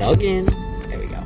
Plug in. There we go.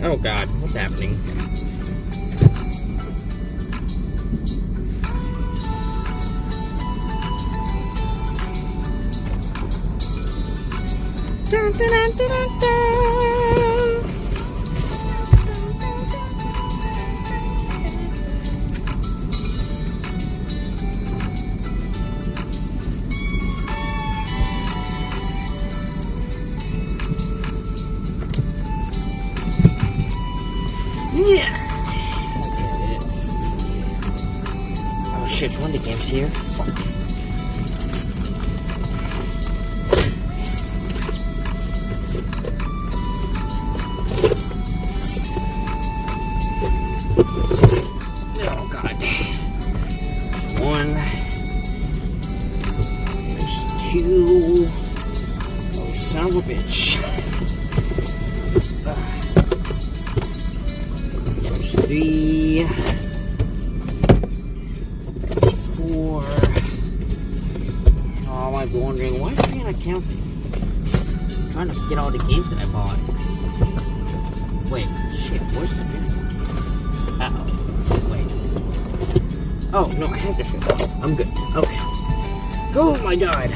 Oh God, what's happening? Yeah. Okay, let's see. Oh shit, one of the games here. Fuck. 2. Oh, son of a bitch. There's 3. 4. Oh, I might be wondering, why is it not counting? I'm trying to get all the games that I bought. Wait, shit, where's the 5th one? Uh-oh. Wait. Oh, no, I have the 5th one. I'm good. Okay. Oh my god.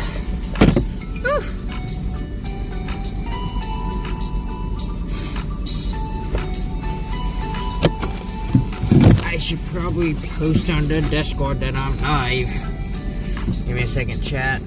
I should probably post on the Discord that I'm live. Give me a second, chat.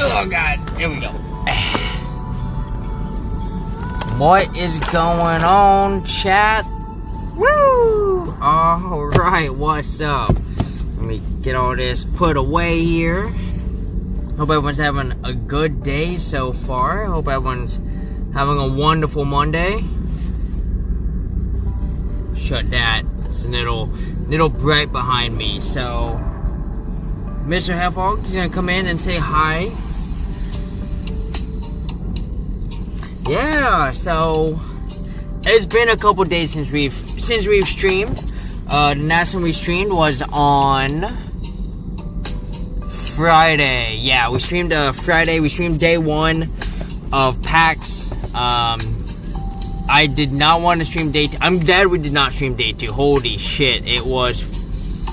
Oh god, here we go. What is going on, chat? Woo! Alright, what's up? Let me get all this put away here. Hope everyone's having a good day so far. Hope everyone's having a wonderful Monday. Shut that. It's a little bright behind me. So, Mr. Heffog is gonna come in and say hi. Yeah, so it's been a couple days since we've streamed. The last time we streamed was on Friday. Yeah, we streamed Friday. We streamed day 1 of PAX. I did not want to stream day 2. I'm glad we did not stream day 2. Holy shit, it was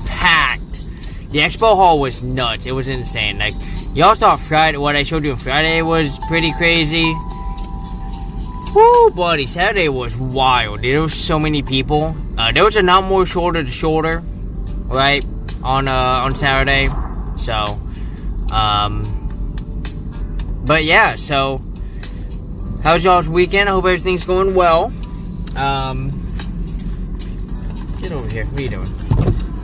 packed. The expo hall was nuts. It was insane. Like, y'all thought Friday, what I showed you on Friday was pretty crazy. Woo, buddy, Saturday was wild. There was so many people. There was a lot more shoulder to shoulder, right, on Saturday. So, but yeah, so, how's y'all's weekend? I hope everything's going well. Get over here. What are you doing?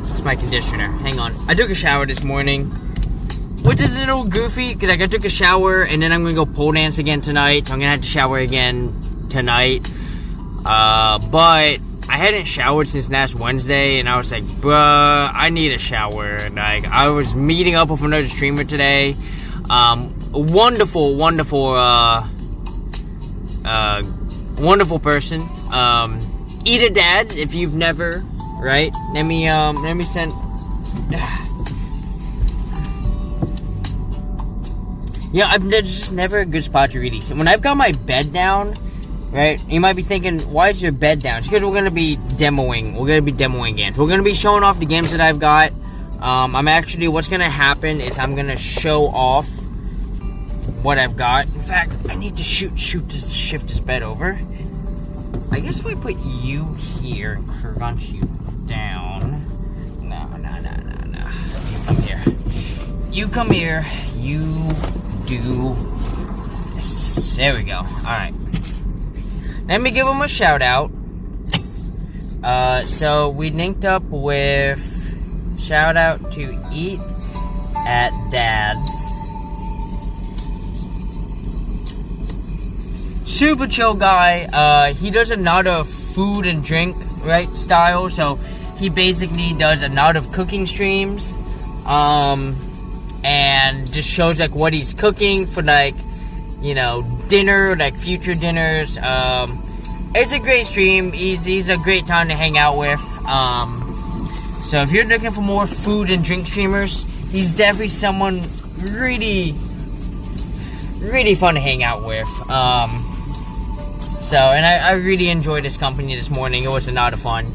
It's my conditioner. Hang on. I took a shower this morning, which is a little goofy, because like, I took a shower, and then I'm going to go pole dance again tonight, so I'm going to have to shower again tonight. But I hadn't showered since last Wednesday, and I was like, bruh, I need a shower. And like, I was meeting up with another streamer today. Wonderful person. Eat Dads, if you've never, right? Let me send. Yeah, there's just never a good spot to really sit. When I've got my bed down, right? You might be thinking, why is your bed down? It's because we're gonna be demoing. We're gonna be demoing games. We're gonna be showing off the games that I've got. What's gonna happen is I'm gonna show off what I've got. In fact, I need to shift this bed over. I guess if I put you here and crunch you down. No. You come here. You do. There we go. Alright. Let me give them a shout out. So we linked up with shout out to Eat at Dad's. super chill guy. He does a lot of food and drink, right, style. So he basically does a lot of cooking streams, and just shows like what he's cooking for, like, you know, dinner, like future dinners. It's a great stream. He's a great time to hang out with. So if you're looking for more food and drink streamers, he's definitely someone really fun to hang out with. So, and I really enjoyed his company this morning. It was a lot of fun.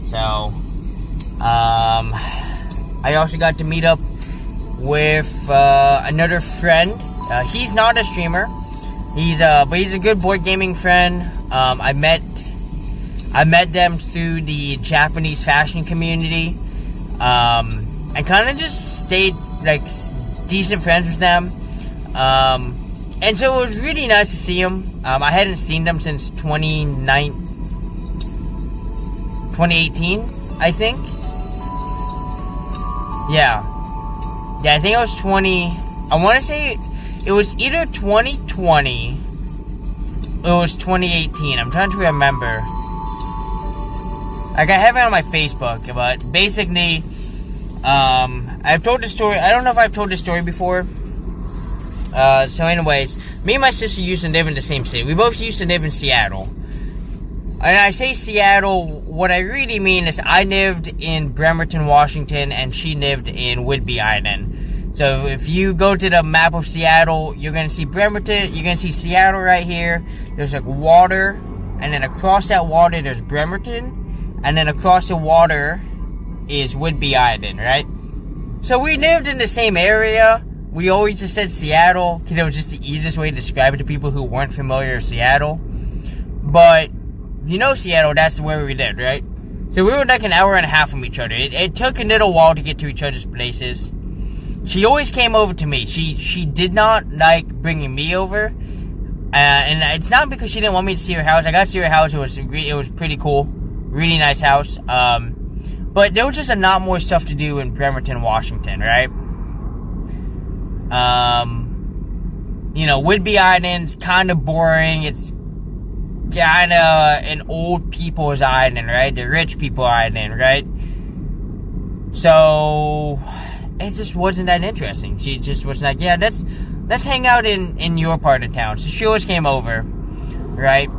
So, I also got to meet up with another friend. He's not a streamer. But he's a good board gaming friend. I met them through the Japanese fashion community. And kind of just stayed like decent friends with them. And so it was really nice to see them. I hadn't seen them since 2018, I think. Yeah, I think it was I want to say it was either 2020 or it was 2018. I'm trying to remember. Like, I have it on my Facebook, but basically, I've told the story. I don't know if I've told the story before. So anyways, me and my sister used to live in the same city. We both used to live in Seattle. And I say Seattle, what I really mean is I lived in Bremerton, Washington, and she lived in Whidbey Island. So if you go to the map of Seattle, you're going to see Bremerton, you're going to see Seattle right here. There's like water, and then across that water there's Bremerton, and then across the water is Whidbey Island, right? So we lived in the same area. We always just said Seattle, because it was just the easiest way to describe it to people who weren't familiar with Seattle. But, you know Seattle, that's where we lived, right? So we were like an hour and a half from each other. It took a little while to get to each other's places. She always came over to me. She did not like bringing me over. And it's not because she didn't want me to see her house. I got to see her house. It was pretty cool. Really nice house. But there was just a lot more stuff to do in Bremerton, Washington, right? You know, Whidbey Island's kind of boring. It's kind of an old people's island, right? The rich people island, right? So it just wasn't that interesting. She just was like, yeah, let's hang out in your part of town. So she always came over, right?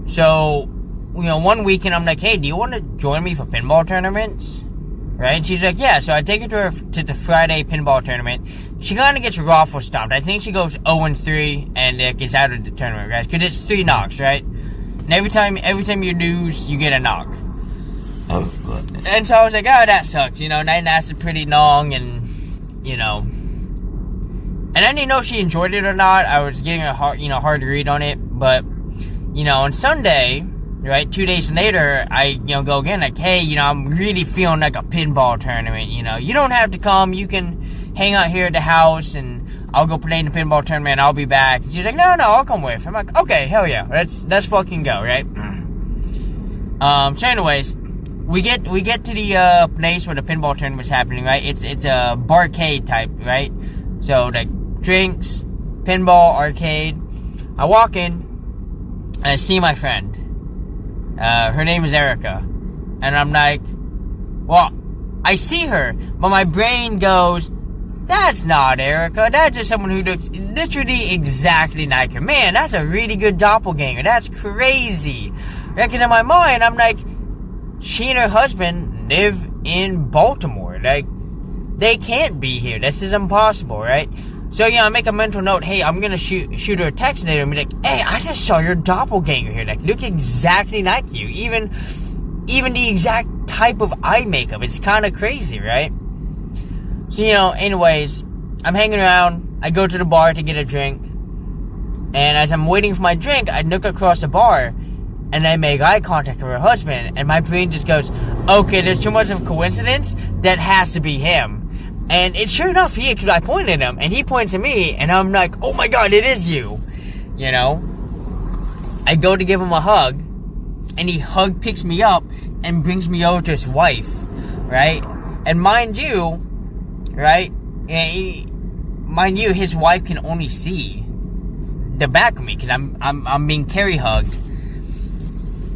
So, you know, one weekend I'm like, hey, do you want to join me for pinball tournaments? Right? And she's like, yeah. So I take her to the Friday pinball tournament. She kind of gets raffle stomped. I think she goes 0-3 and gets out of the tournament, guys. Because it's 3 knocks, right? And every time you lose, you get a knock. And so I was like, oh, that sucks. You know, night lasted pretty long, and, you know. And I didn't know if she enjoyed it or not. I was getting a hard read on it. But, you know, on Sunday, right, 2 days later, I, go again, like, hey, I'm really feeling like a pinball tournament, You don't have to come. You can hang out here at the house, and I'll go play in the pinball tournament, and I'll be back. And she's like, no, I'll come with. I'm like, okay, hell yeah. Let's fucking go, right? So anyways, we get to the place where the pinball tournament's happening, right? It's a barcade type, right? So, like, drinks, pinball, arcade. I walk in, and I see my friend. Her name is Erica. And I'm like, well, I see her, but my brain goes, that's not Erica. That's just someone who looks literally exactly like her. Man, that's a really good doppelganger. That's crazy. Because in my mind, I'm like, she and her husband live in Baltimore. Like, they can't be here. This is impossible, right? So, I make a mental note, hey, I'm going to shoot her a text later and be like, hey, I just saw your doppelganger here. Like, look exactly like you. Even the exact type of eye makeup. It's kind of crazy, right? So, anyways, I'm hanging around. I go to the bar to get a drink. And as I'm waiting for my drink, I look across the bar. And I make eye contact with her husband. And my brain just goes, okay, there's too much of a coincidence. That has to be him. And it's sure enough, because I pointed at him, and he points at me, and I'm like, oh my god, it is you. I go to give him a hug, and he picks me up, and brings me over to his wife, right? And mind you, right, mind you, his wife can only see the back of me because I'm being carry hugged.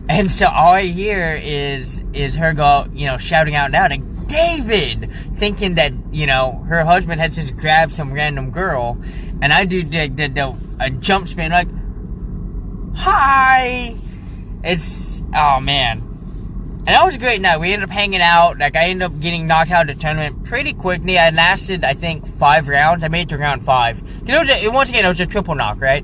And so all I hear is her go, shouting out loud, like, David! Thinking that, her husband has just grabbed some random girl. And I do a jump spin, like, hi! Oh man. And that was a great night. We ended up hanging out. Like, I ended up getting knocked out of the tournament pretty quickly. I lasted, I think, 5 rounds. I made it to round 5. Once again, it was a triple knock, right?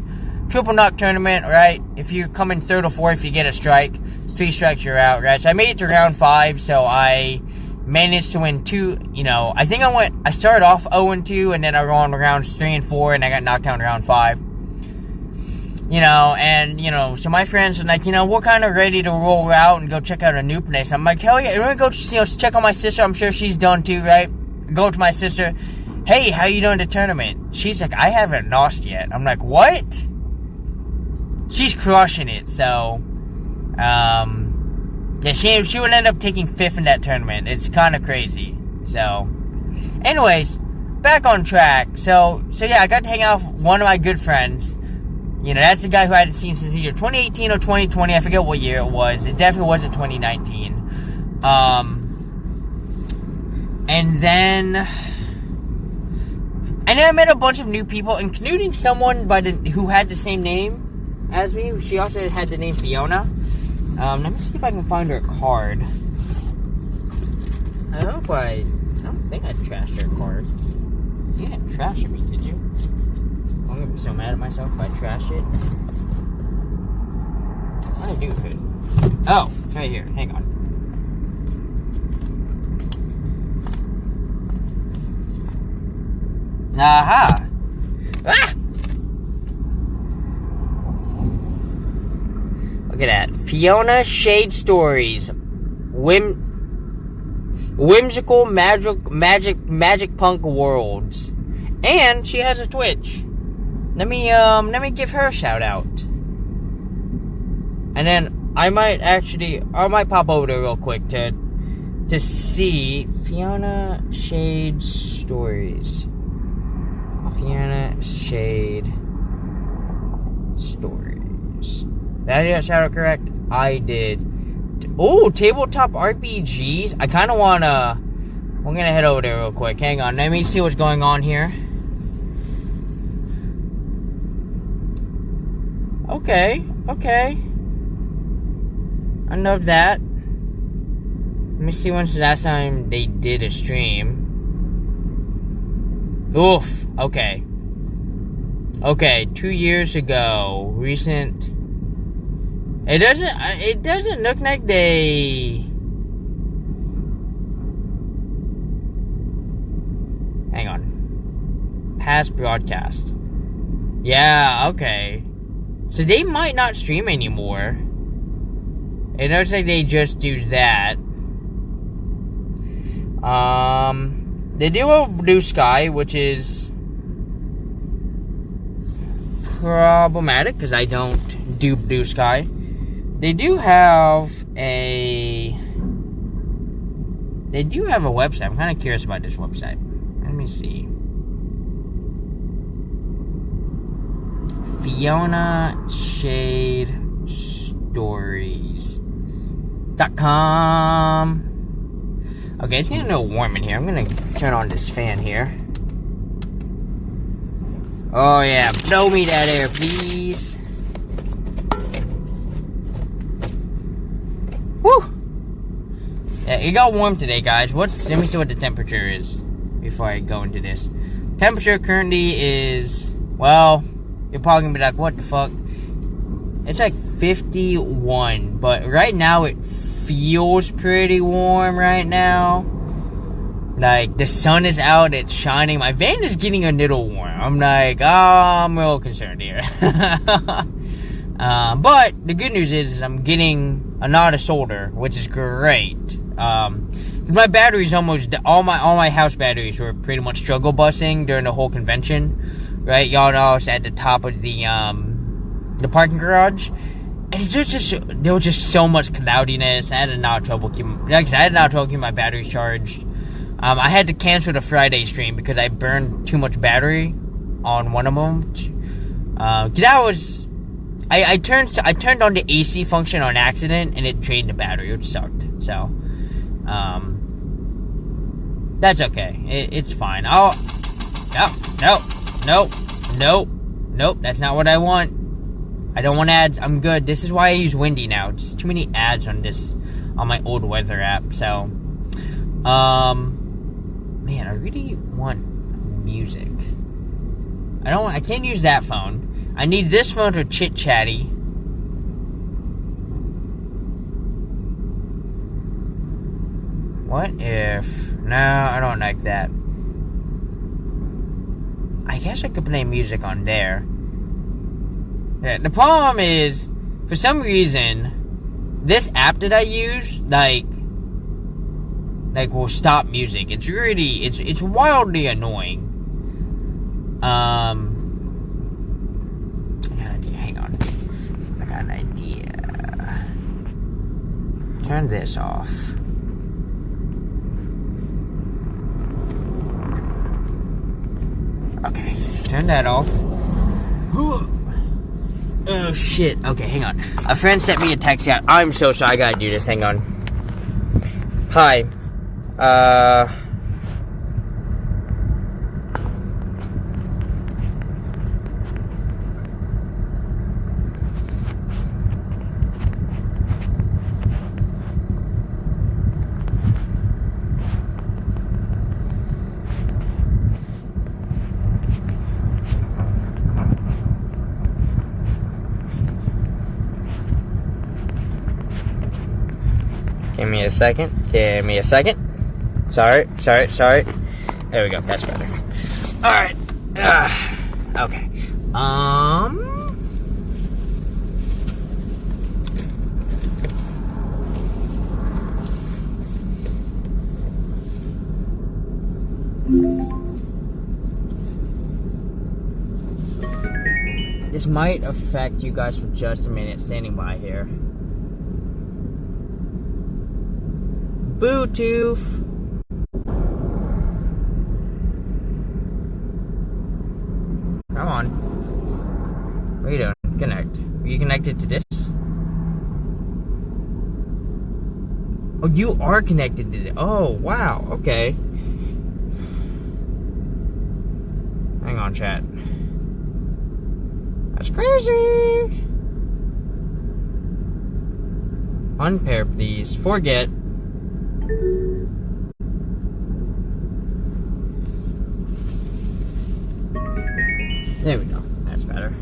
Triple knock tournament, right? If you come in 3rd or 4th, you get a strike. 3 strikes, you're out, right? So I made it to round 5, so I managed to win 2, I think I started off 0-2, and then I go on to rounds 3 and 4, and I got knocked out in round 5. So my friends are like, we're kind of ready to roll out and go check out a new place. I'm like, hell yeah, we're gonna go, check on my sister. I'm sure she's done too, right? Go to my sister. Hey, how you doing the tournament? She's like, I haven't lost yet. I'm like, what? She's crushing it, so, yeah, she would end up taking 5th in that tournament. It's kind of crazy. So, anyways, back on track. So yeah, I got to hang out with one of my good friends. That's the guy who I hadn't seen since either 2018 or 2020. I forget what year it was. It definitely wasn't 2019. And then I met a bunch of new people, including someone who had the same name as me. She also had the name Fiona. Let me see if I can find her card. I don't think I trashed her card. You didn't trash me, did you? I'm gonna be so mad at myself if I trash it. What did I do with it? Oh, it's right here. Hang on. Aha! Ah! Look at that. Fiona Shade Stories. Whimsical magic punk worlds. And she has a Twitch. Let me give her a shout out. And then I might pop over there real quick to see Fiona Shade Stories. Fiona Shade Stories. Did I do that shout out correct? I did. Oh, tabletop RPGs. I kind of want to... We're going to head over there real quick. Hang on. Let me see what's going on here. Okay. I love that. Let me see when's the last time they did a stream. Oof. Okay. 2 years ago. Recent... It doesn't look like they... Hang on. Past broadcast. Yeah, okay. So they might not stream anymore. It looks like they just do that. They do a Blue Sky, which is problematic because I don't do Blue Sky. They do have a website. I'm kind of curious about this website. Let me see. Fiona Shade Stories.com. Okay, it's getting a little warm in here. I'm gonna turn on this fan here. Oh yeah, blow me that air, please. Woo! Yeah, it got warm today, guys. Let me see what the temperature is before I go into this. Temperature currently is, well, you're probably gonna be like, what the fuck? It's like 51, but right now it feels pretty warm right now. Like, the sun is out, it's shining. My van is getting a little warm. I'm like, I'm real concerned here. But the good news is I'm getting a lot of solder, which is great. My batteries almost, all my house batteries were pretty much struggle busing during the whole convention, right? Y'all know I was at the top of the parking garage, and there was just so much cloudiness. I had a lot of trouble keeping my batteries charged. I had to cancel the Friday stream because I burned too much battery on one of them. Cause that was, I turned on the AC function on accident and it drained the battery, which sucked. So, that's okay. It's fine. Nope, that's not what I want. I don't want ads. I'm good. This is why I use Windy now. Just too many ads on my old weather app. So, man, I really want music. I can't use that phone. I need this phone for chit-chatty. What if... No, I don't like that. I guess I could play music on there. Yeah, the problem is, for some reason, this app that I use, like will stop music. It's really, it's wildly annoying. I got an idea. Hang on. I got an idea. Turn this off. Okay, turn that off. Oh shit. Okay, hang on. A friend sent me a text out. I'm so sorry. I gotta do this. Hang on. Hi. Give me a second. Sorry. There we go. That's better. Alright. Okay. This might affect you guys for just a minute standing by here. Bluetooth. Come on. What are you doing? Connect. Are you connected to this? Oh, you are connected to it. Oh, wow. Okay. Hang on, chat. That's crazy. Unpair, please. Forget. There we go. That's better.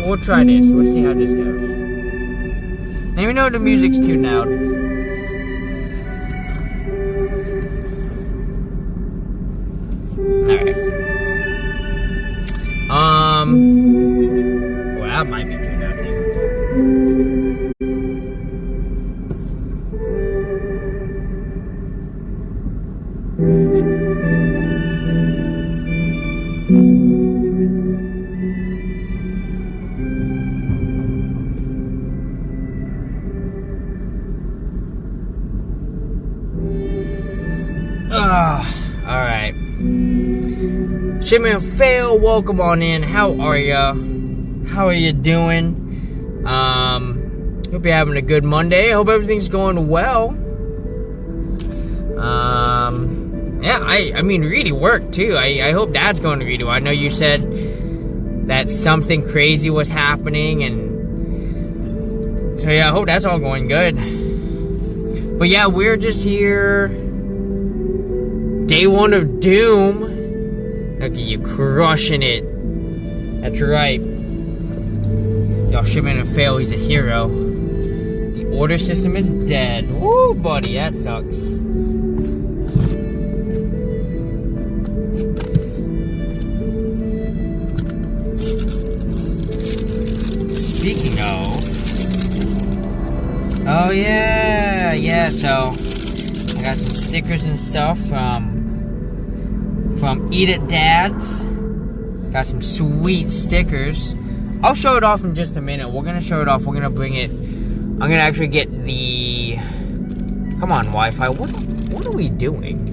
We'll try this. We'll see how this goes. And even though the music's too loud. Alright. Well, that might be too loud. Alright. Shipment fail, welcome on in. How are ya? How are you doing? Hope you're having a good Monday. Hope everything's going well. Yeah, I mean, really worked too. I hope that's going really well. I know you said that something crazy was happening, and so yeah, I hope that's all going good. But yeah, we're just here. Day one of Doom. Look at you crushing it. That's right. Y'all, Shipment and Fail, he's a hero. The Order system is dead. Woo, buddy, that sucks. Speaking of... Oh, yeah, so... I got some stickers and stuff from Eat It Dad's. Got some sweet stickers. I'll show it off in just a minute. We're gonna show it off. We're gonna bring it... I'm gonna actually get the... Come on, Wi-Fi. What are we doing?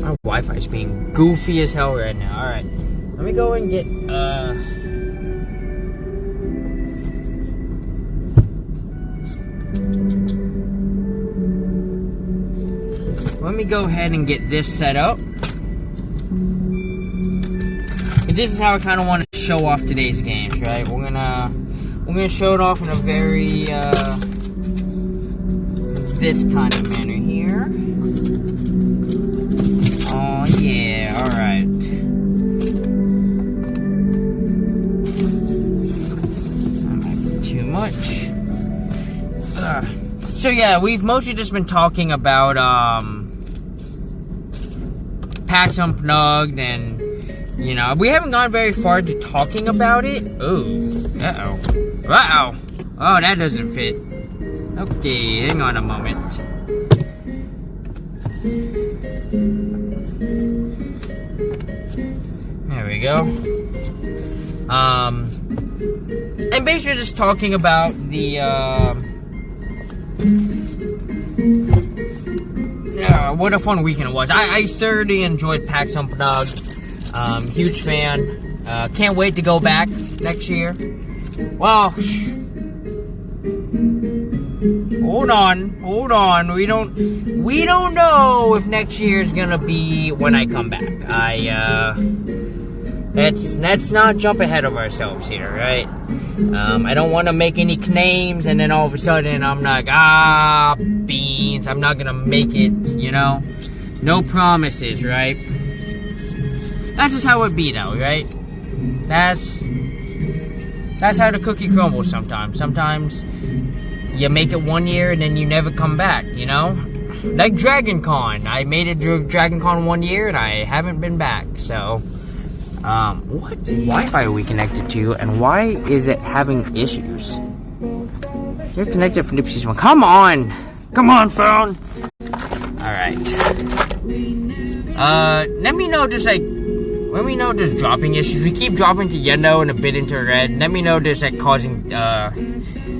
My Wi-Fi is being goofy as hell right now. Alright. Let me go and get, let me go ahead and get this set up. And this is how I kind of want to show off today's games, right? We're gonna show it off in a very, this kind of manner here. Oh, yeah, alright. Too much. So yeah, we've mostly just been talking about PAX Unplugged, and you know, we haven't gone very far to talking about it. Ooh, uh-oh. Oh, that doesn't fit. Okay, hang on a moment. There we go. And basically just talking about the, what a fun weekend it was. I thoroughly enjoyed PAX Unplugged. Huge fan. Can't wait to go back next year. Well, hold on. We don't know if next year is gonna be when I come back. Let's not jump ahead of ourselves here, right? I don't want to make any claims and then all of a sudden I'm like, beans, I'm not gonna make it, you know? No promises, right? That's just how it be though, right? That's how the cookie crumbles sometimes. Sometimes you make it one year and then you never come back, you know? Like Dragon Con. I made it through Dragon Con 1 year and I haven't been back, so... what Wi-Fi are we connected to, and why is it having issues? You're connected from Nipsey's one. Come on, phone. All right. Let me know if there's dropping issues. We keep dropping to yellow and a bit into red. Let me know if there's like causing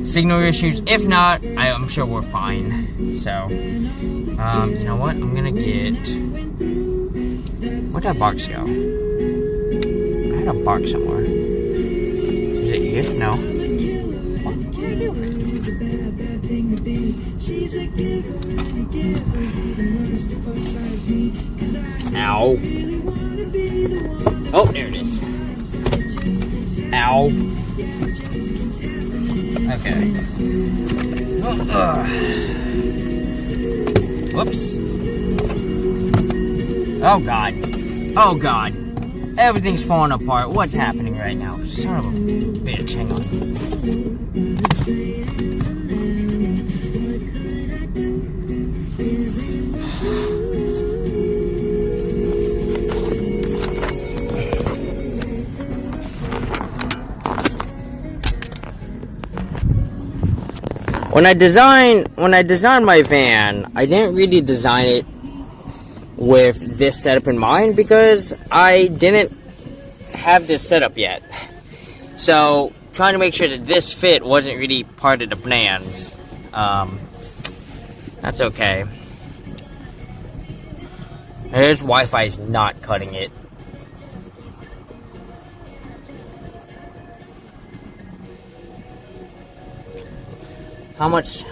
signal issues. If not, I'm sure we're fine. So, you know what? I'm gonna get. Where'd that box go? I had a box somewhere. Is it here? No. What can I do with it? Ow. Oh, there it is. Ow. Okay. Whoops. Oh, God. Oh, God. Everything's falling apart. What's happening right now? Son of a bitch. Hang on. When I designed my van, I didn't really design it with this setup in mind because I didn't have this setup yet. So trying to make sure that this fit wasn't really part of the plans. That's okay. This Wi-Fi is not cutting it. How much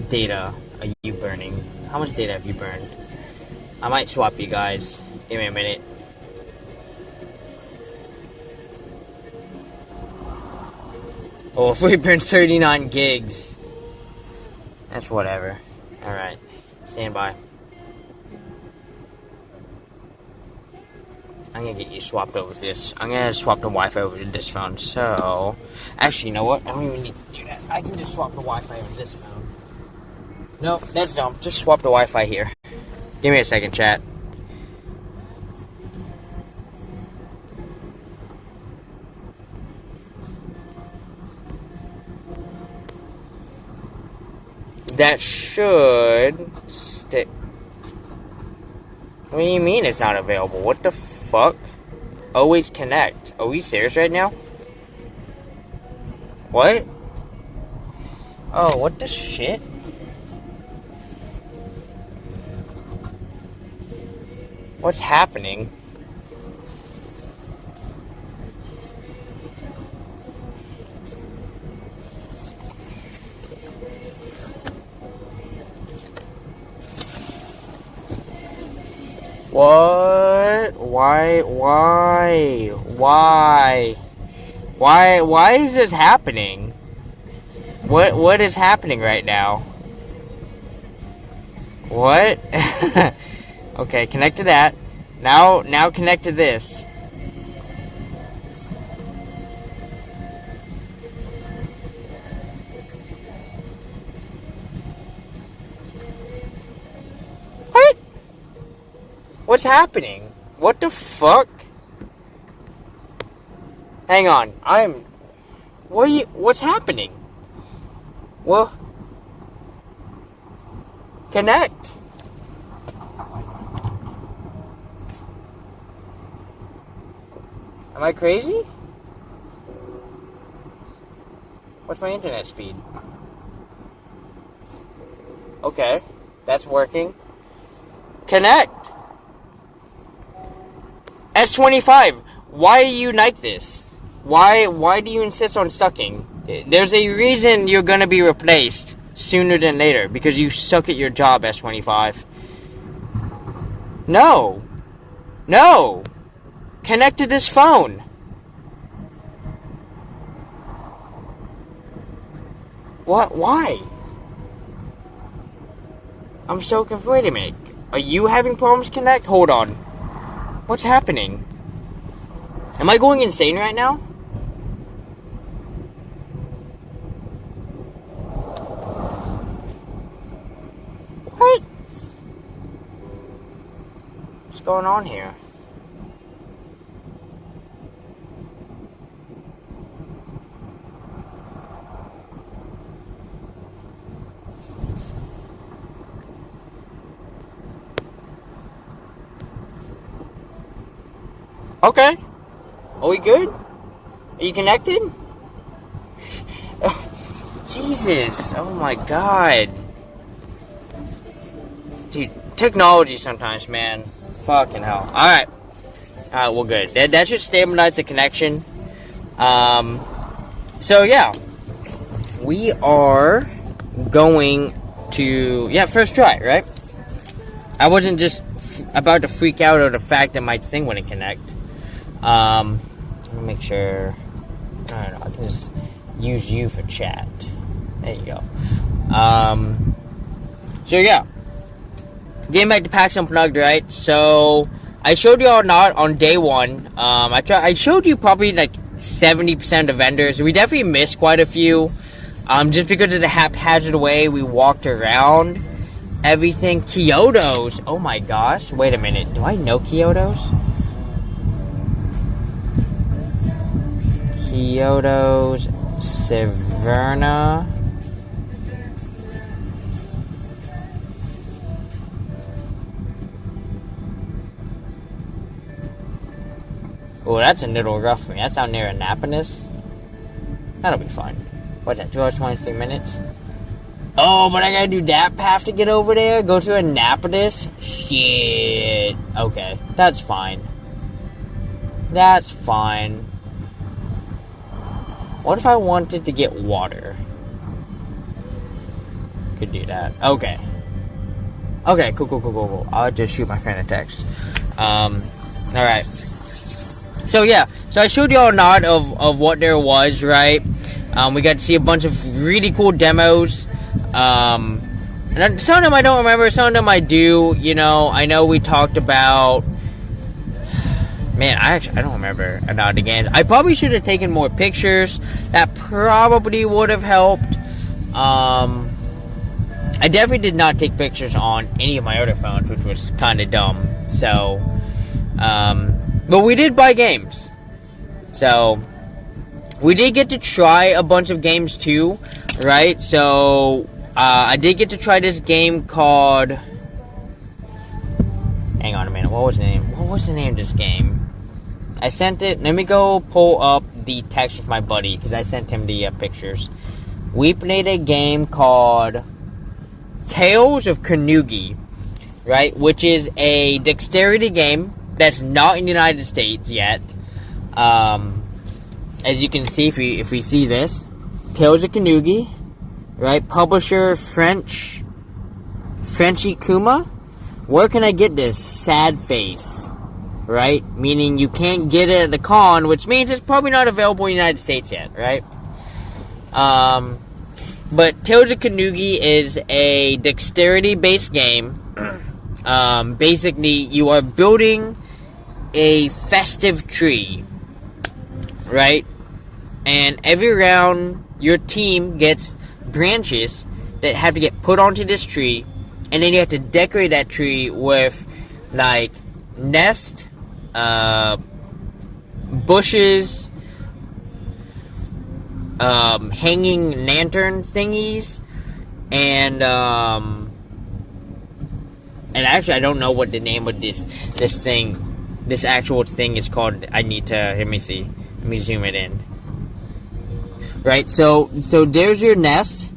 data are you burning? How much data have you burned? I might swap you guys. Give me a minute. Oh, if we burn 39 gigs. That's whatever. Alright. Stand by. I'm gonna get you swapped over to this. I'm gonna swap the Wi-Fi over to this phone. So, actually, you know what? I don't even need to do that. I can just swap the Wi-Fi over this phone. No, that's dumb. Just swap the Wi-Fi here. Give me a second, chat. That should stick. What do you mean it's not available? What the fuck? Always connect. Are we serious right now? What? Oh, what the shit? What's happening? What? Why is this happening? What is happening right now? What? Okay, connect to that. Now connect to this. What? What's happening? What the fuck? Hang on. What's happening? Well, connect. Am I crazy? What's my internet speed? Okay, that's working. Connect. S25. Why are you like this? Why do you insist on sucking? There's a reason you're gonna be replaced sooner than later because you suck at your job, S25. No. No. Connect to this phone. What? Why? I'm so confused. Wait a minute. Are you having problems connect? Hold on. What's happening? Am I going insane right now? What? What's going on here? Okay. Are we good? Are you connected? Jesus. Oh my god. Dude, technology sometimes, man. Fucking hell. Alright. Alright, we're good. That should stabilize the connection. So yeah. We are going to... Yeah, first try, right? I wasn't just about to freak out over the fact that my thing wouldn't connect. Let me make sure. I don't know. I can just use you for chat. There you go. So yeah, getting back to PAX Unplugged, right? So I showed you all not on day one. I showed you probably like 70% of the vendors. We definitely missed quite a few. Just because of the haphazard way we walked around everything. Kyoto's. Oh my gosh. Wait a minute. Do I know Kyoto's? Kyoto's Severna. Oh, that's a little rough for me. That's down near Annapolis. That'll be fun. What's that, 2 hours, 23 minutes? Oh, but I gotta do that path to get over there? Go to Annapolis? Shit. Okay, that's fine. That's fine. What if I wanted to get water? Could do that. Okay. Okay, cool. I'll just shoot my friend a text. Alright. So yeah, so I showed you all a nod of what there was, right? We got to see a bunch of really cool demos. And some of them I don't remember, some of them I do. You know, I know we talked about Man, I don't remember about the games. I probably should have taken more pictures. That probably would have helped. I definitely did not take pictures on any of my other phones, which was kind of dumb. So, but we did buy games. So, we did get to try a bunch of games too, right? So, I did get to try this game called... Hang on a minute, what was the name? What was the name of this game? I sent it... Let me go pull up the text with my buddy, because I sent him the pictures. We played a game called Tales of Kanugi, right? Which is a dexterity game that's not in the United States yet. As you can see, if we see this, Tales of Kanugi, right? Publisher Frenchy Kuma. Where can I get this? Sad Face, right? Meaning you can't get it at the con, which means it's probably not available in the United States yet, right? But Tales of Kanugi is a dexterity-based game. Basically, you are building a festive tree, right? And every round, your team gets branches that have to get put onto this tree, and then you have to decorate that tree with, like, nest, bushes, hanging lantern thingies, and actually I don't know what the name of this actual thing is called. I need to, let me zoom it in. Right, so there's your nest,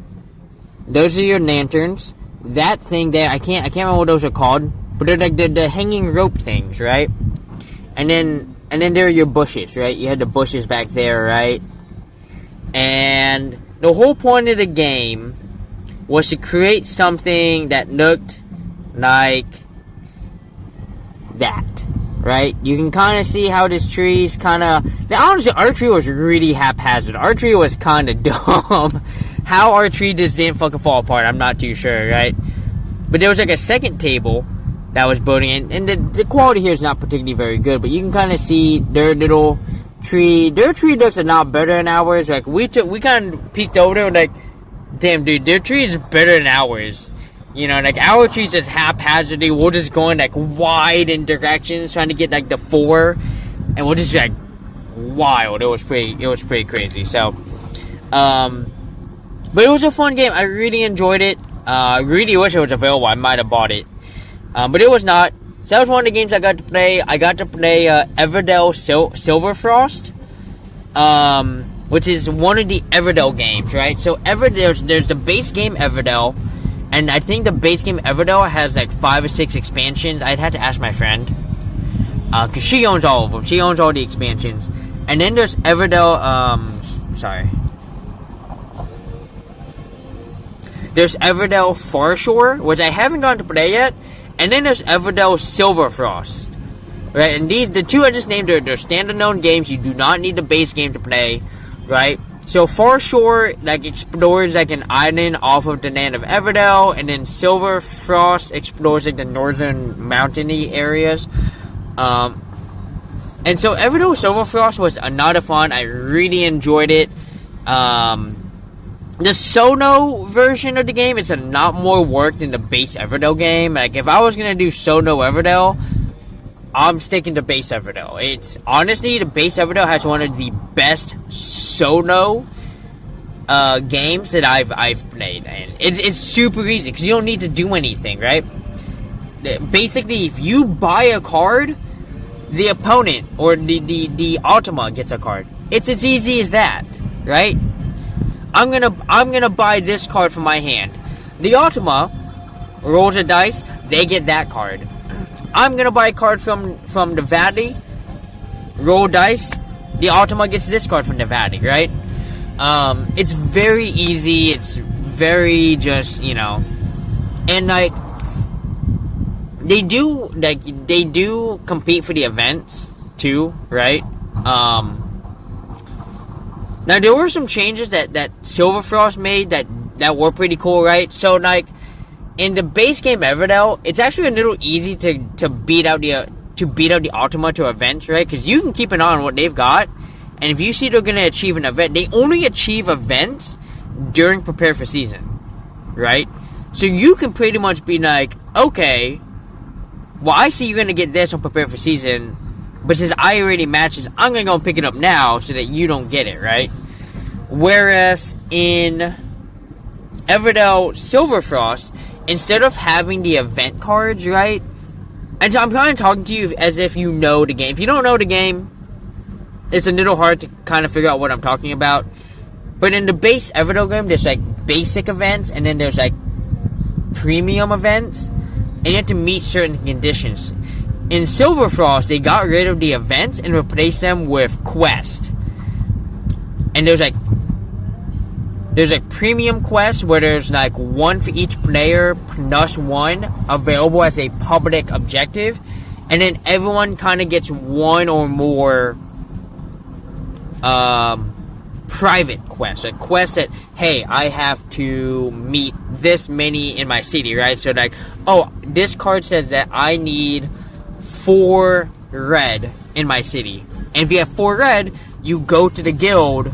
those are your lanterns, that thing there, I can't remember what those are called, but they're like the hanging rope things, right? And then there are your bushes, right? You had the bushes back there, right? And the whole point of the game was to create something that looked like that, right? You can kind of see how this tree's kind of... Now, honestly, our tree was really haphazard. Our tree was kind of dumb. How our tree just didn't fucking fall apart, I'm not too sure, right? But there was like a second table that was building in, and the quality here is not particularly very good, but you can kind of see their little... Their tree looks a lot better than ours. Like, we kind of peeked over there, like, damn, dude, their tree is better than ours. You know, like, our tree's just haphazardly, we're just going, like, wide in directions, trying to get, like, the 4, and we're just, like, wild. It was pretty crazy, so, but it was a fun game. I really enjoyed it. I really wish it was available. I might have bought it, but it was not. So that was one of the games I got to play. I got to play Everdell Silverfrost, which is one of the Everdell games, right? So there's the base game Everdell, and I think the base game Everdell has like 5 or 6 expansions. I'd have to ask my friend, because she owns all of them. She owns all the expansions. And then there's Everdell, there's Everdell Farshore, which I haven't gotten to play yet. And then there's Everdell Silverfrost, right? And the two I just named are they're standalone games. You do not need the base game to play, right? So Farshore like explores like an island off of the land of Everdell, and then Silverfrost explores like the northern mountainy areas. And so Everdell Silverfrost was a lot of fun. I really enjoyed it. The Sono version of the game is a lot more work than the base Everdell game. Like, if I was going to do Sono Everdell, I'm sticking to base Everdell. It's, honestly, the base Everdell has one of the best Sono games that I've played. And it's super easy, because you don't need to do anything, right? Basically, if you buy a card, the opponent, or the Ultima gets a card. It's as easy as that, right? I'm gonna buy this card from my hand. The Ultima rolls a dice, they get that card. I'm gonna buy a card from the Valley, roll dice, the Ultima gets this card from the Valley, right? It's very easy, it's very just, you know, and like, they do compete for the events too, right? Now, there were some changes that Silverfrost made that were pretty cool, right? So, like, in the base game Everdell, it's actually a little easy to beat out the to beat out the Ultima to events, right? Because you can keep an eye on what they've got, and if you see they're going to achieve an event, they only achieve events during Prepare for Season, right? So you can pretty much be like, okay, well, I see you're going to get this on Prepare for Season, but since I already matches, I'm going to go and pick it up now so that you don't get it, right? Whereas in Everdell Silverfrost, instead of having the event cards, right? And so I'm kind of talking to you as if you know the game. If you don't know the game, it's a little hard to kind of figure out what I'm talking about. But in the base Everdell game, there's like basic events, and then there's like premium events, and you have to meet certain conditions. In Silverfrost, they got rid of the events and replaced them with quests. And there's like premium quests where there's like one for each player plus one available as a public objective, and then everyone kind of gets one or more private quests, like quests that, hey, I have to meet this many in my city, right? So like, oh, this card says that I need 4 red in my city, and if you have 4 red, you go to the guild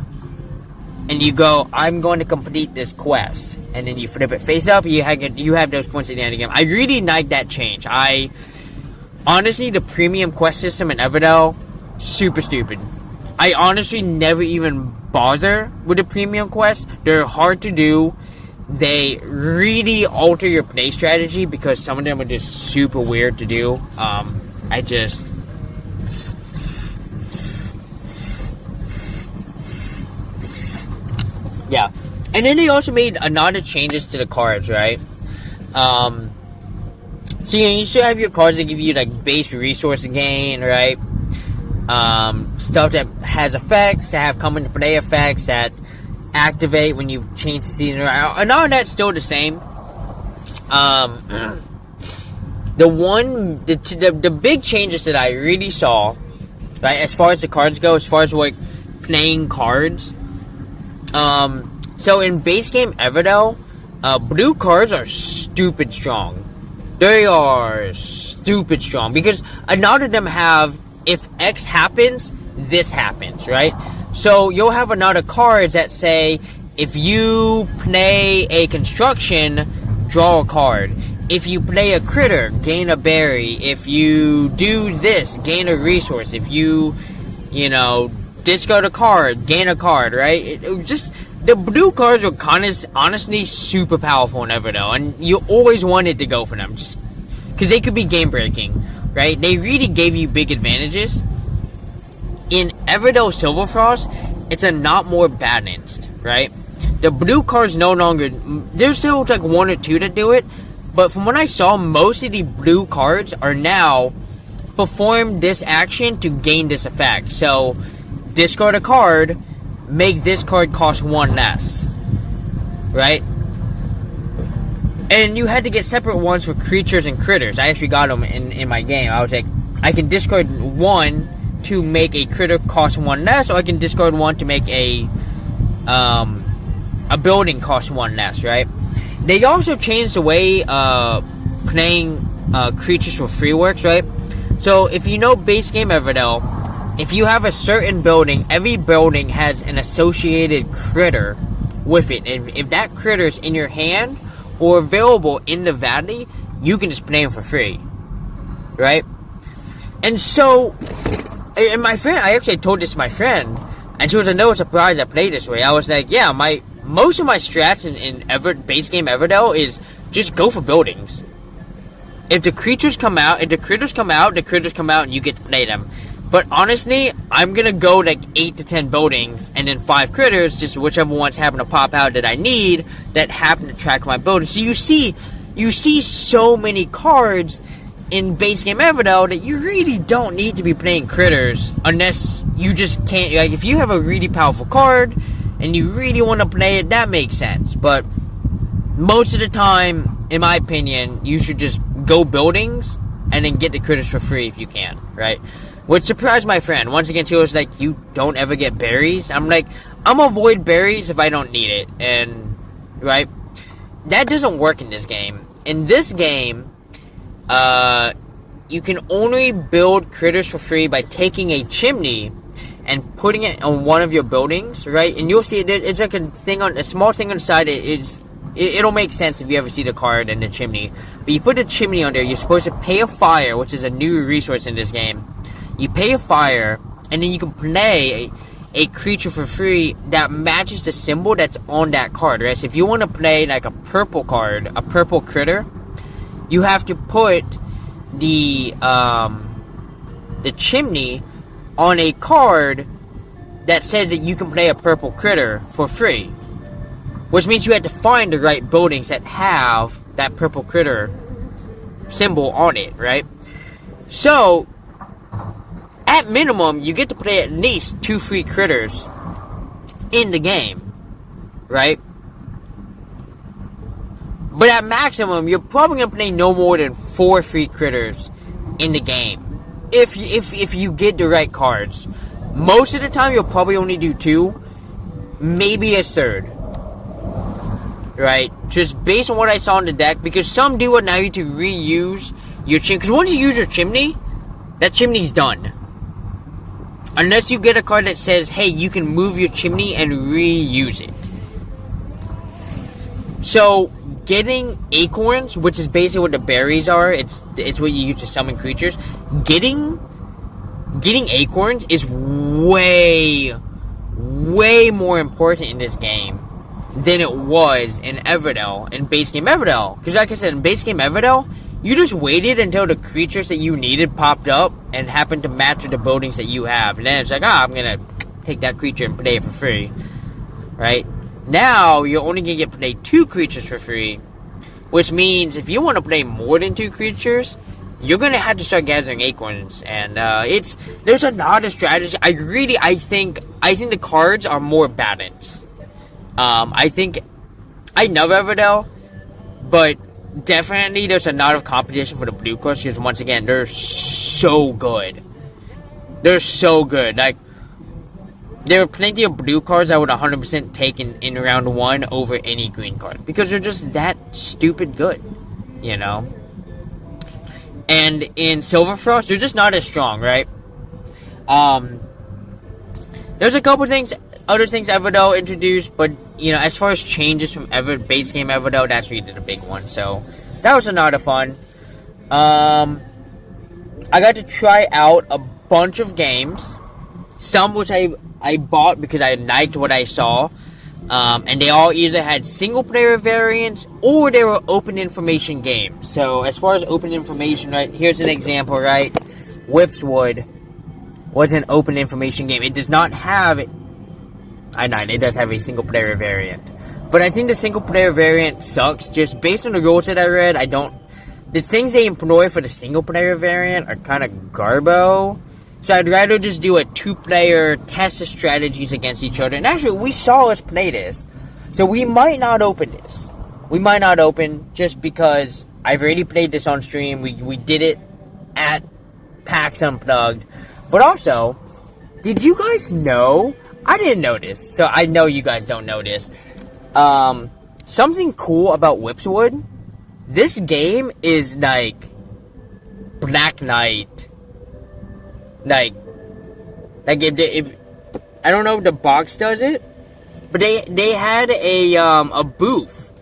and you go, I'm going to complete this quest, and then you flip it face up, you have those points at the end of the game. I really like that change. Honestly, the premium quest system in Everdell, super stupid. I honestly never even bother with the premium quests. They're hard to do. They really alter your play strategy because some of them are just super weird to do. Yeah. And then they also made a lot of changes to the cards, right? So you still have your cards that give you like base resource gain, right? Stuff that has effects, that have come into play effects, that activate when you change the season around. And all of that's still the same. The big changes that I really saw, right, as far as the cards go, as far as like playing cards, so in base game Everdell, blue cards are stupid strong. They are stupid strong because a lot of them have, if X happens, this happens, right? So you'll have a lot of cards that say, if you play a construction, draw a card. If you play a critter, gain a berry. If you do this, gain a resource. If you discard a card, gain a card, right? The blue cards are honestly super powerful in Everdell, and you always wanted to go for them, just because they could be game breaking, right? They really gave you big advantages. In Everdell Silverfrost, it's a lot more balanced, right? The blue cards no longer, there's still like 1 or 2 that do it, but from what I saw, most of the blue cards are now perform this action to gain this effect. So discard a card, make this card cost 1 less, right? And you had to get separate ones for creatures and critters. I actually got them in my game. I was like, I can discard 1 to make a critter cost 1 less, or I can discard 1 to make a building cost 1 less, right? They also changed the way playing creatures for free works, right? So if you know base game Everdell, if you have a certain building, every building has an associated critter with it. And if that critter is in your hand or available in the valley, you can just play them for free, right? And so, and my friend, I actually told this to my friend, and she was a little surprised I played this way. I was like, yeah, most of my strats in base game Everdell is just go for buildings. If the creatures come out, the critters come out, and you get to play them. But honestly, I'm gonna go like 8 to 10 buildings, and then 5 critters, just whichever ones happen to pop out that I need, that happen to track my building. So you see so many cards in base game Everdell that you really don't need to be playing critters unless you just can't. Like, if you have a really powerful card and you really want to play it, that makes sense. But most of the time, in my opinion, you should just go buildings and then get the critters for free if you can, right? Which surprised my friend. Once again, she was like, you don't ever get berries? I'm like, I'm gonna avoid berries if I don't need it. And, right? That doesn't work in this game. In this game, you can only build critters for free by taking a chimney and putting it on one of your buildings, right? And you'll see it's like a small thing on the side. It'll make sense if you ever see the card and the chimney. But you put a chimney on there, you're supposed to pay a fire, which is a new resource in this game. You pay a fire, and then you can play a creature for free that matches the symbol that's on that card, right? So if you want to play like a purple card, a purple critter, you have to put the chimney on a card that says that you can play a purple critter for free. Which means you have to find the right buildings that have that purple critter symbol on it, right? So, at minimum, you get to play at least 2 free critters in the game, right? But at maximum, you're probably going to play no more than 4 free critters in the game. If you get the right cards. Most of the time, you'll probably only do 2. Maybe a third. Right? Just based on what I saw in the deck. Because some do allow you to reuse your chimney. Because once you use your chimney, that chimney's done. Unless you get a card that says, hey, you can move your chimney and reuse it. So, getting acorns, which is basically what the berries are, it's what you use to summon creatures. Getting acorns is way more important in this game than it was in Everdell, in base game Everdell. Because like I said, in base game Everdell, you just waited until the creatures that you needed popped up and happened to match with the buildings that you have. And then it's like, I'm going to take that creature and play it for free. Right? Now, you're only going to get to play 2 creatures for free. Which means if you want to play more than 2 creatures, you're going to have to start gathering acorns. And there's a lot of strategy. I think the cards are more balanced. I think I love Everdell, but definitely there's a lot of competition for the blue cards because once again, they're so good. They're so good. Like, there are plenty of blue cards I would 100% take in round 1 over any green card because they're just that stupid good, you know? And in Silverfrost, they're just not as strong, right? There's a couple other things Everdell introduced, but, you know, as far as changes from base game Everdell, that's really the big one. So, that was a lot of fun. I got to try out a bunch of games. Some which I bought because I liked what I saw. And they all either had single-player variants or they were open information games. So, as far as open information, right, here's an example, right? Whipswood was an open information game. It does not have... it does have a single-player variant. But I think the single-player variant sucks. Just based on the rules that I read, the things they employ for the single-player variant are kind of garbo. So I'd rather just do a 2-player test of strategies against each other. And actually, we saw us play this. So we might not open this. We might not open just because I've already played this on stream. We did it at PAX Unplugged. But also, did you guys know... I didn't know this, so I know you guys don't know this. Something cool about Whipswood, this game is like Black Knight. Like if I don't know if the box does it, but they had a booth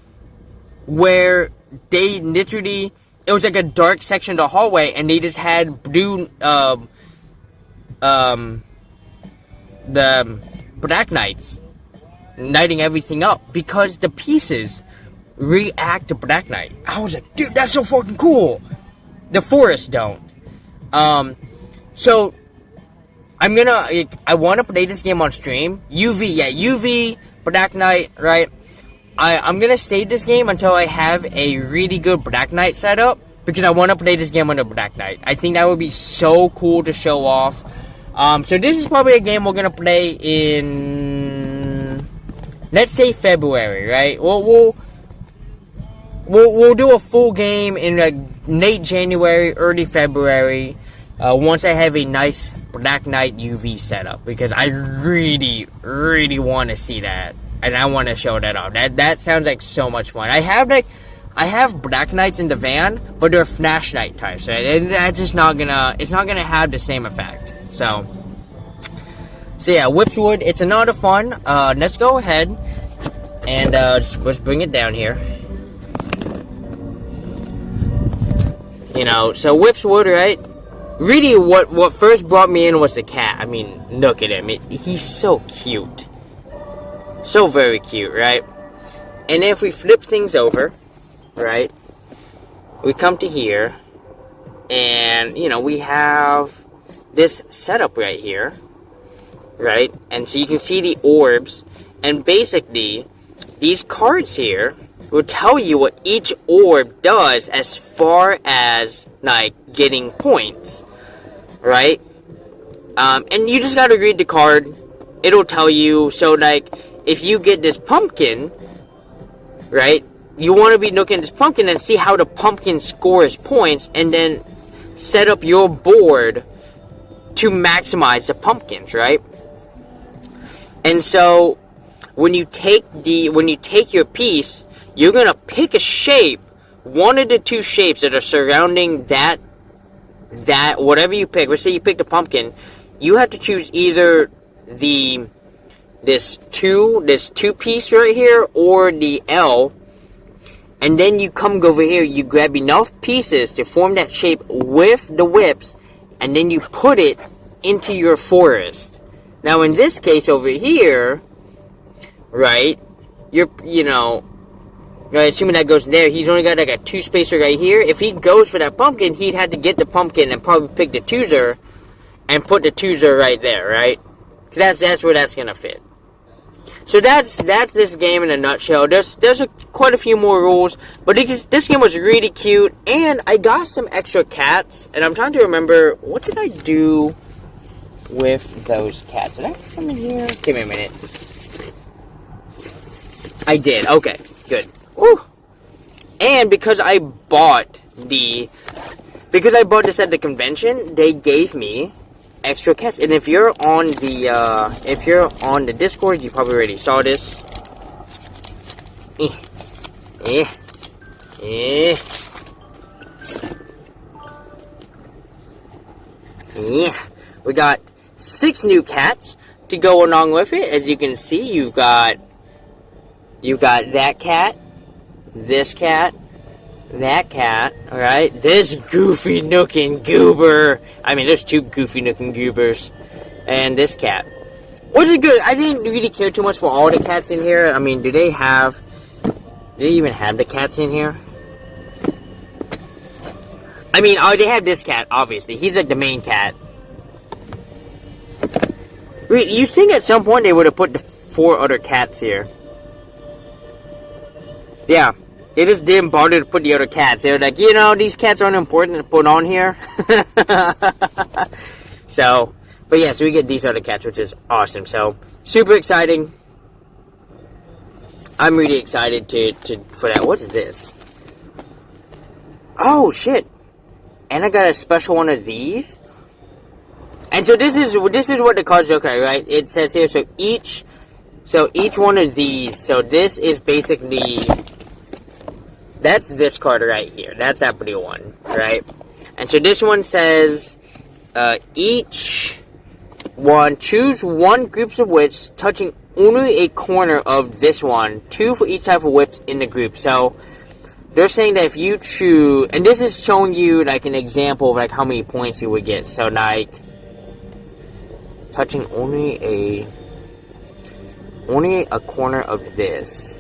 where they literally, it was like a dark section of the hallway, and they just had blue the Black Knights lighting everything up because the pieces react to Black Knight. I was like, dude, that's so fucking cool. The forests don't. So I want to play this game on stream. UV, Black Knight, right? I'm gonna save this game until I have a really good Black Knight setup because I want to play this game on the Black Knight. I think that would be so cool to show off. So this is probably a game we're gonna play in, let's say February, right? We'll do a full game in like late January, early February, once I have a nice Black Knight UV setup because I really want to see that and I want to show that off. That sounds like so much fun. I I have Black Knights in the van, but they're Flash Knight types, right? And that's just not gonna, it's not gonna have the same effect. So yeah, Whipswood, it's a lot of fun. Let's go ahead and let's bring it down here. You know, so Whipswood, right? Really, what first brought me in was the cat. I mean, look at him. He's so cute. So very cute, right? And if we flip things over, right? We come to here. And, you know, we have this setup right here. Right? And so you can see the orbs. And basically, these cards here will tell you what each orb does as far as, like, getting points. Right? And you just gotta read the card. It'll tell you. So, like, if you get this pumpkin, right? You want to be looking at this pumpkin and see how the pumpkin scores points, and then set up your board to maximize the pumpkins, right? And so, when you take your piece, you're gonna pick a shape, one of the two shapes that are surrounding that whatever you pick. Let's say you pick the pumpkin, you have to choose either this two piece right here or the L, and then you come over here, you grab enough pieces to form that shape with the whips, and then you put it into your forest. Now in this case over here, right, right, assuming that goes there, he's only got like a 2 spacer right here. If he goes for that pumpkin, he'd have to get the pumpkin and probably pick the chooser and put the chooser right there, right? Because that's where that's gonna fit. So that's this game in a nutshell. There's quite a few more rules, but this game was really cute, and I got some extra cats, and I'm trying to remember, what did I do with those cats? Did I come in here? Give me a minute. I did. Okay, good. Woo. And because I bought this at the convention, they gave me extra cats. And if you're on the Discord, you probably already saw this. We got 6 new cats to go along with it. As you can see, you've got that cat, this cat, that cat, alright? This goofy looking goober. I mean, there's 2 goofy looking goobers. And this cat. Which is good. I didn't really care too much for all the cats in here. I mean, do they even have the cats in here? I mean, they have this cat, obviously. He's like the main cat. You think at some point they would have put the 4 other cats here. Yeah. They just didn't bother to put the other cats. They were like, these cats aren't important to put on here. So, but yeah, so we get these other cats, which is awesome. So, super exciting. I'm really excited for that. What is this? Oh, shit. And I got a special one of these. And so this is what the cards look like, right? It says here, so each one of these, so this is basically, that's this card right here. That's that blue one, right? And so this one says, each one, choose one group of whips touching only a corner of this one. 2 for each type of whips in the group. So they're saying that if you choose, and this is showing you like an example of like how many points you would get. So like touching only a corner of this.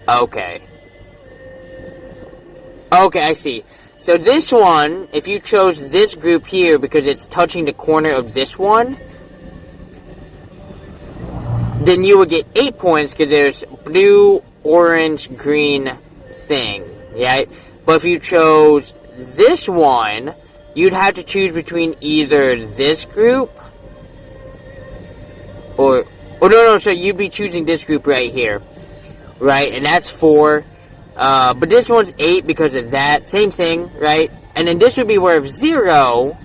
Okay. Okay, I see. So this one, if you chose this group here because it's touching the corner of this one, then you would get 8 points because there's blue, orange, green thing, right? But if you chose this one, you'd have to choose between either this group or no, so you'd be choosing this group right here, right? And that's 4. But this one's 8 because of that. Same thing, right? And then this would be worth 0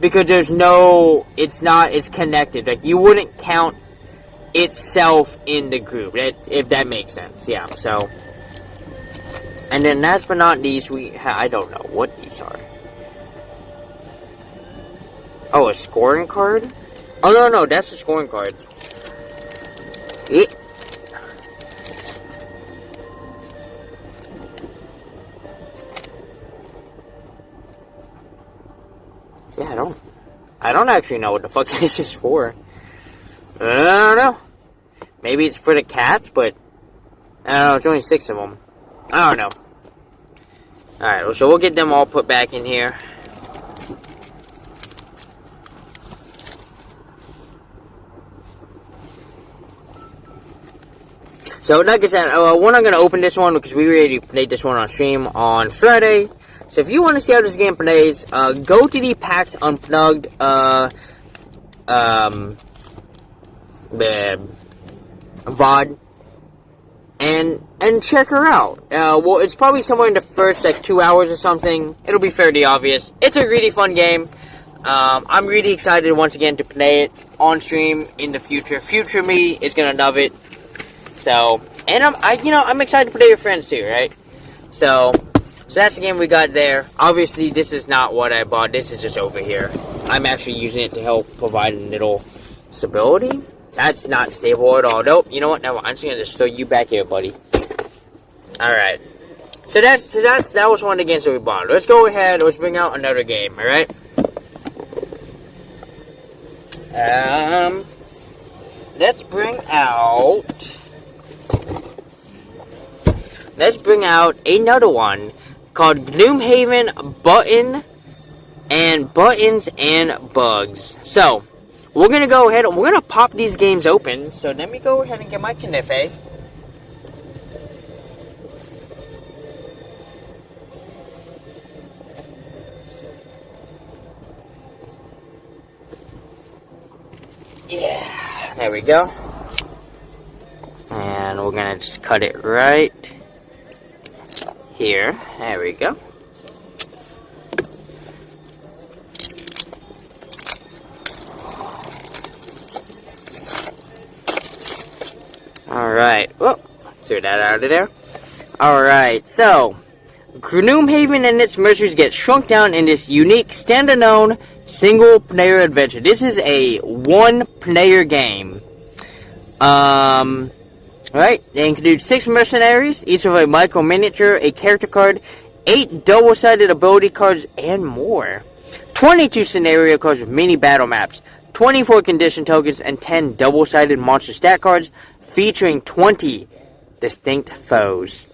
because there's no, it's connected. Like, you wouldn't count itself in the group, if that makes sense. Yeah, so. And then last but not least, I don't know what these are. Oh, a scoring card? Oh, no, that's the scoring card. Yeah, I don't actually know what the fuck this is for. I don't know. Maybe it's for the cats, but I don't know, it's only 6 of them. I don't know. Alright, so we'll get them all put back in here. So, like I said, we're not going to open this one because we already played this one on stream on Friday. So, if you want to see how this game plays, go to the PAX Unplugged, VOD, and check her out. Well, it's probably somewhere in the first, 2 hours or something. It'll be fairly obvious. It's a really fun game. I'm really excited once again to play it on stream in the future. Future me is going to love it. So, and I'm excited to play with friends too, right? So that's the game we got there. Obviously, this is not what I bought. This is just over here. I'm actually using it to help provide a little stability. That's not stable at all. Nope. You know what? No, I'm just gonna throw you back here, buddy. All right. So that was one of the games that we bought. Let's go ahead. Let's bring out another game. All right. Let's bring out another one called Gloomhaven Buttons and Bugs. So, we're going to go ahead and we're going to pop these games open. So, let me go ahead and get my Knife. Yeah, there we go. And we're going to just cut it right here. There we go. Alright. Whoa. Threw that out of there. Alright. So, Gloomhaven and its mercenaries get shrunk down in this unique, standalone, single-player adventure. This is a one-player game. Right, they include 6 mercenaries, each of a micro miniature, a character card, 8 double-sided ability cards, and more. 22 scenario cards with mini battle maps, 24 condition tokens, and 10 double-sided monster stat cards, featuring 20 distinct foes.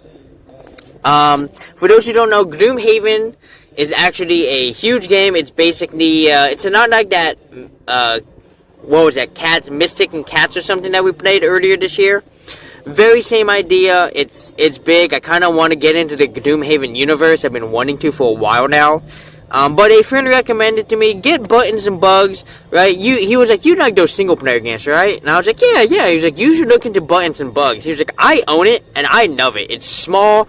For those who don't know, Gloomhaven is actually a huge game. It's basically, it's not like that, what was that, Mystic and Cats or something that we played earlier this year. Very same idea. It's big. I kind of want to get into the Gloomhaven universe. I've been wanting to for a while now. But a friend recommended to me, get Buttons and Bugs, right? He was like, you like those single-player games, right? And I was like, yeah. He was like, you should look into Buttons and Bugs. He was like, I own it, and I love it. It's small.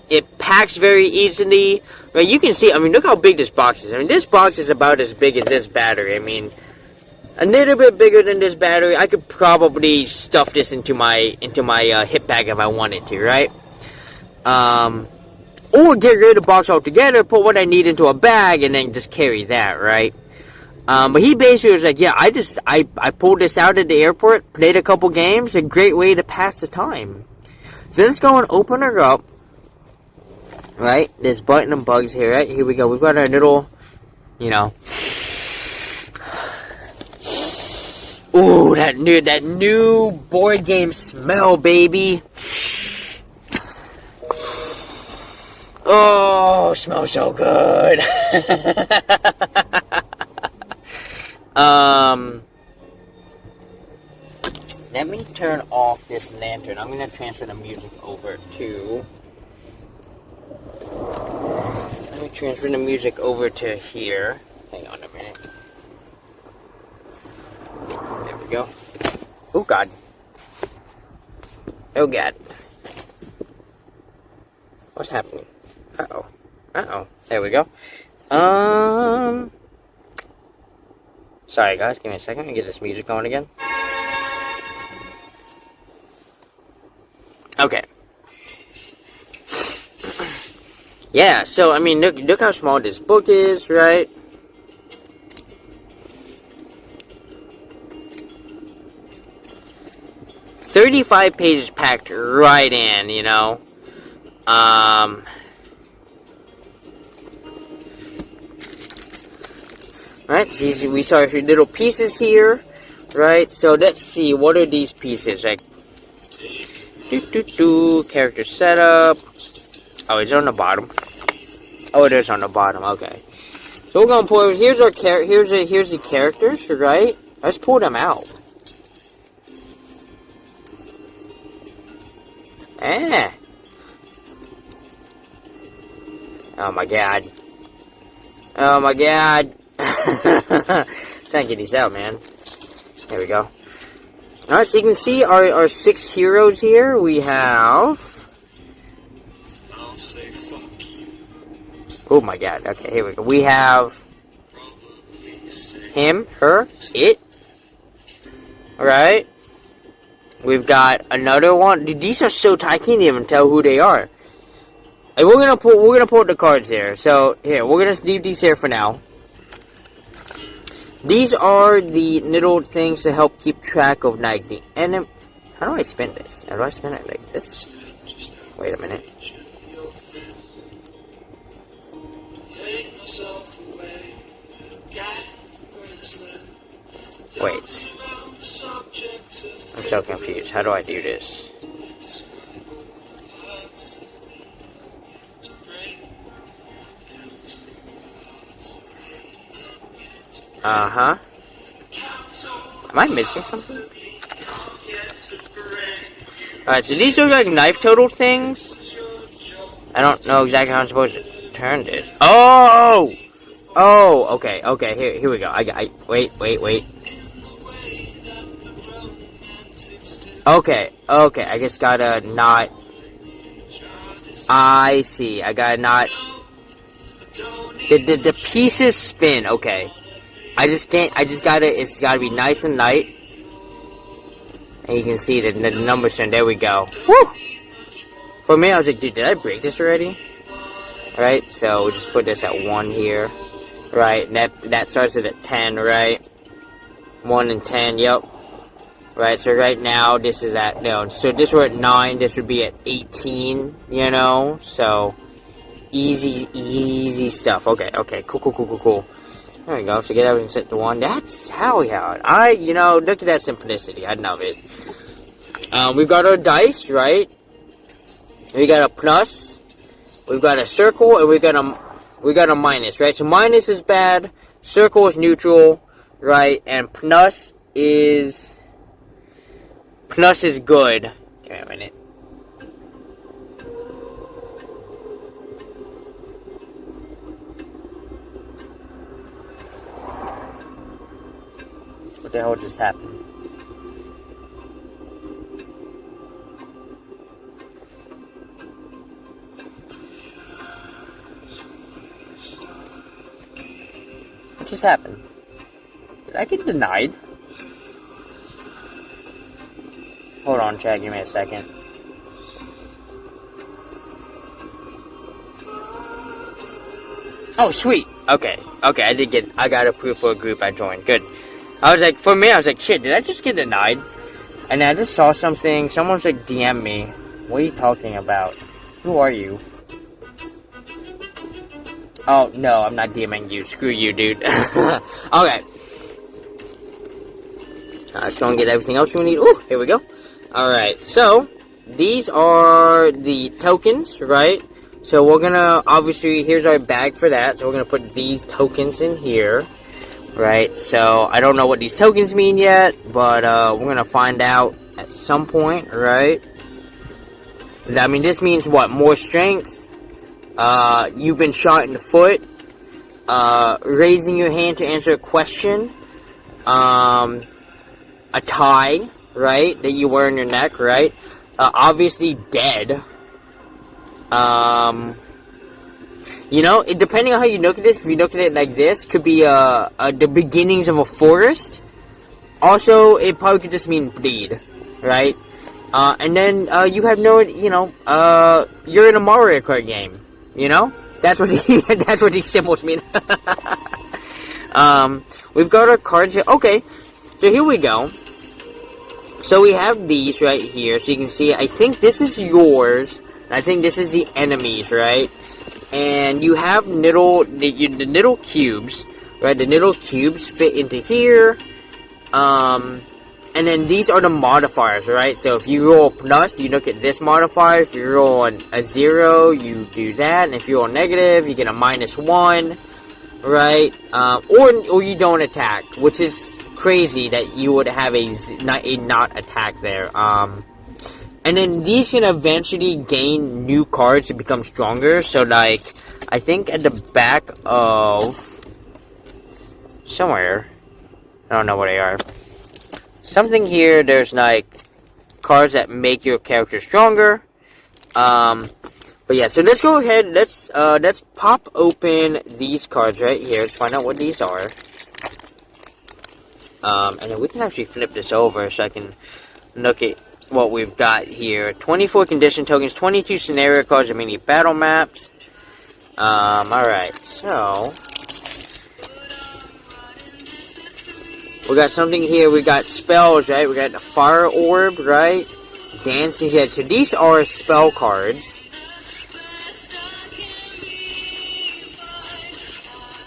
It packs very easily. Right? You can see, I mean, look how big this box is. I mean, this box is about as big as this battery. I mean, a little bit bigger than this battery. I could probably stuff this into my hip bag if I wanted to, right? Or get rid of the box altogether, put what I need into a bag, and then just carry that, right? But he basically was like, yeah, I pulled this out at the airport, played a couple games, a great way to pass the time. So let's go and open her up. Right? There's Button and Bugs here, right? Here we go. We've got our little, ooh, that new board game smell, baby. Oh, smells so good. Let me turn off this lantern. I'm gonna transfer the music over to. Let me transfer the music over to here. Hang on a minute. There we go. Oh, God. Oh, God. What's happening? Uh-oh. Uh-oh. There we go. Sorry, guys. Give me a second. Let me get this music going again. Okay. Yeah, so, I mean, look how small this book is, right? "35 pages packed right in, you know? Right, so we saw a few little pieces here, right? So, let's see, what are these pieces? Like, character setup. Oh, it's on the bottom. Oh, it is on the bottom. Okay. So we're gonna pull. Here's our here's the characters, right? Let's pull them out. Oh my god. Oh my god. Can't get these out, man. There we go. Alright, so you can see our 6 heroes here. We have... Oh my god. Okay, here we go. We have... him, her, it. Alright. We've got another one. Dude, these are so tight, I can't even tell who they are. Like, we're gonna pull the cards here. So, here, we're gonna leave these here for now. These are the little things to help keep track of, like, the enemy. How do I spin this? How do I spin it like this? Wait a minute. Wait. I'm so confused. How do I do this? Uh-huh. Am I missing something? Alright, so these are like knife total things. I don't know exactly how I'm supposed to turn this. Oh! Oh, okay, okay, here we go. Wait. Okay, I just gotta not... I see, I gotta not... The pieces spin, okay. it's gotta be nice and light. And you can see the numbers turn, there we go. Woo! For me, I was like, dude, did I break this already? Right, so we'll just put this at 1 here. Right, that starts it at 10, right? 1 and 10, yep. Right, so right now, this is at, no, so this were at 9, this would be at 18, you know? So, easy stuff. Okay, cool. There we go, so get everything set to 1. That's how we have it. You know, look at that simplicity, I love it. We've got our dice, right? We got a plus, we've got a circle, and we got a minus, right? So minus is bad, circle is neutral, right? And plus is good. Give me a minute. What the hell just happened? What just happened? Did I get denied? Hold on, Chad, give me a second. Oh, sweet. Okay, I got approved for a group I joined. Good. I was like, for me, I was like, shit, did I just get denied? And then I just saw something, someone's like, DM me. What are you talking about? Who are you? Oh, no, I'm not DMing you. Screw you, dude. Okay. Let's go and get everything else we need. Ooh, here we go. Alright, so, these are the tokens, right? So we're gonna, obviously, here's our bag for that. So we're gonna put these tokens in here, right? So, I don't know what these tokens mean yet, but we're gonna find out at some point, right? I mean, this means what? More strength. You've been shot in the foot. Raising your hand to answer a question. A tie, right, that you wear in your neck, right? Obviously dead. You know, depending on how you look at this, if you look at it like this, could be the beginnings of a forest. Also, it probably could just mean bleed, right? And then you have no, you're in a Mario Kart game. You know, that's what that's what these symbols mean. We've got our cards here. Okay, so here we go. So we have these right here. So you can see, I think this is yours. And I think this is the enemies, right? And you have the little cubes, right? The little cubes fit into here. And then these are the modifiers, right? So if you roll a plus, you look at this modifier. If you roll a 0, you do that. And if you roll negative, you get a -1, right? Or you don't attack, which is crazy that you would have a not attack there. And then these can eventually gain new cards to become stronger. So like, I think at the back of somewhere, I don't know where they are. Something here, there's like cards that make your character stronger. But yeah, so let's go ahead. Let's pop open these cards right here. Let's find out what these are. And then we can actually flip this over so I can look at what we've got here. 24 condition tokens, 22 scenario cards, and mini battle maps. Alright, so we got something here. We got spells, right? We got the fire orb, right? Dancing head. So these are spell cards.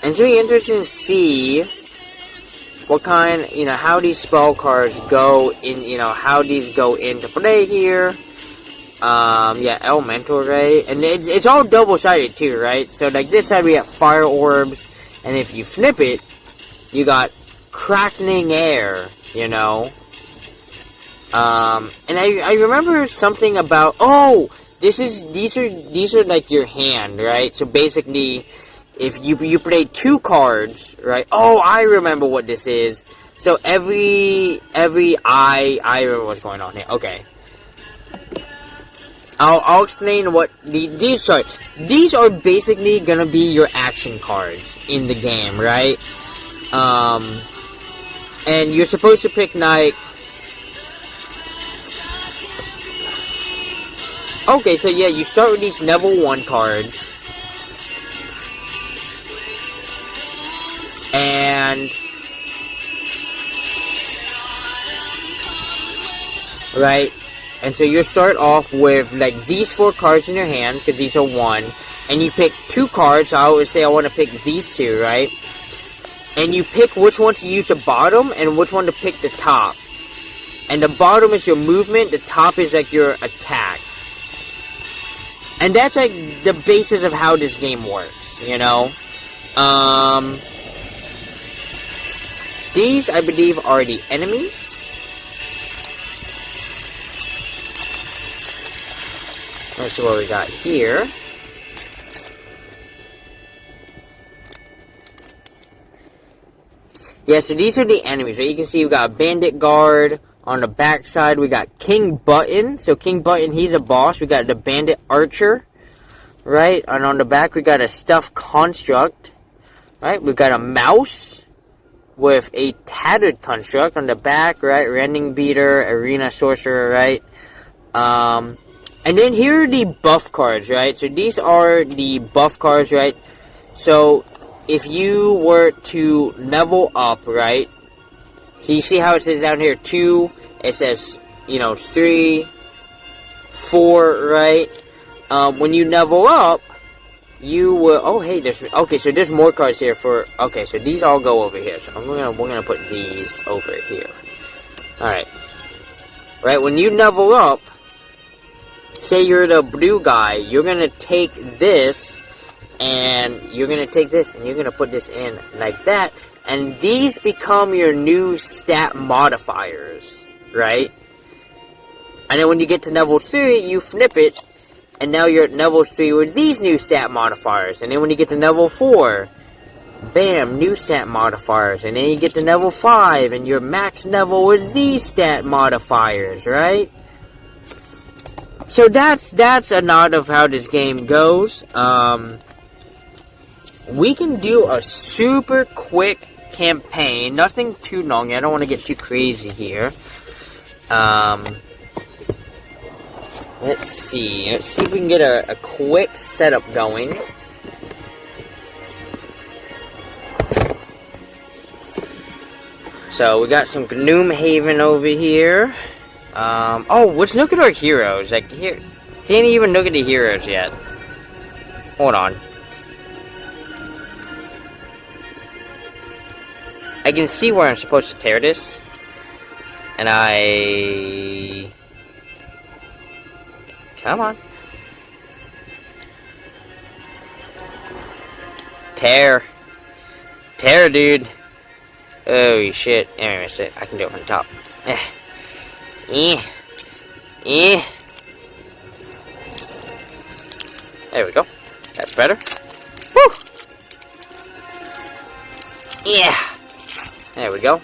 And it's really interesting to see what kind, how these spell cards go in, how these go into play here. Yeah, elemental, right? And it's all double-sided too, right? So like this side we have fire orbs, and if you flip it, you got crackling air, And I remember something about, these are like your hand, right? So basically, if you play 2 cards, right? Oh, I remember what this is. So I remember what's going on here. Okay. I'll explain what these are basically gonna be your action cards in the game, right? And you're supposed to pick like, okay, so yeah, you start with these level 1 cards. And right, and so you start off with like these 4 cards in your hand, because these are 1, and you pick 2 cards. I always say I want to pick these 2, right? And you pick which one to use the bottom and which one to pick the top. And the bottom is your movement, the top is like your attack. And that's like the basis of how this game works, These, I believe, are the enemies. Let's see what we got here. Yeah, so these are the enemies, right? You can see we got Bandit Guard. On the back side, we got King Button. So King Button, he's a boss. We got the Bandit Archer, right? And on the back, we got a Stuffed Construct, right? We got a Mouse with a Tattered Construct on the back, right? Rending Beater, Arena Sorcerer, right? And then here are the buff cards, right? So these are the buff cards, right? So if you were to level up, right? So you see how it says down here 2, it says, 3, 4, right? When you level up, you will, okay, so there's more cards here okay, so these all go over here. So we're gonna put these over here. Alright. Right, when you level up, say you're the blue guy, you're gonna take this, and you're gonna take this, and you're gonna put this in like that, and these become your new stat modifiers, right? And then when you get to level 3, you flip it, and now you're at level 3 with these new stat modifiers. And then when you get to level 4, bam, new stat modifiers. And then you get to level 5, and you're max level with these stat modifiers, right? So that's a lot of how this game goes. We can do a super quick campaign, nothing too long. I don't want to get too crazy here. Let's see if we can get a quick setup going. So we got some Gloomhaven over here. Oh, let's look at our heroes. Like here, didn't even look at the heroes yet. Hold on. I can see where I'm supposed to tear this, and come on, tear, dude. Oh shit! Anyway, that's it. I can do it from the top. There we go. That's better. Woo! Yeah. There we go.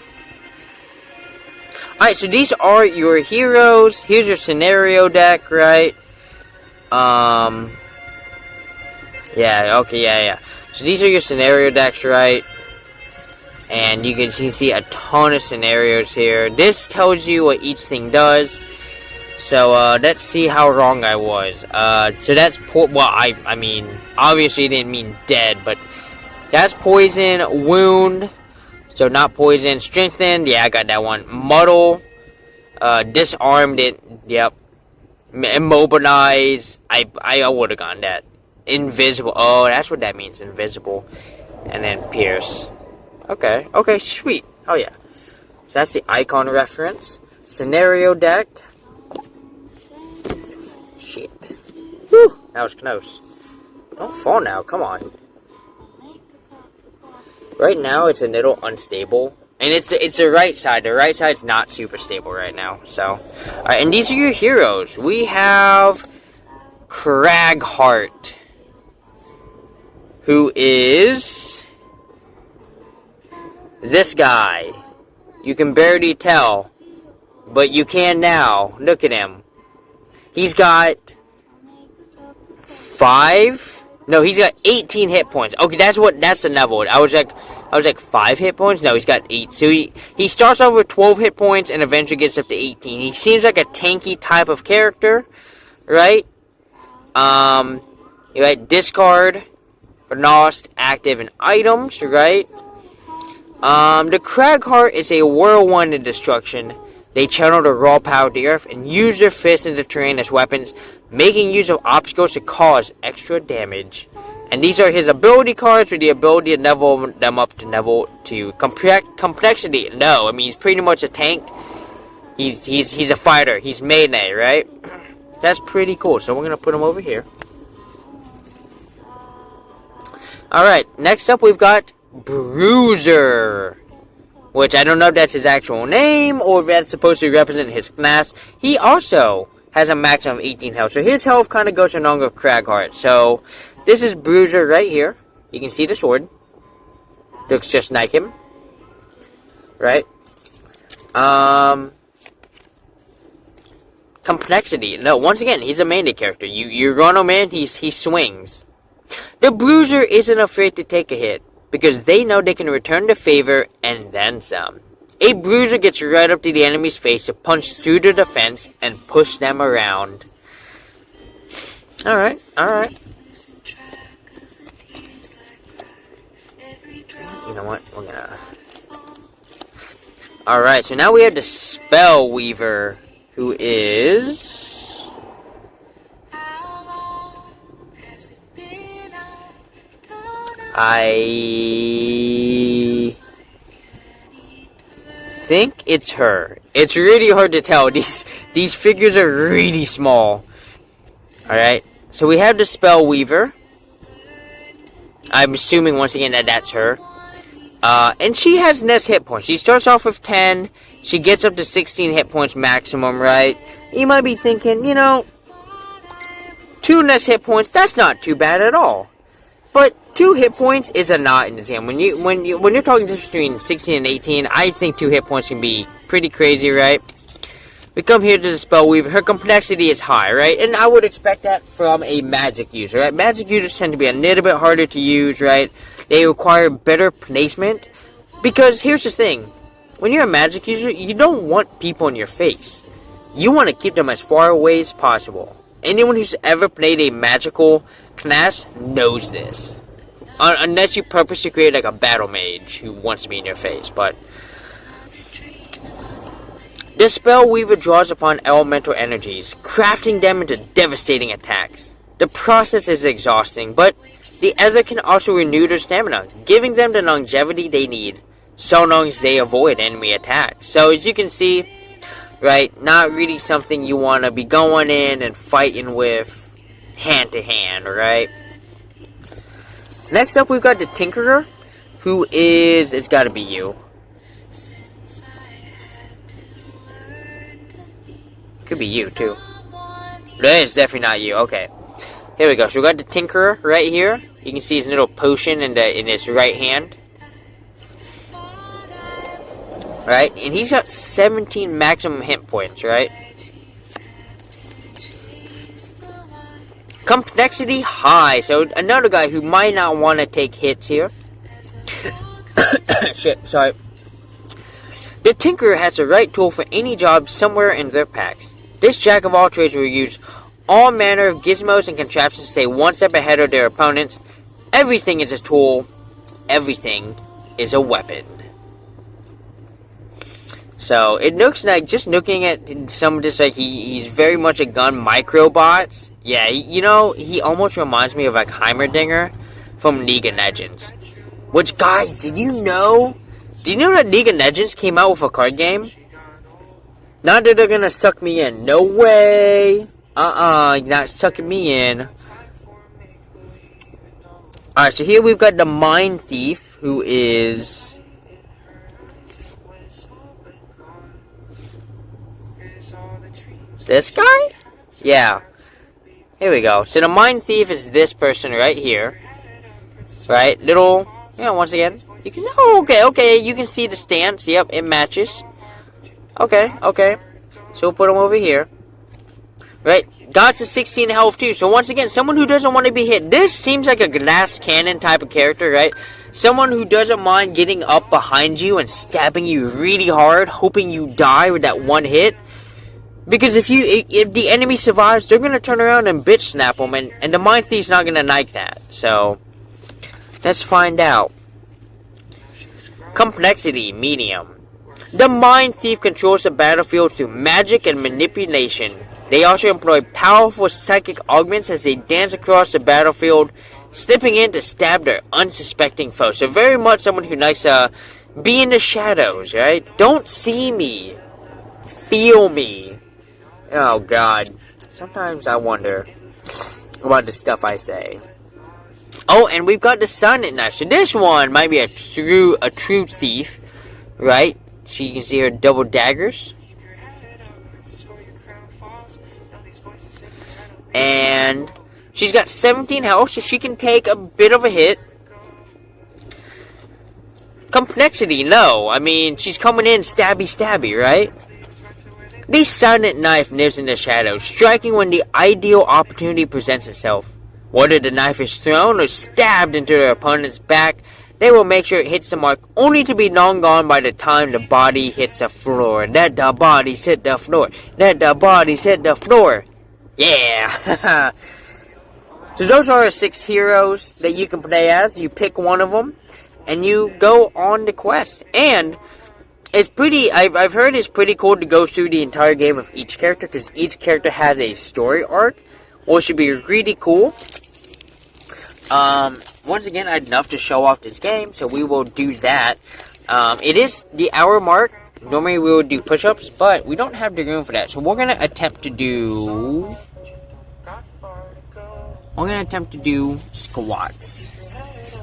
Alright, so these are your heroes. Here's your scenario deck, right? Yeah, okay, yeah. So these are your scenario decks, right? And you can see a ton of scenarios here. This tells you what each thing does. So, let's see how wrong I was. So that's, I mean, obviously didn't mean dead, but that's poison, wound, so not poison, strengthened, yeah, I got that one, muddle, disarmed it, yep, immobilize, I would have gotten that, invisible, oh, that's what that means, invisible, and then pierce, okay, sweet, oh yeah, so that's the icon reference, scenario deck. Shit. Whew, that was close. Don't fall now, come on. Right now, it's a little unstable. And it's the right side. The right side's not super stable right now. So, alright, and these are your heroes. We have Craghart, who is this guy. You can barely tell, but you can now. Look at him. He's got 18 hit points. Okay, that's the level. I was like 5 hit points. No, he's got 8. So he starts off with 12 hit points and eventually gets up to 18. He seems like a tanky type of character, right? You got discard, lost, active, and items, right? The Craghart is a whirlwind of destruction. They channel the raw power of the earth and use their fists in the terrain as weapons, making use of obstacles to cause extra damage. And these are his ability cards with the ability to level them up to level 2. Complexity, no. I mean, he's pretty much a tank. He's a fighter. He's melee, right? That's pretty cool. So we're going to put him over here. Alright, next up we've got Bruiser, which I don't know if that's his actual name or if that's supposed to represent his class. He also has a maximum of 18 health, so his health kind of goes along with Craghart. So this is Bruiser right here. You can see the sword. Looks just like him, right? Complexity. No, once again, he's a melee character. You run him in, he swings. The Bruiser isn't afraid to take a hit, because they know they can return the favor and then some. A Bruiser gets right up to the enemy's face to punch through the defense and push them around. Alright. You know what? We're gonna... Alright, so now we have the Spell Weaver, who is... I think it's her. It's really hard to tell. These figures are really small. Alright, so we have the Spell Weaver. I'm assuming once again that that's her. And she has less hit points. She starts off with 10. She gets up to 16 hit points maximum, right? You might be thinking, 2 less hit points, that's not too bad at all. But 2 hit points is a lot in this game. When you're talking between 16 and 18, I think 2 hit points can be pretty crazy, right? We come here to the Spell Weaver. Her complexity is high, right? And I would expect that from a magic user, right? Magic users tend to be a little bit harder to use, right? They require better placement. Because here's the thing. When you're a magic user, you don't want people in your face. You want to keep them as far away as possible. Anyone who's ever played a magical class knows this. Unless you purposely create like a battle mage who wants to be in your face, but the spell weaver draws upon elemental energies, crafting them into devastating attacks. The process is exhausting, but the ether can also renew their stamina, giving them the longevity they need, so long as they avoid enemy attacks. So as you can see, right, not really something you want to be going in and fighting with hand to hand, right? Next up, we've got the Tinkerer, who is, it's gotta be you. Could be you, too. It's definitely not you, okay. Here we go, so we got the Tinkerer right here. You can see his little potion in his right hand. Right, and he's got 17 maximum hit points, right? Complexity high, so another guy who might not want to take hits here. Shit, sorry. The Tinkerer has the right tool for any job somewhere in their packs. This jack of all trades will use all manner of gizmos and contraptions to stay one step ahead of their opponents. Everything is a tool. Everything is a weapon. So, it looks like, just looking at some of this, like, he's very much a gun. Microbots. Yeah, you know, he almost reminds me of, like, Heimerdinger from League of Legends. Which, guys, did you know? Did you know that League of Legends came out with a card game? Not that they're gonna suck me in. No way! You're not sucking me in. Alright, so here we've got the Mind Thief, who is... this guy? Yeah. Here we go. So the Mind Thief is this person right here. Right? Little, you know, once again. You can, oh, okay, you can see the stance. Yep, it matches. Okay. So we'll put him over here. Right? Got to 16 health too. So once again, someone who doesn't want to be hit. This seems like a glass cannon type of character, right? Someone who doesn't mind getting up behind you and stabbing you really hard, hoping you die with that one hit. Because if the enemy survives, they're gonna turn around and bitch snap them, and the Mind Thief's not gonna like that. So let's find out. Complexity medium. The Mind Thief controls the battlefield through magic and manipulation. They also employ powerful psychic augments as they dance across the battlefield, slipping in to stab their unsuspecting foes. So very much someone who likes to be in the shadows, right? Don't see me. Feel me. Oh, God. Sometimes I wonder about the stuff I say. Oh, and we've got the Sun at knife. So this one might be a true thief, right? So you can see her double daggers. And she's got 17 health, so she can take a bit of a hit. Complexity, no. I mean, she's coming in stabby, right? The Silent Knife lives in the shadows, striking when the ideal opportunity presents itself. Whether the knife is thrown or stabbed into their opponent's back, they will make sure it hits the mark, only to be long gone by the time the body hits the floor. Let the bodies hit the floor. Let the bodies hit the floor. Yeah! So those are 6 heroes that you can play as. You pick one of them, and you go on the quest. And it's pretty, I've heard it's pretty cool to go through the entire game of each character, because each character has a story arc, which should be really cool. Once again, I'd love to show off this game, so we will do that. It is the hour mark. Normally we would do push-ups, but we don't have the room for that, so we're going to attempt to do... squats.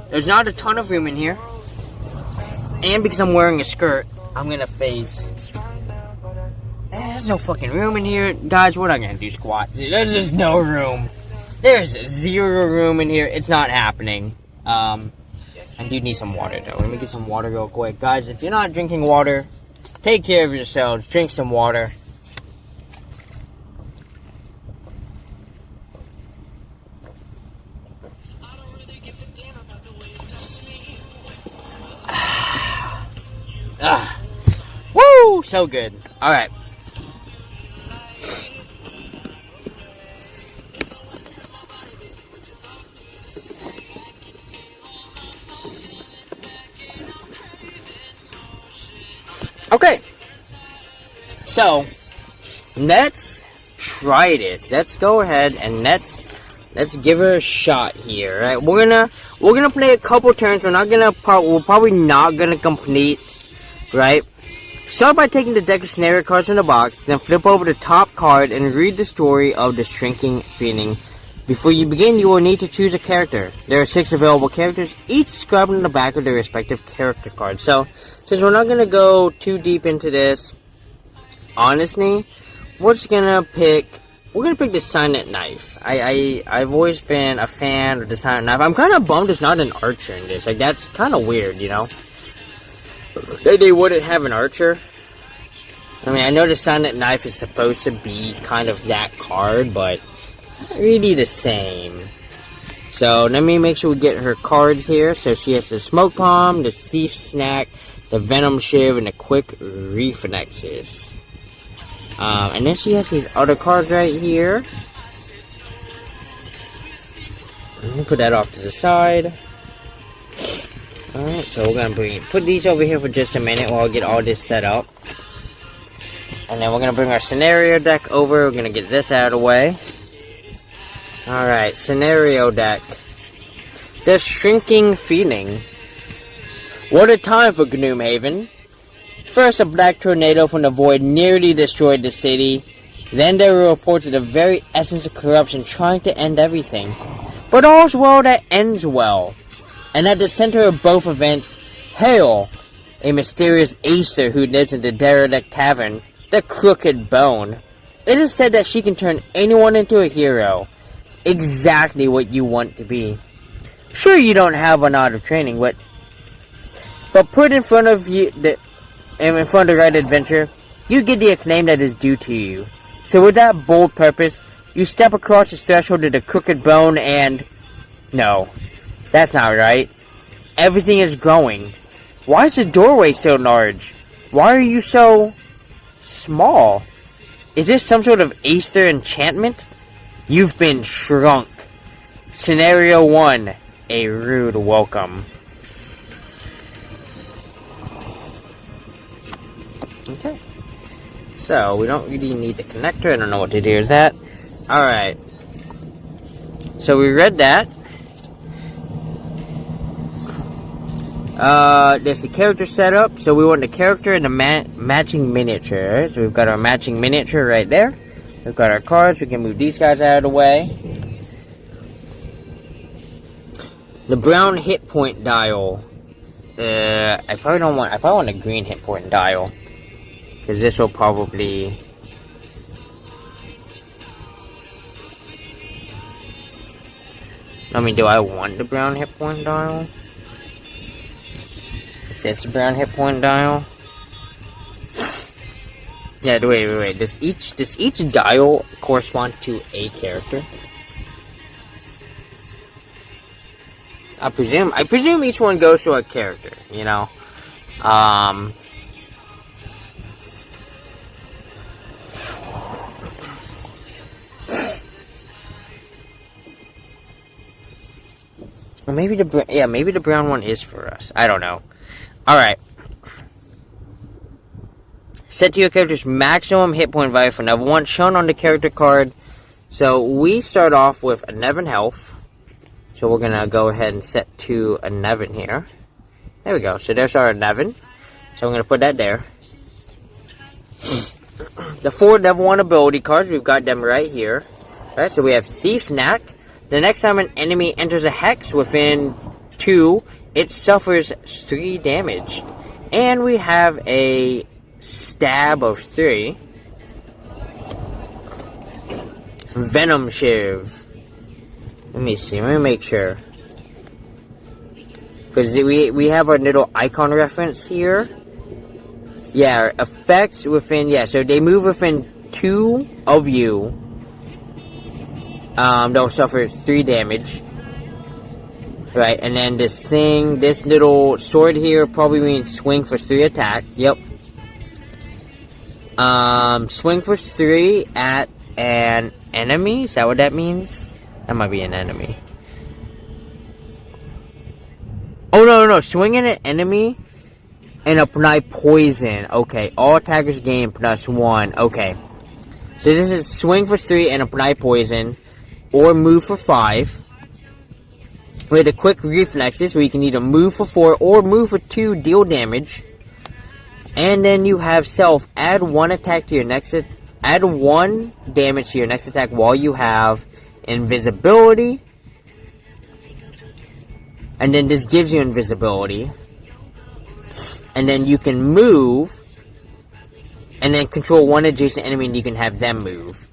There's not a ton of room in here. And because I'm wearing a skirt, I'm gonna face... There's no fucking room in here. Guys, we're not gonna do squats. There's just no room. There's 0 room in here. It's not happening. I do need some water, though. Let me get some water real quick. Guys, if you're not drinking water, take care of yourselves. Drink some water. Woo! So good. Alright. Okay. So, let's try this. Let's go ahead and let's give her a shot here. Right? We're gonna play a couple turns. We're probably not gonna complete. Right? Start by taking the deck of scenario cards from the box, then flip over the top card and read the story of the shrinking feeling. Before you begin, you will need to choose a character. There are 6 available characters, each described on the back of their respective character card. So, since we're not going to go too deep into this, honestly, we're going to pick the Silent Knife. I've always been a fan of the Silent Knife. I'm kind of bummed there's not an archer in this. Like, that's kind of weird, you know? They wouldn't have an archer. I mean, I know the Silent Knife is supposed to be kind of that card, but not really the same. So, let me make sure we get her cards here. So, she has the Smoke Bomb, the Thief Snack, the Venom Shiv, and the Quick Reflexes. And then she has these other cards right here. Let me put that off to the side. Alright, so we're gonna put these over here for just a minute while I get all this set up. And then we're gonna bring our scenario deck over. We're gonna get this out of the way. Alright, scenario deck. The Shrinking Feeling. What a time for Gloomhaven. First, a black tornado from the void nearly destroyed the city. Then there were reports of the very essence of corruption trying to end everything. But all's well that ends well. And at the center of both events, Hale, a mysterious Aether who lives in the derelict tavern, the Crooked Bone. It is said that she can turn anyone into a hero. Exactly what you want to be. Sure, you don't have a lot of training, but put in front of you in front of the right adventure, you get the acclaim that is due to you. So with that bold purpose, you step across the threshold of the Crooked Bone and... No. That's not right. Everything is growing. Why is the doorway so large? Why are you so... small? Is this some sort of Aether enchantment? You've been shrunk. Scenario 1. A rude welcome. Okay. So, we don't really need the connector. I don't know what to do with that. Alright. So, we read that. There's the character setup. So we want the character and the matching miniature. So we've got our matching miniature right there. We've got our cards. We can move these guys out of the way. The brown hit point dial. I probably want a green hit point dial. Because this will probably... I mean, do I want the brown hit point dial? Is this the brown hit point dial? Yeah, wait. Does each dial correspond to a character? I presume each one goes to a character, you know? Or maybe the brown one is for us. I don't know. Alright. Set to your character's maximum hit point value for level 1, shown on the character card. So, we start off with 11 health. So, we're going to go ahead and set to 11 here. There we go. So, there's our 11. So, I'm going to put that there. The 4 level 1 ability cards, we've got them right here. Alright, so we have Thief Snack. The next time an enemy enters a hex within 2, it suffers 3 damage. And we have a Stab of 3. Venom Shiv. Let me see, let me make sure. Because we have our little icon reference here. Yeah, effects within, yeah, so they move within 2 of you. They'll suffer 3 damage. Right, and then this little sword here probably means swing for 3 attack. Yep. Swing for 3 at an enemy? Is that what that means? That might be an enemy. Oh, no. Swing at an enemy and apply poison. Okay, all attackers gain +1. Okay, so this is swing for 3 and apply poison, or move for 5. With a quick reflexes, where you can either move for 4 or move for 2, deal damage. And then you have self, add 1 attack to your next, add 1 damage to your next attack while you have invisibility. And then this gives you invisibility. And then you can move, and then control 1 adjacent enemy, and you can have them move.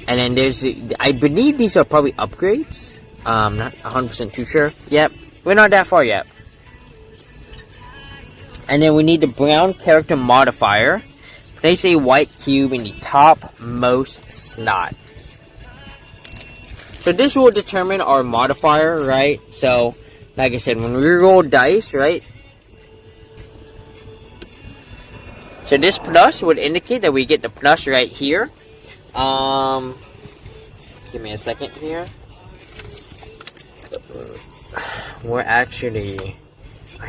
And then there's, I believe these are probably upgrades. Not 100% too sure. Yep, we're not that far yet. And then we need the brown character modifier. Place a white cube in the topmost slot. So this will determine our modifier, right? So, like I said, when we roll dice, right? So this plus would indicate that we get the plus right here. Give me a second here. I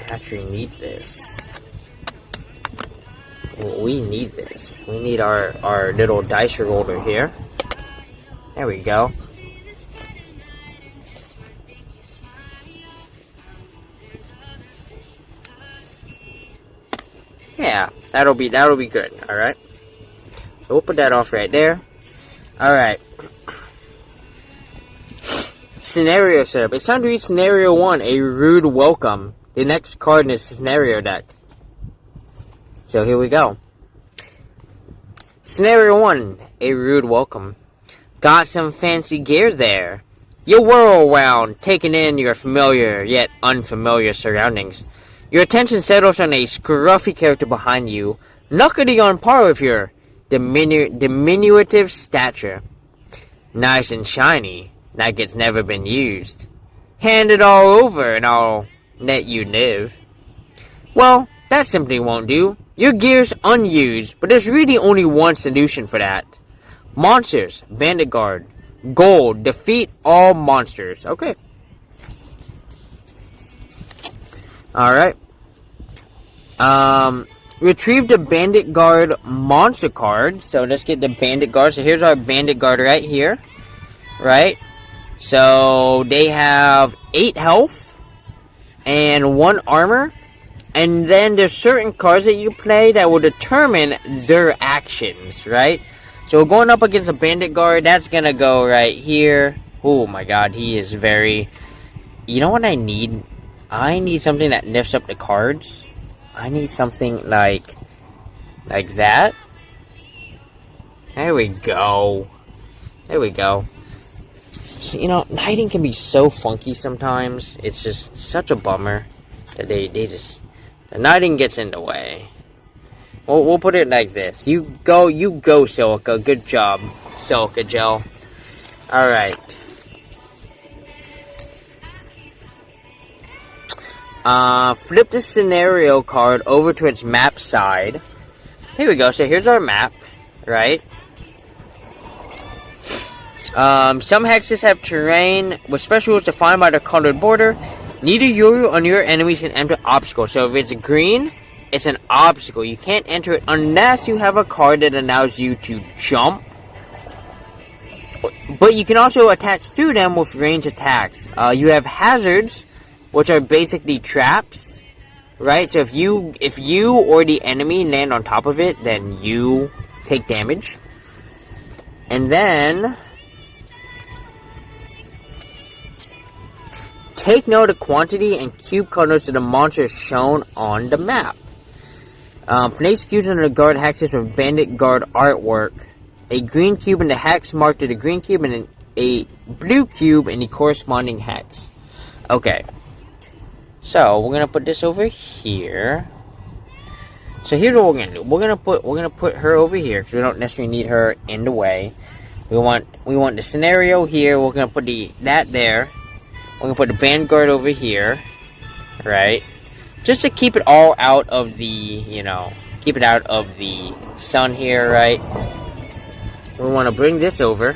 actually need this. We need this. We need our little dice roller here. There we go. Yeah, that'll be good. All right. So we'll put that off right there. All right. Scenario setup. It's time to read Scenario 1, a rude welcome. The next card in the scenario deck. So here we go. Scenario 1, a rude welcome. Got some fancy gear there. You whirl around, taking in your familiar yet unfamiliar surroundings. Your attention settles on a scruffy character behind you, knuckly on par with your diminutive stature. Nice and shiny, like it's never been used. Hand it all over and I'll let you live. Well, that simply won't do. Your gear's unused, but there's really only one solution for that. Monsters, Bandit Guard, gold, defeat all monsters. Okay. Alright. Retrieve the Bandit Guard monster card. So let's get the Bandit Guard. So here's our Bandit Guard right here. Right? So they have 8 health and 1 armor. And then there's certain cards that you play that will determine their actions, right? So we're going up against a Bandit Guard. That's gonna go right here. Oh my god, he is very... You know what I need? I need something that lifts up the cards. I need something like that. There we go. There we go. So, you know, knighting can be so funky sometimes. It's just such a bummer that they just... The knighting gets in the way. We'll put it like this. You go, Silica. Good job, Silica Gel. Alright. Flip the scenario card over to its map side. Here we go. So here's our map, right? Some hexes have terrain with special rules defined by the colored border. Neither you or your enemies can enter obstacles. So if it's green, it's an obstacle. You can't enter it unless you have a card that allows you to jump. But you can also attack through them with ranged attacks. You have hazards, which are basically traps, right? So if you or the enemy land on top of it, then you take damage. And then take note of quantity and cube colors of the monsters shown on the map. Place cubes under the guard hexes with Bandit Guard artwork. A green cube in the hex marked to the green cube, and a blue cube in the corresponding hex. Okay. So we're gonna put this over here. So here's what we're gonna do. We're gonna put her over here because we don't necessarily need her in the way. We want the scenario here. We're gonna put that there. We're gonna put the Vanguard over here, right? Just to keep it all out of the, keep it out of the sun here, right? We want to bring this over.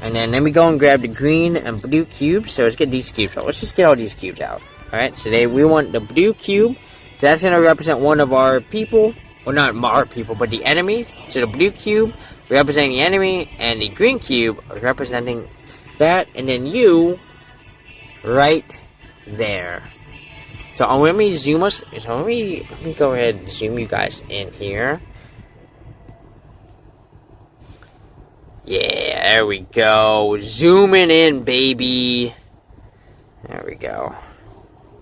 And then let me go and grab the green and blue cubes. So let's get these cubes out. Let's just get all these cubes out. Alright, so we want the blue cube So that's going to represent one of our people. Well, not our people, but the enemy. So the blue cube representing the enemy, and the green cube representing that, and then you right there. So let me zoom us. So let me go ahead and zoom you guys in here. Yeah, there we go. Zooming in, baby. There we go.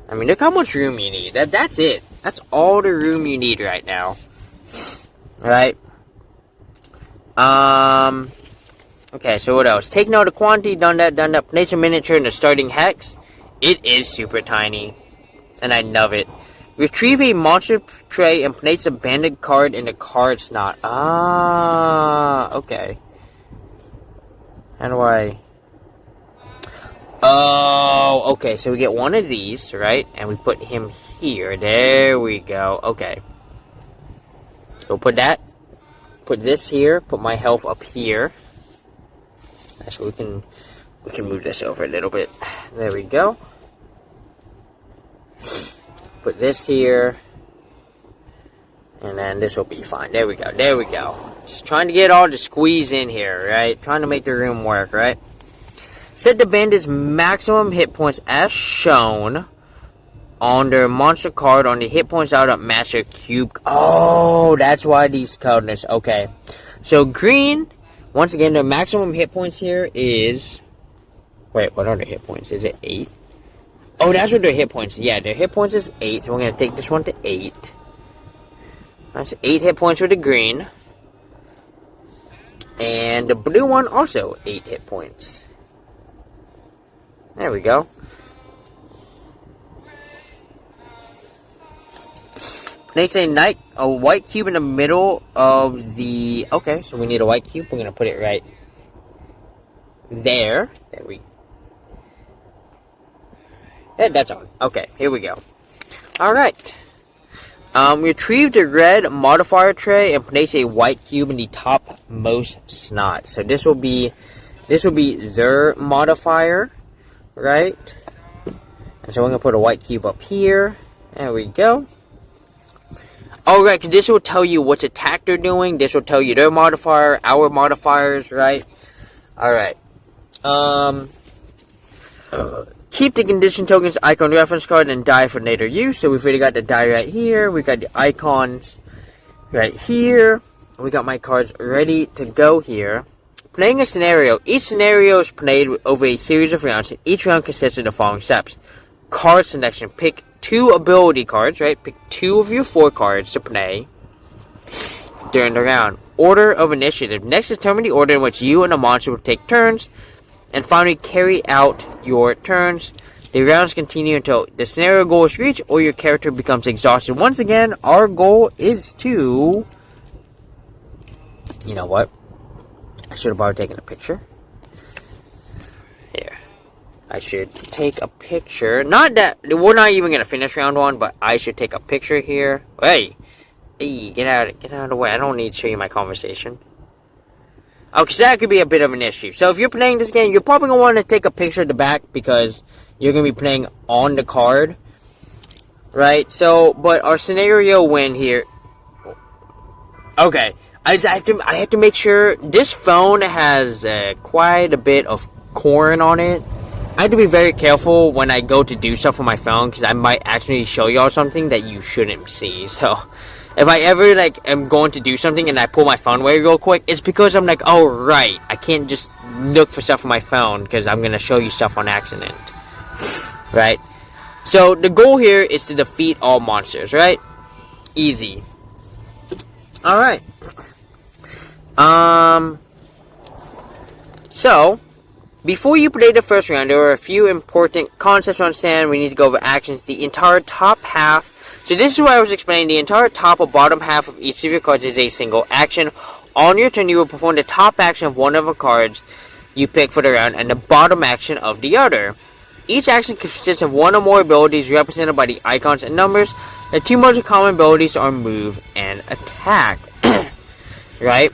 I mean, look how much room you need. That's it. That's all the room you need right now. Alright. Okay, so what else? Take note of quantity. Done that. Place a miniature in the starting hex. It is super tiny. And I love it. Retrieve a monster tray and place a banded card in the card slot. Ah, okay. How do I... Oh, okay, so we get one of these, right? And we put him here. There we go. Okay. So put that. Put this here. Put my health up here. So we can move this over a little bit. There we go. Put this here. And then this will be fine. There we go. There we go. Just trying to get all the squeeze in here, right? Trying to make the room work, right? Set the bandit's maximum hit points as shown on their monster card on the hit points out of master cube. Oh, that's why these colors. Okay. So green, once again, the maximum hit points here is... Wait, what are the hit points? Is it 8? Oh, that's what their hit points. Yeah, their hit points is 8. So we're going to take this one to 8. That's 8 hit points for the green. And the blue one also 8 hit points. There we go. Place a white cube in the middle of the... Okay, so we need a white cube. We're going to put it right there. There we... Yeah, that's on. Okay, here we go. Alright. Retrieve the red modifier tray and place a white cube in the topmost slot. So this will be their modifier. Right? And so we're going to put a white cube up here. There we go. Alright, because this will tell you which attack they're doing. This will tell you their modifier, our modifiers, right? Alright. Keep the condition tokens icon reference card and die for later use. So we've already got the die right here. We got the icons right here. We got my cards ready to go here. Playing a scenario. Each scenario is played over a series of rounds, and each round consists of the following steps. Card selection. Pick 2 ability cards, right? Pick 2 of your 4 cards to play during the round. Order of initiative. Next, determine the order in which you and the monster will take turns. And finally, carry out your turns. The rounds continue until the scenario goal is reached or your character becomes exhausted. Once again, our goal is to... You know what? I should have already taken a picture. Here. I should take a picture. Not that... We're not even going to finish round 1, but I should take a picture here. Hey! Hey, get out of the way. I don't need to show you my conversation. Oh, because that could be a bit of an issue. So if you're playing this game, you're probably going to want to take a picture of the back because you're going to be playing on the card. Right? So, but our scenario win here... Okay. I have to make sure this phone has quite a bit of corn on it. I have to be very careful when I go to do stuff on my phone because I might actually show y'all something that you shouldn't see. So if I ever am going to do something and I pull my phone away real quick, it's because I'm like, oh right, I can't just look for stuff on my phone because I'm gonna show you stuff on accident. Right? So the goal here is to defeat all monsters, right? Easy. Alright. So, before you play the first round, there are a few important concepts to understand. We need to go over actions. The entire top half. So this is what I was explaining. The entire top or bottom half of each of your cards is a single action. On your turn, you will perform the top action of one of the cards you pick for the round and the bottom action of the other. Each action consists of one or more abilities represented by the icons and numbers. The 2 most common abilities are move and attack. Right?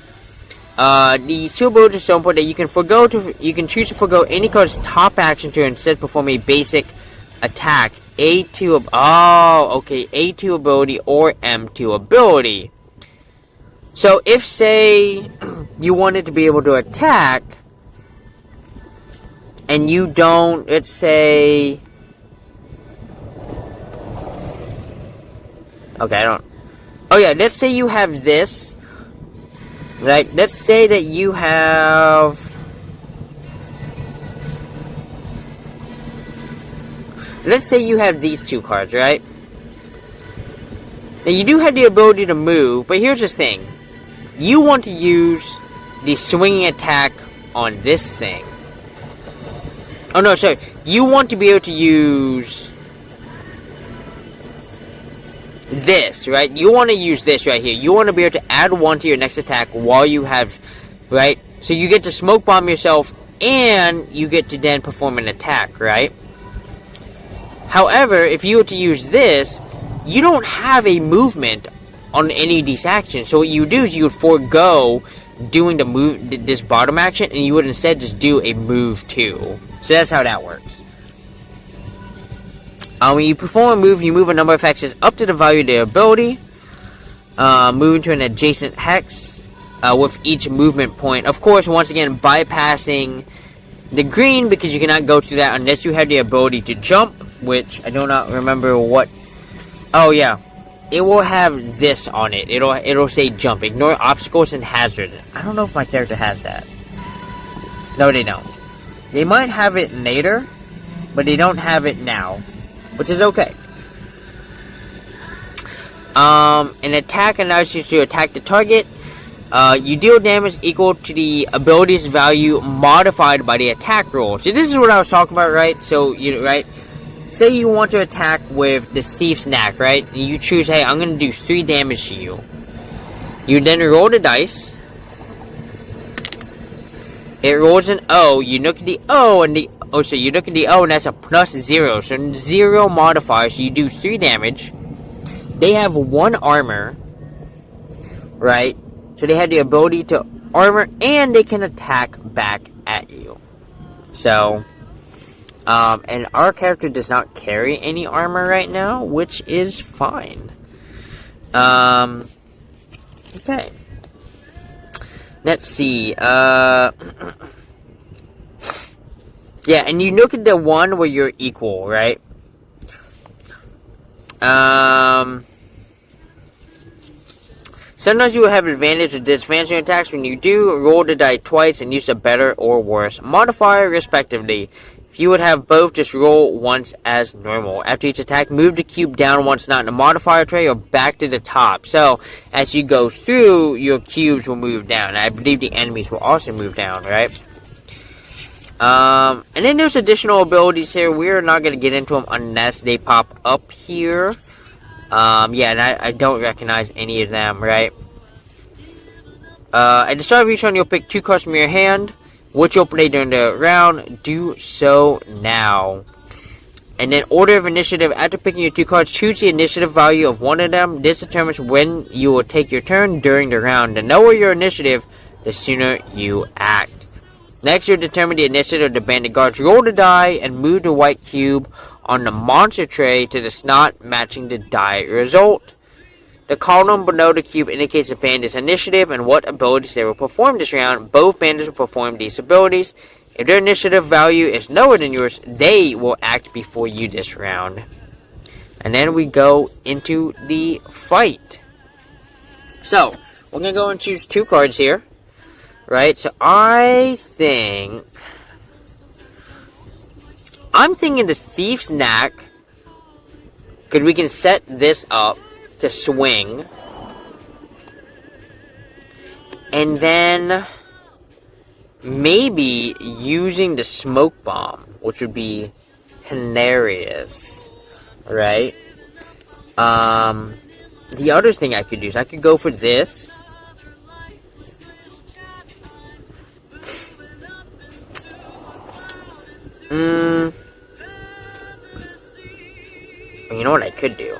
These 2 abilities are so important that you can choose to forego any card's top action to instead perform a basic attack, A2, oh, okay, A2 ability or M2 ability. So if, say, you wanted to be able to attack, and you don't, let's say, okay, I don't, oh yeah, let's say you have this, right, let's say that you have, let's say you have these two cards, right? Now you do have the ability to move, but here's the thing. You want to use the swinging attack on this thing. Oh no, sorry. You want to be able to use this, right? You want to use this right here. You want to be able to add 1 to your next attack while you have, right? So you get to smoke bomb yourself and you get to then perform an attack, right? However, if you were to use this, you don't have a movement on any of these actions. So what you do is you would forego doing the move, this bottom action, and you would instead just do a move too. So that's how that works. When you perform a move, you move a number of hexes up to the value of the ability. Moving to an adjacent hex with each movement point. Of course, once again, bypassing the green because you cannot go through that unless you have the ability to jump, which I do not remember what. Oh yeah, it will have this on it. It'll say jump. Ignore obstacles and hazards. I don't know if my character has that. No, they don't. They might have it later, but they don't have it now, which is okay. An attack allows you to attack the target. You deal damage equal to the ability's value modified by the attack roll. So this is what I was talking about, right? So, right? Say you want to attack with the Thief's Knack, right? And you choose, hey, I'm going to do 3 damage to you. You then roll the dice. It rolls an O. You look at the O, and you look at the O, and that's a +0. So 0 modifier, so you do 3 damage. They have 1 armor, right? So they have the ability to armor, and they can attack back at you. So, and our character does not carry any armor right now, which is fine. Okay. Let's see, yeah, and you look at the one where you're equal, right? Sometimes you will have advantage or disadvantage on attacks. When you do, roll the die twice and use a better or worse modifier, respectively. If you would have both, just roll once as normal. After each attack, move the cube down once not in the modifier tray or back to the top. So, as you go through, your cubes will move down. I believe the enemies will also move down, right? And then there's additional abilities here. We're not going to get into them unless they pop up here. Yeah, and I don't recognize any of them, right? At the start of each round, you'll pick 2 cards from your hand, which you'll play during the round. Do so now. And then order of initiative. After picking your 2 cards, choose the initiative value of one of them. This determines when you will take your turn during the round. The lower your initiative, the sooner you act. Next, you'll determine the initiative of the bandit guards. Roll the die and move the white cube on the monster tray to the slot matching the die result. The column below the cube indicates the bandit's initiative and what abilities they will perform this round. Both bandits will perform these abilities. If their initiative value is lower than yours, they will act before you this round. And then we go into the fight. So, we're going to go and choose 2 cards here. Right, so I'm thinking the Thief's Knack, because we can set this up to swing, and then maybe using the smoke bomb, which would be hilarious, right? The other thing I could do is I could go for this. You know what I could do?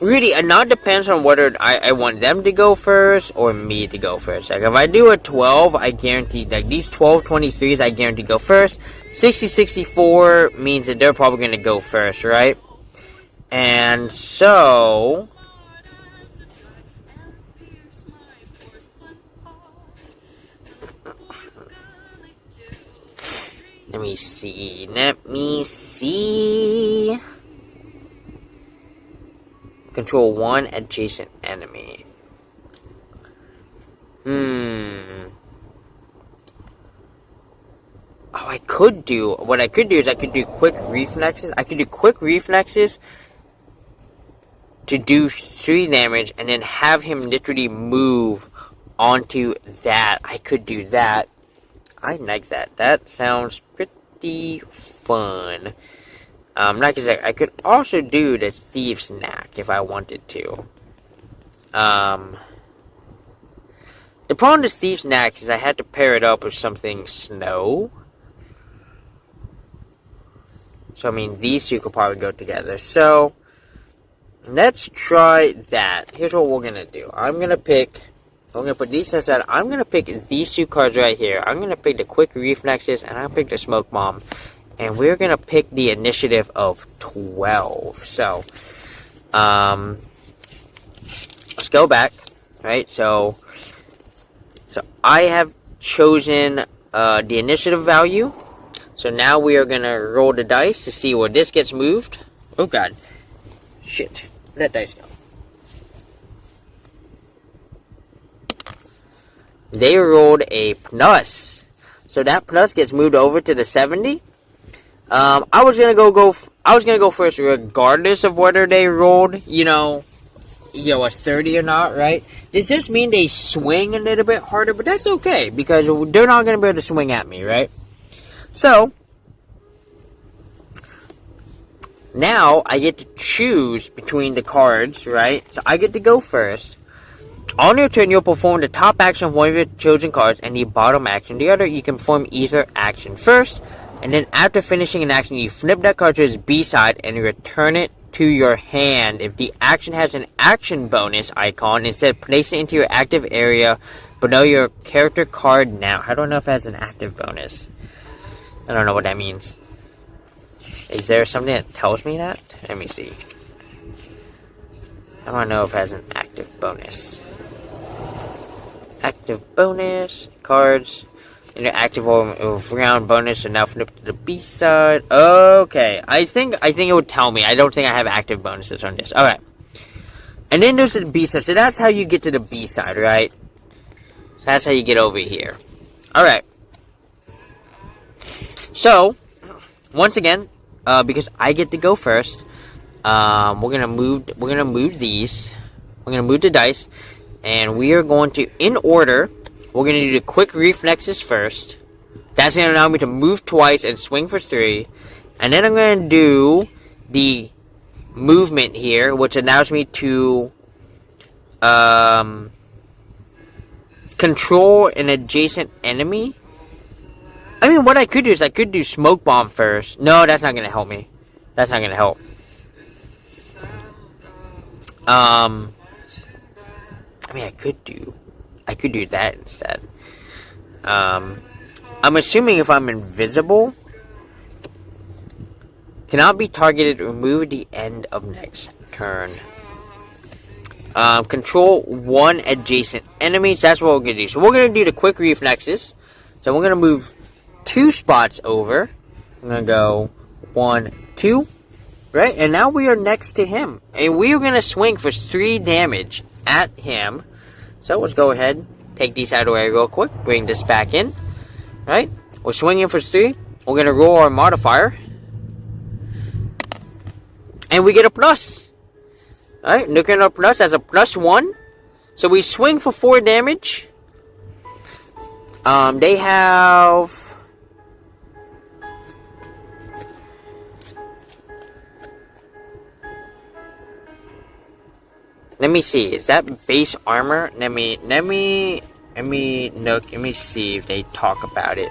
really, it not depends on whether I want them to go first or me to go first. Like, if I do a 12, I guarantee, like, these 12 23s, I guarantee go first. 60 64 means that they're probably going to go first, right? And so... Let me see. Control one adjacent enemy. Oh, what I could do is I could do quick reflexes. I could do quick reflexes to do 3 damage and then have him literally move onto that. I could do that. I like that. That sounds pretty fun. Like I said, I could also do the Thieves' Knack if I wanted to. The problem with Thieves' Knack is I had to pair it up with something snow. So, I mean, these two could probably go together. So, let's try that. Here's what we're going to do. I'm going to put these aside. I'm going to pick these 2 cards right here. I'm going to pick the Quick Reflexes, and I'm going to pick the Smoke Bomb. And we're going to pick the initiative of 12. So, let's go back. Right? So I have chosen the initiative value. So now we are going to roll the dice to see where this gets moved. Oh, God. Shit. Let that dice go. They rolled a plus. So that plus gets moved over to the 70. I was gonna go first regardless of whether they rolled, a 30 or not, right? Does this mean they swing a little bit harder? But that's okay, because they're not gonna be able to swing at me, right? So now I get to choose between the cards, right? So I get to go first. On your turn, you'll perform the top action of one of your chosen cards and the bottom action the other. You can perform either action first, and then after finishing an action, you flip that card to its B side and return it to your hand. If the action has an action bonus icon, instead place it into your active area below your character card now. How do I know if it has an active bonus? I don't know what that means. Is there something that tells me that? Let me see. How do I know if it has an active bonus? Active bonus, cards, and the active round bonus, and now flip to the B side. Okay, I think it would tell me. I don't think I have active bonuses on this. Alright. And then there's the B side. So that's how you get to the B side, right? So that's how you get over here. Alright. So, once again, because I get to go first, we're gonna move these. We're gonna move the dice. And we are going to, in order, we're going to do the quick reflexes first. That's going to allow me to move twice and swing for 3. And then I'm going to do the movement here, which allows me to control an adjacent enemy. I mean, what I could do is I could do Smoke Bomb first. No, that's not going to help me. That's not going to help. I mean, I could do that instead. I'm assuming if I'm invisible, cannot be targeted, remove the end of next turn. Control 1 adjacent enemies. That's what we're gonna do. So we're gonna do the quick reflexes. So we're gonna move 2 spots over. I'm gonna go 1, 2, right? And now we are next to him, and we are gonna swing for 3 damage at him. So let's go ahead, take these out of the way real quick, bring this back in, right? We're swinging for 3. We're going to roll our modifier, and we get a plus. Alright, looking at our plus, that's a +1. So we swing for 4 damage. They have... Let me see. Is that base armor? Let me see if they talk about it.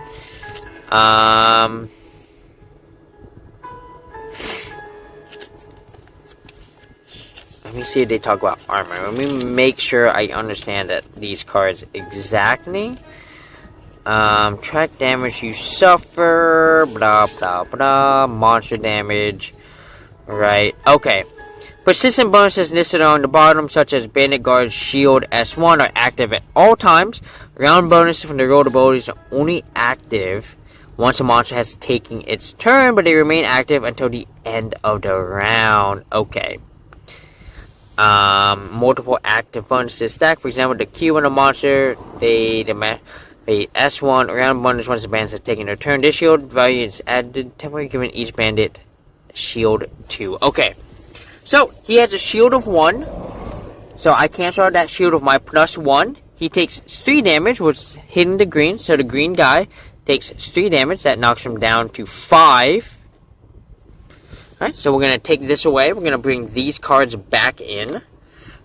let me see if they talk about armor. Let me make sure I understand that these cards exactly. Track damage you suffer, blah blah blah, monster damage, right? Okay. Persistent bonuses listed on the bottom, such as Bandit Guard, Shield, S1, are active at all times. Round bonuses from the rolled abilities are only active once a monster has taken its turn, but they remain active until the end of the round. Okay. Multiple active bonuses stack. For example, the Q on a monster, they S1 round bonus once the bandits have taken their turn. This shield value is added temporarily, giving each bandit shield 2. Okay. So, he has a shield of 1. So, I cancel out that shield of my plus 1. He takes 3 damage, which is hidden the green. So, the green guy takes 3 damage. That knocks him down to 5. Alright, so we're going to take this away. We're going to bring these cards back in.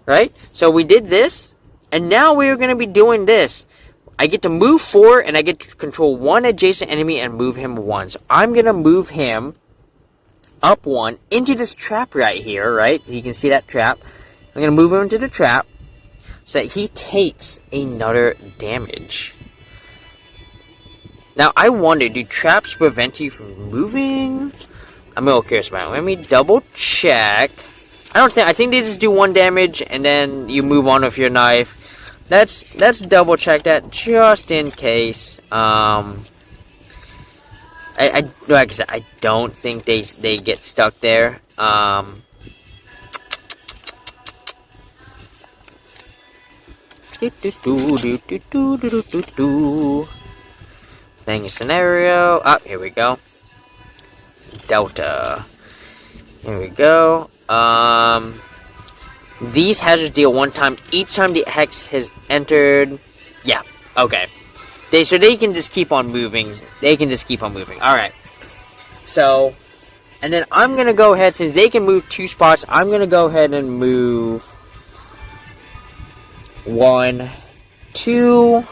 Right? So, we did this. And now we're going to be doing this. I get to move 4, and I get to control 1 adjacent enemy and move him 1. So, I'm going to move him up 1 into this trap right here, right? You can see that trap. I'm going to move him into the trap so that he takes another damage. Now, I wonder, do traps prevent you from moving? I'm a little curious about it. Let me double check. I think they just do 1 damage and then you move on with your knife. Let's double check that just in case. Like I said, I don't think they get stuck there. Thing scenario. Ah, here we go. Delta. Here we go. These hazards deal 1 time each time the hex has entered. Yeah. Okay. So they can just keep on moving. Alright. So, and then I'm going to go ahead, since they can move 2 spots, I'm going to go ahead and move 1, 2.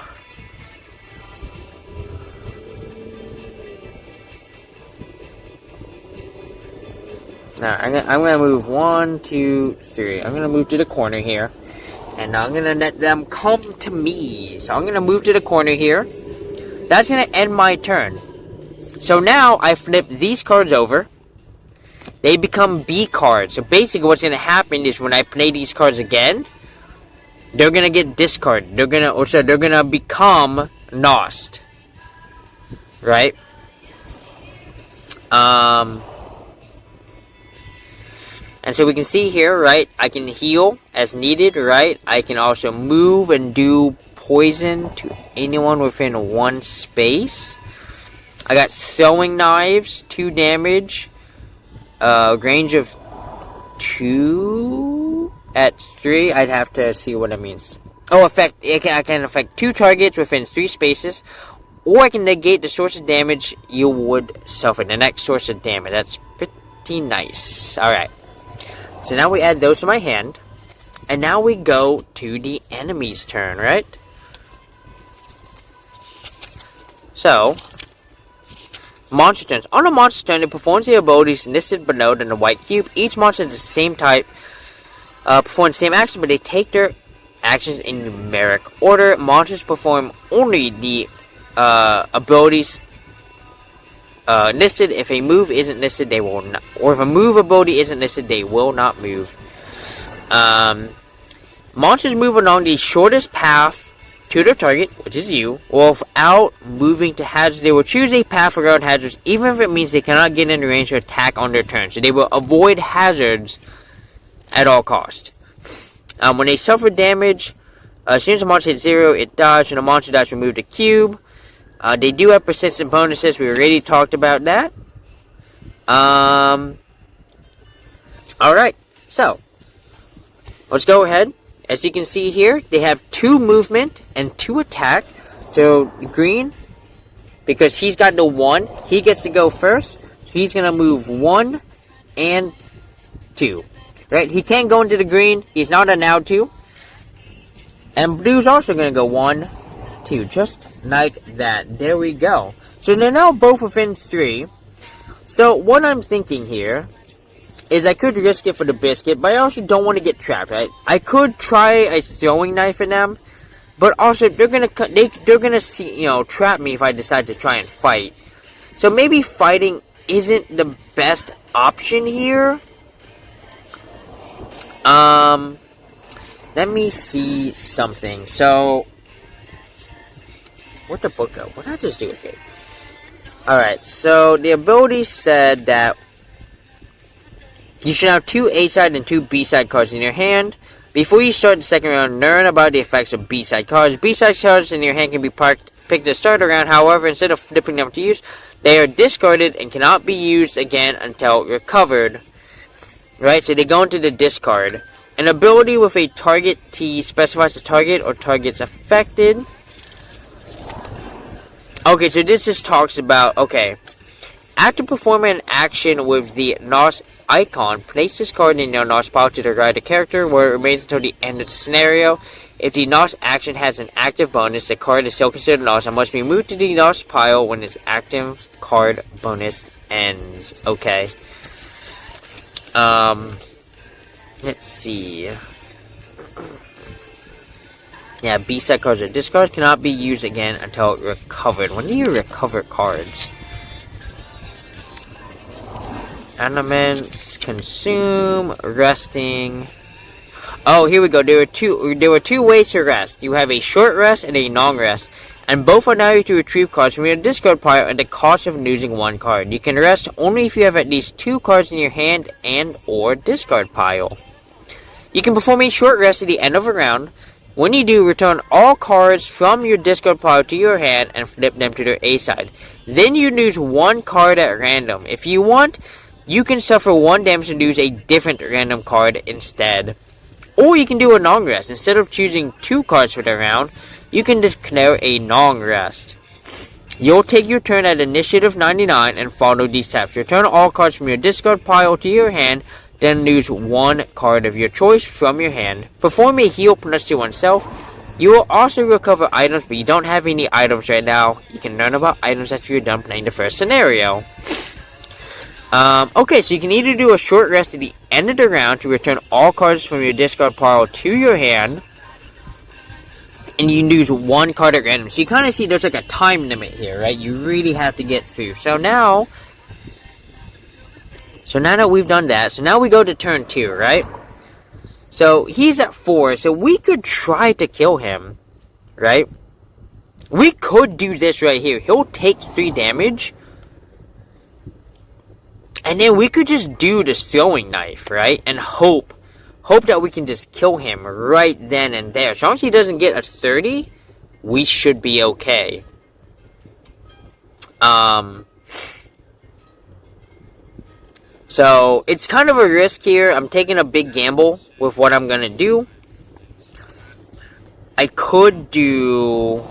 Now, I'm going to move 1, 2, 3. I'm going to move to the corner here. And I'm going to let them come to me. So I'm going to move to the corner here. That's going to end my turn. So now I flip these cards over. They become B cards. So basically what's going to happen is when I play these cards again, they're going to get discarded. They're going to become lost. Right? And so we can see here, right, I can heal as needed, right? I can also move and do poison to anyone within 1 space. I got throwing knives, 2 damage, range of 2 at 3. I'd have to see what it means. Oh, I can affect 2 targets within 3 spaces, or I can negate the source of damage you would suffer. The next source of damage. That's pretty nice. Alright. So now we add those to my hand. And now we go to the enemy's turn, right? So, monster turns. On a monster turn, it performs the abilities listed below in the white cube. Each monster is the same type, perform the same action, but they take their actions in numeric order. Monsters perform only the abilities listed. If a move isn't listed, they will not. Or if a move ability isn't listed, they will not move. Monsters move along the shortest path to their target, which is you, or without moving to hazards. They will choose a path around hazards, even if it means they cannot get in range to attack on their turn. So they will avoid hazards at all cost. When they suffer damage, as soon as the monster hits 0, it dies. When the monster dies, remove the cube. They do have persistent bonuses. We already talked about that. Alright, so let's go ahead. As you can see here, they have 2 movement and 2 attack. So green, because he's got the 1, he gets to go first. So he's gonna move 1 and 2. Right? He can't go into the green. He's not allowed to. And blue's also gonna go 1, 2, just like that. There we go. So they're now both within 3. So what I'm thinking here is I could risk it for the biscuit, but I also don't want to get trapped, right? I could try a throwing knife in them, but also they're gonna see, you know, trap me if I decide to try and fight. So maybe fighting isn't the best option here. Let me see something. So, where'd the book go? What did I just do with it? Alright, so the ability said that you should have 2 A-side and 2 B-side cards in your hand. Before you start the second round, learn about the effects of B-side cards. B-side cards in your hand can be picked to start a round. However, instead of flipping them to use, they are discarded and cannot be used again until recovered. Right, so they go into the discard. An ability with a target T specifies the target or targets affected. Okay, so this just talks about, okay. After performing an action with the NOS icon, place this card in your NOS pile to the right of the character, where it remains until the end of the scenario. If the NOS action has an active bonus, the card is still considered NOS and must be moved to the NOS pile when its active card bonus ends. Okay. Let's see. Yeah, B-side cards or discards cannot be used again until recovered. When do you recover cards? Elements, consume, resting. Oh, here we go. There were two ways to rest. You have a short rest and a long rest, and both allow you to retrieve cards from your discard pile at the cost of losing 1 card. You can rest only if you have at least 2 cards in your hand and or discard pile. You can perform a short rest at the end of a round. When you do, return all cards from your discard pile to your hand and flip them to their A side. Then you lose 1 card at random. If you want, you can suffer 1 damage and lose a different random card instead. Or you can do a long rest. Instead of choosing 2 cards for the round, you can declare a long rest. You'll take your turn at initiative 99 and follow these steps. Return all cards from your discard pile to your hand, then lose 1 card of your choice from your hand. Perform a heal plus to oneself. You will also recover items, but you don't have any items right now. You can learn about items after you're done playing the first scenario. Okay, so you can either do a short rest at the end of the round to return all cards from your discard pile to your hand, and you lose 1 card at random. So you kind of see there's like a time limit here, right? You really have to get through. So now that we've done that, so now we go to turn 2, right? So he's at 4, so we could try to kill him, right? We could do this right here. He'll take 3 damage. And then we could just do this throwing knife, right? And hope that we can just kill him right then and there. As long as he doesn't get a 30, we should be okay. So, it's kind of a risk here. I'm taking a big gamble with what I'm gonna do. I could do...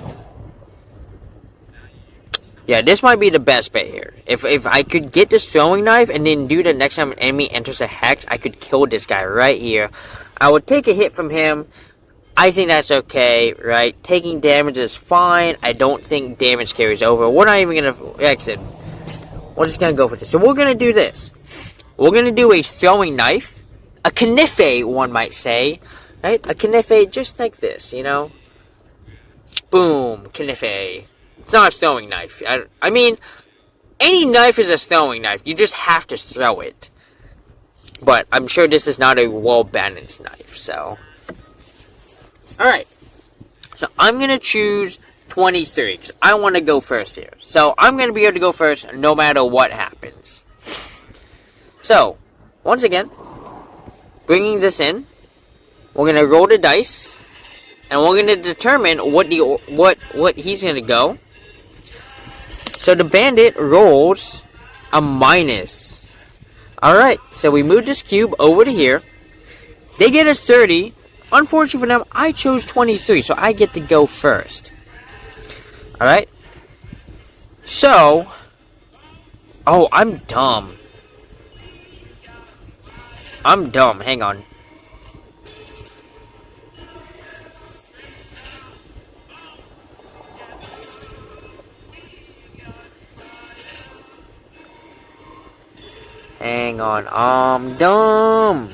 Yeah, this might be the best bet here. If I could get this throwing knife and then do the next time an enemy enters a hex, I could kill this guy right here. I would take a hit from him. I think that's okay, right? Taking damage is fine. I don't think damage carries over. We're not even gonna exit. We're just gonna go for this. So we're gonna do this. We're gonna do a throwing knife. A knife, one might say. Right? A knife just like this, you know? Boom, knife. It's not a throwing knife. I mean, any knife is a throwing knife. You just have to throw it. But I'm sure this is not a well-balanced knife, so... Alright. So I'm going to choose 23, because I want to go first here. So I'm going to be able to go first no matter what happens. So, once again, bringing this in, we're going to roll the dice, and we're going to determine what he's going to go. So the bandit rolls a minus. Alright, so we move this cube over to here. They get us 30. Unfortunately for them, I chose 23, so I get to go first. Alright. So. Oh, I'm dumb. Hang on. Hang on. I'm dumb.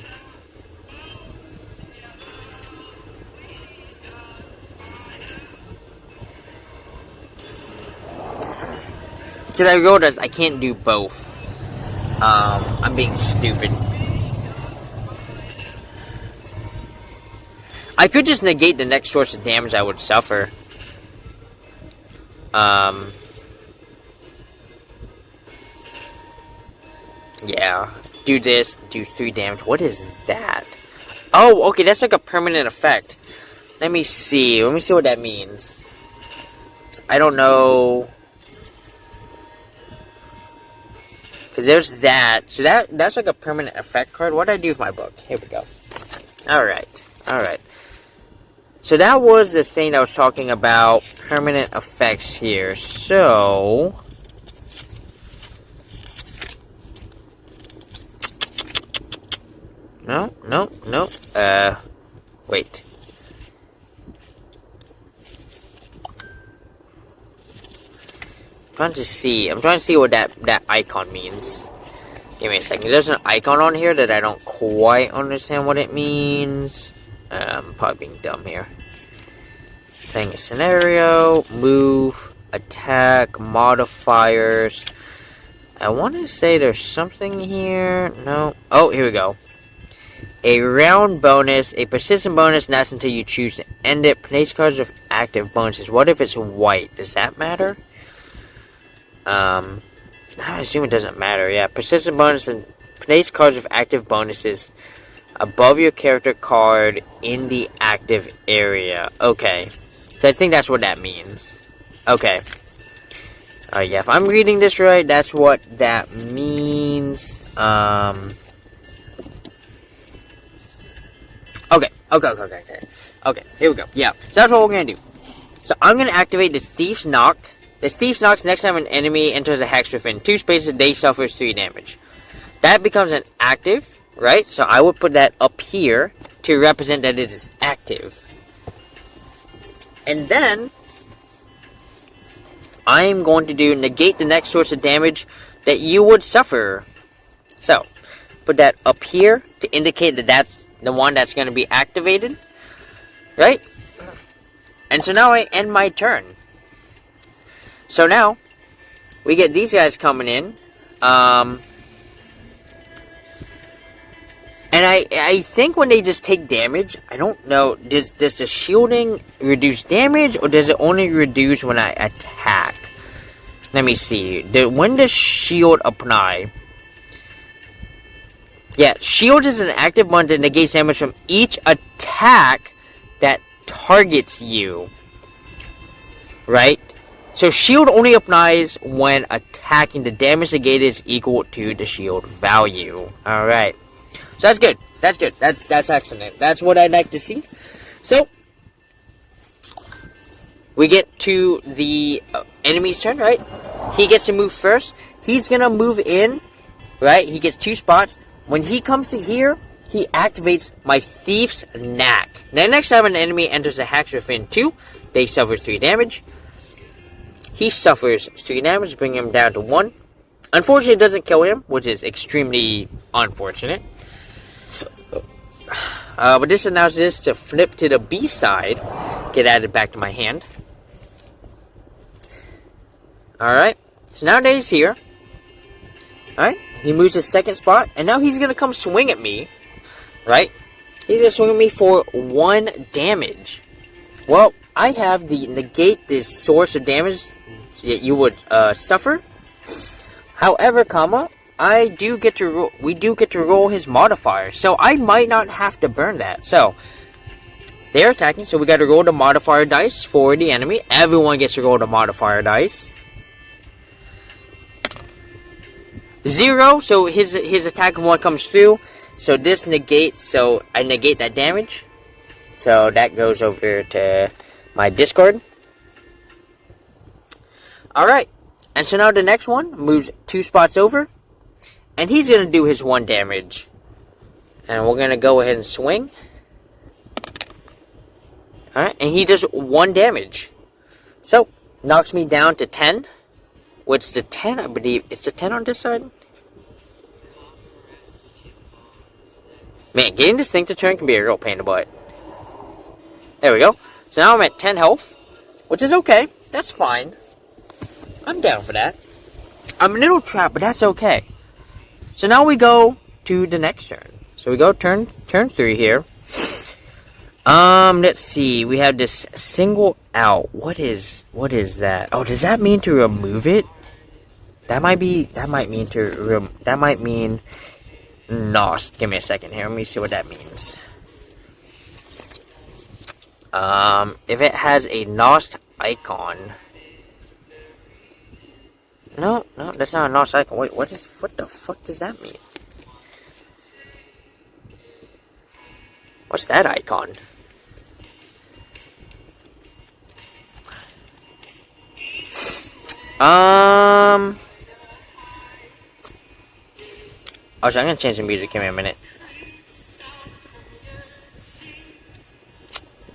Because I realized I can't do both. I'm being stupid. I could just negate the next source of damage I would suffer. Yeah. Do this, do 3 damage. What is that? Oh, okay, that's like a permanent effect. Let me see. Let me see what that means. I don't know. Because there's that. So that's like a permanent effect card. What did I do with my book? Here we go. Alright. Alright. So that was this thing that I was talking about. Permanent effects here. So... No. Wait. I'm trying to see what that icon means. Give me a second. There's an icon on here that I don't quite understand what it means. I'm probably being dumb here. Playing a scenario, move, attack, modifiers. I want to say there's something here. No. Oh, here we go. A round bonus, a persistent bonus, and that's until you choose to end it. Place cards with active bonuses. What if it's white? Does that matter? I assume it doesn't matter. Yeah, persistent bonus and place cards with active bonuses above your character card in the active area. Okay, so I think that's what that means. Okay. Alright, yeah, if I'm reading this right, that's what that means. Okay, here we go. Yeah, so that's what we're gonna do. So I'm gonna activate this Thief's Knock. This Thief's Knock, next time an enemy enters a hex within 2 spaces, they suffers 3 damage. That becomes an active, right? So I would put that up here to represent that it is active. And then I'm going to do negate the next source of damage that you would suffer. So, put that up here to indicate that that's the one that's going to be activated. Right? And so now I end my turn. So now, we get these guys coming in. And I think when they just take damage, I don't know, does the shielding reduce damage, or does it only reduce when I attack? Let me see. When does shield apply? Yeah, shield is an active one that negates damage from each attack that targets you. Right? So shield only applies when attacking. The damage negated is equal to the shield value. Alright. So that's good. That's good. That's excellent. That's what I'd like to see. So, we get to the enemy's turn, right? He gets to move first. He's going to move in, right? He gets 2 spots. When he comes to here, he activates my Thief's Knack. Now, next time an enemy enters a hex within 2, they suffer 3 damage. He suffers 3 damage, bringing him down to 1. Unfortunately, it doesn't kill him, which is extremely unfortunate. But this allows this to flip to the B side. Get added back to my hand. Alright. So now that he's here. Alright. He moves his second spot. And now he's going to come swing at me. Right. He's going to swing at me for 1 damage. Well, I have the negate this source of damage that you would suffer. However, we do get to roll his modifier. So I might not have to burn that. So they're attacking, so we got to roll the modifier dice for the enemy. Everyone gets to roll the modifier dice. 0, so his attack of 1 comes through. So this negates, so I negate that damage. So that goes over to my discard. Alright. And so now the next one moves 2 spots over. And he's going to do his 1 damage. And we're going to go ahead and swing. Alright, and he does 1 damage. So, knocks me down to 10. Which the 10, I believe, it's the 10 on this side? Man, getting this thing to turn can be a real pain in the butt. There we go. So now I'm at 10 health, which is okay. That's fine. I'm down for that. I'm a little trapped, but that's okay. So now we go to the next turn. So we go turn 3 here. Let's see. We have this single out. What is that? Oh, does that mean to remove it? That might mean Nost. Give me a second here. Let me see what that means. If it has a Nost icon. No, that's not a Nost icon. Wait, what the fuck does that mean? What's that icon? Oh, so I'm gonna change the music. Give me a minute.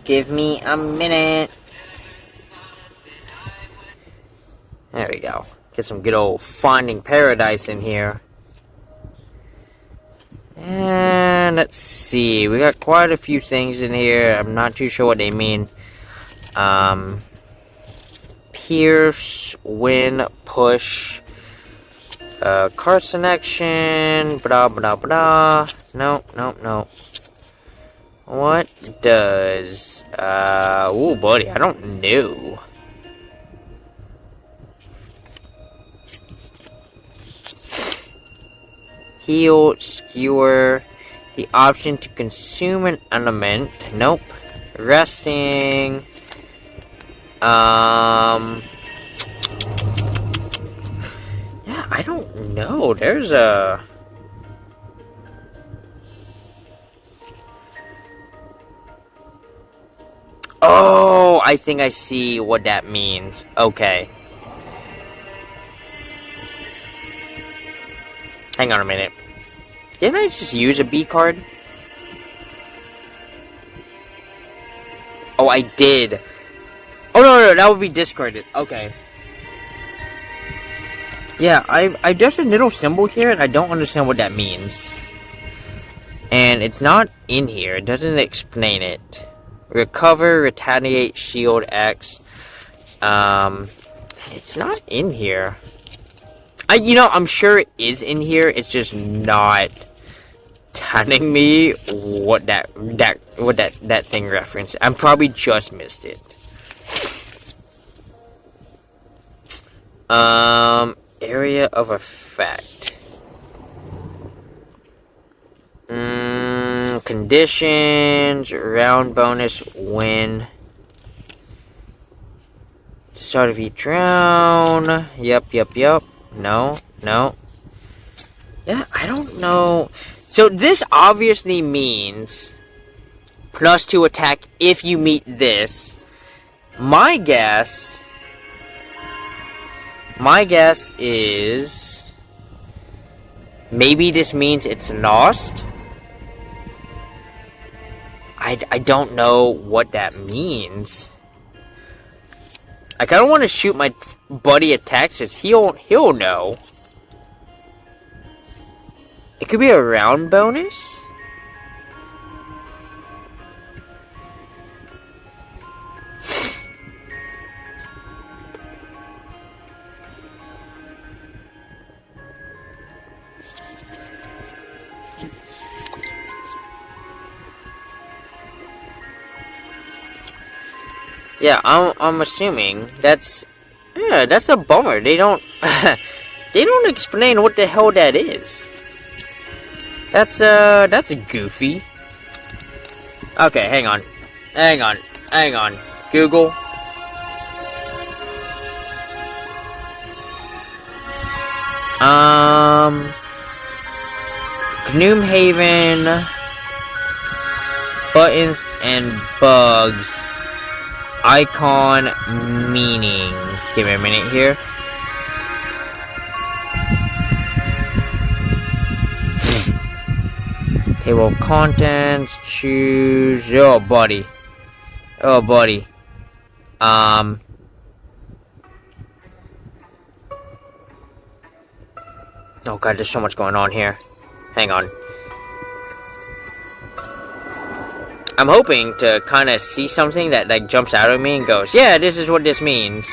Give me a minute. There we go. Get some good old Finding Paradise in here. And let's see. We got quite a few things in here. I'm not too sure what they mean. Pierce, win, push, card selection, blah, blah, blah. No. What does, ooh, buddy, I don't know. Heal, skewer, the option to consume an element. Nope. Resting. Yeah, I don't know. There's a... Oh, I think I see what that means. Okay. Hang on a minute. Didn't I just use a B card? Oh, I did. Oh, no, that would be discarded. Okay. Yeah, there's a little symbol here, and I don't understand what that means. And it's not in here. It doesn't explain it. Recover, retaliate, shield, X. It's not in here. I'm sure it is in here. It's just not telling me what that thing referenced. I probably just missed it. Area of effect. Conditions, round bonus, win. Start of each round. Yep. No. Yeah, I don't know. So this obviously means +2 attack if you meet this. My guess is maybe this means it's lost. I don't know what that means. I kind of want to shoot my buddy a text, cause he'll know. It could be a round bonus. Yeah, I'm assuming that's a bummer. They don't explain what the hell that is. That's goofy. Okay, hang on. Google. Gloomhaven buttons and bugs. Icon meanings. Give me a minute here. Table of contents. Choose. Oh, buddy. Oh, god, there's so much going on here. Hang on. I'm hoping to kind of see something that like jumps out at me and goes, yeah, this is what this means.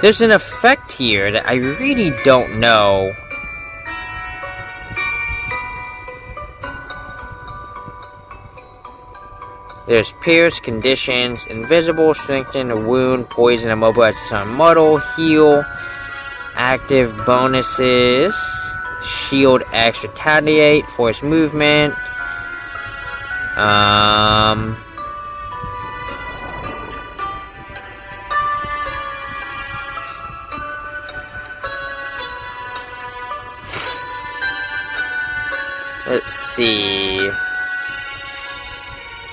There's an effect here that I really don't know. There's pierce, conditions, invisible, strengthen, a wound, poison, immobilize, sun, muddle, heal, active bonuses, shield X, retaliate, force movement. Let's see.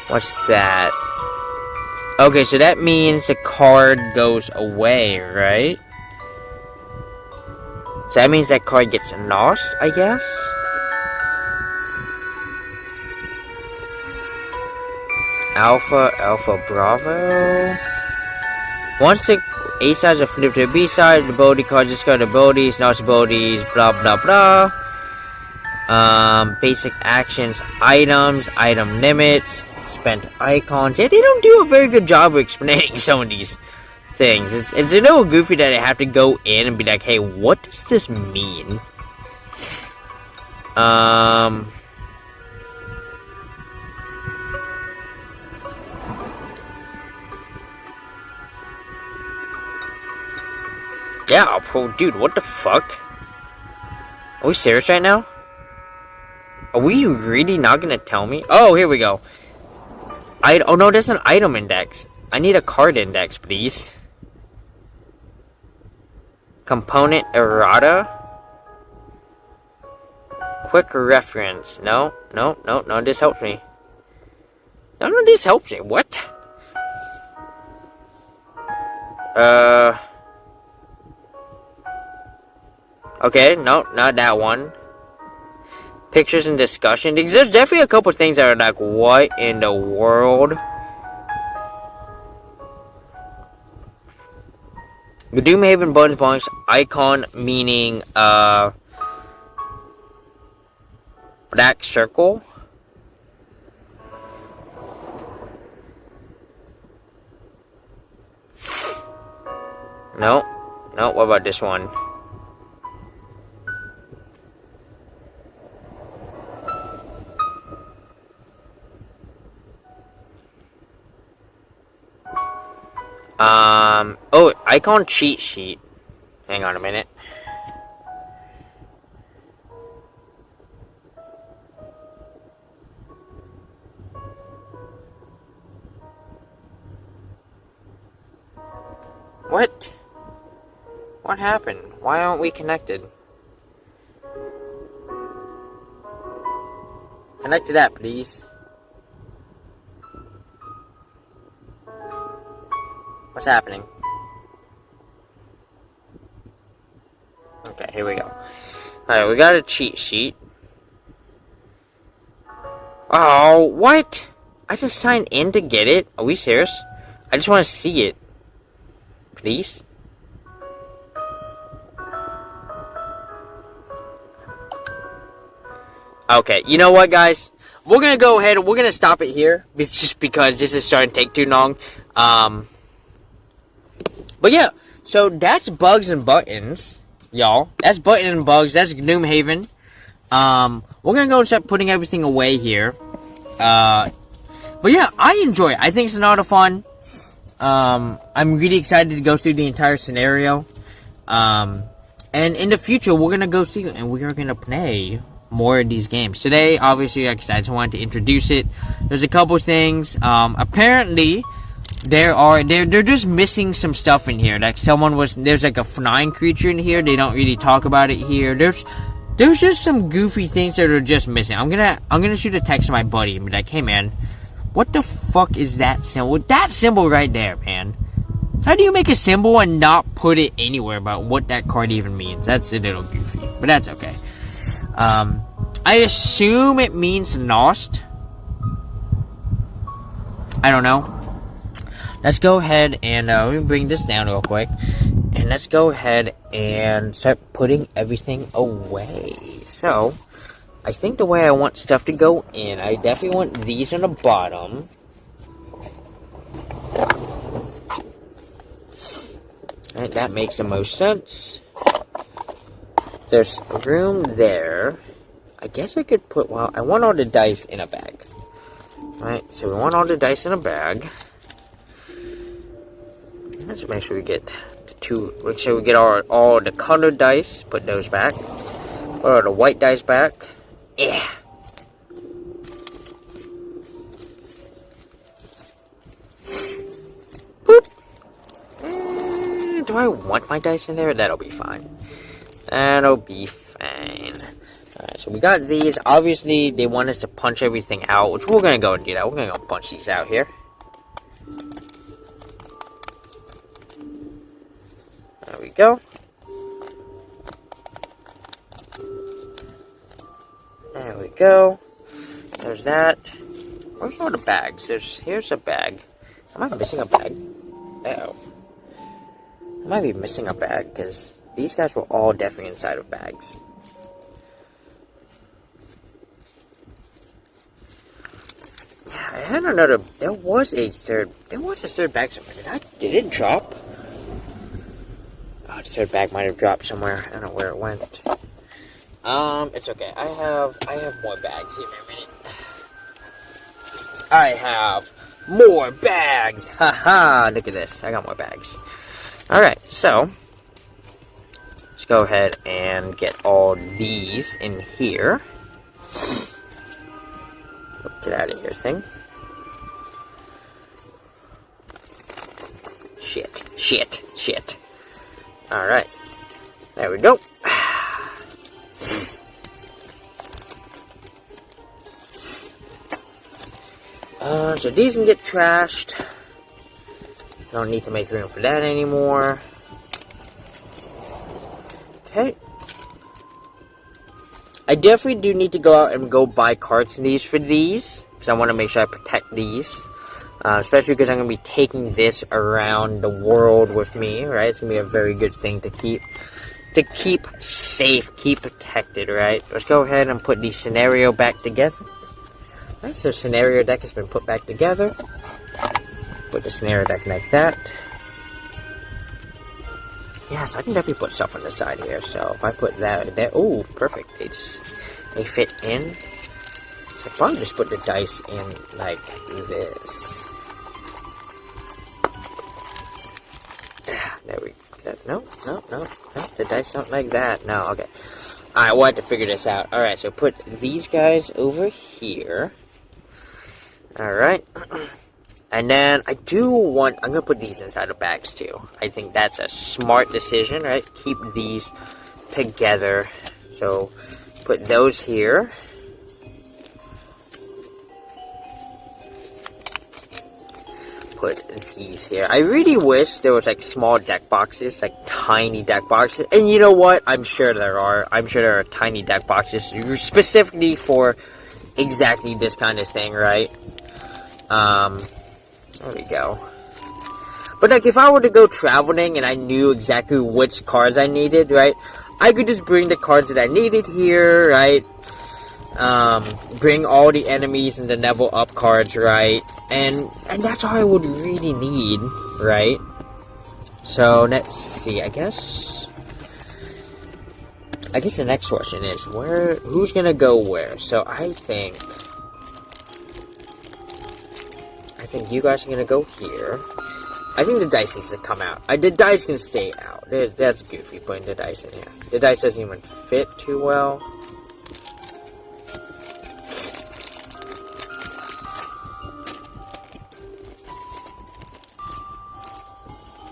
What's that? Okay, so that means the card goes away, right? So that means that card gets lost, I guess? Alpha, Alpha, Bravo. Once the A sides are flipped to the B side, the ability cards discard abilities, lost abilities, blah blah blah. Basic actions, items, item limits, spent icons. Yeah, they don't do a very good job of explaining some of these things. It's a little goofy that I have to go in and be like, hey, what does this mean? Yeah, dude, what the fuck? Are we serious right now? Are we really not gonna tell me? Oh, here we go. Oh no, there's an item index. I need a card index, please. Component errata. Quick reference. No, this helps me. No, this helps me. What? Okay, no, not that one. Pictures and discussion. There's definitely a couple things that are like, what in the world? The Doomhaven Buttons Bonks icon meaning black circle. No, what about this one? Oh, icon cheat sheet. Hang on a minute. What? What happened? Why aren't we connected? Connect to that, please. What's happening? Okay, here we go. Alright, we got a cheat sheet. Oh, what? I just signed in to get it? Are we serious? I just want to see it. Please? Okay, you know what, guys? We're gonna go ahead and we're gonna stop it here. It's just because this is starting to take too long. But yeah, so that's Bugs and Buttons, y'all. That's Button and Bugs. That's Gloomhaven. We're gonna go and start putting everything away here. But yeah, I enjoy it. I think it's a lot of fun. I'm really excited to go through the entire scenario. And in the future, we're gonna go through and we are gonna play more of these games. Today, obviously, like I said, I just wanted to introduce it. There's a couple things. Apparently, they're just missing some stuff in here. Like there's like a flying creature in here. They don't really talk about it here. There's just some goofy things that are just missing. I'm gonna shoot a text to my buddy and be like, hey man, what the fuck is that symbol? That symbol right there, man. How do you make a symbol and not put it anywhere about what that card even means? That's a little goofy, but that's okay. I assume it means lost. I don't know. Let's go ahead and let me bring this down real quick. And let's go ahead and start putting everything away. So, I think the way I want stuff to go in, I definitely want these on the bottom. Alright, that makes the most sense. There's room there. I guess I could put, well, I want all the dice in a bag. Alright, so we want all the dice in a bag. Let's make sure we get the two, make sure we get all the colored dice, put those back. Put all the white dice back. Yeah. Boop. Do I want my dice in there? That'll be fine. That'll be fine. Alright, so we got these. Obviously, they want us to punch everything out, which we're going to go and do that. We're going to go punch these out here. There we go. There we go. There's that. Where's all the bags? Here's a bag. Am I missing a bag? Uh-oh. I might be missing a bag, because these guys were all definitely inside of bags. Yeah, I had another, there was a third bag somewhere. Did it drop? Oh, the third bag might have dropped somewhere. I don't know where it went. It's okay. I have more bags. Give me a minute. I have more bags! Haha! Look at this. I got more bags. Alright, so let's go ahead and get all these in here. Get out of here, thing. Shit. Alright. There we go. So these can get trashed. Don't need to make room for that anymore. Okay. I definitely do need to go out and go buy cards in these for these, because I want to make sure I protect these. Especially because I'm going to be taking this around the world with me, right? It's going to be a very good thing to keep safe, keep protected, right? Let's go ahead and put the scenario back together. Alright, so scenario deck has been put back together. Put the scenario deck like that. Yeah, so I can definitely put stuff on the side here. So if I put that there, oh, perfect. They fit in. So I probably just put the dice in like this. There we go. No. The dice don't like that. No, okay. Alright, we'll have to figure this out. Alright, so put these guys over here. Alright. And then I'm going to put these inside of bags too. I think that's a smart decision, right? Keep these together. So put those here. Put these here. I really wish there was like small deck boxes, like tiny deck boxes. And you know what? I'm sure there are. I'm sure there are tiny deck boxes specifically for exactly this kind of thing, right? There we go. But like if I were to go traveling and I knew exactly which cards I needed, right? I could just bring the cards that I needed here, right? Bring all the enemies and the level up cards, right? And that's all I would really need, right? So let's see. I guess the next question is who's gonna go where? So I think you guys are gonna go here. I think the dice needs to come out. The dice can stay out. That's goofy putting the dice in here. The dice doesn't even fit too well.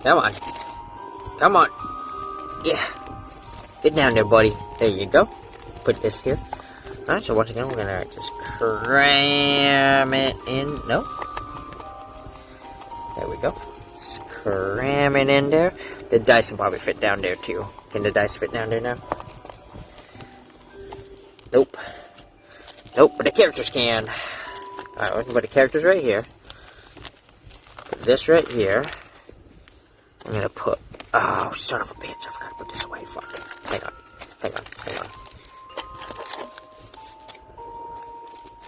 Come on. Yeah. Get down there, buddy. There you go. Put this here. Alright, so once again, we're gonna just cram it in. No. There we go. Just cram it in there. The dice can probably fit down there too. Can the dice fit down there now? Nope. But the characters can. Alright, we can put the characters right here. Put this right here. I'm gonna put... Oh, son of a bitch. I forgot to put this away. Fuck. Hang on.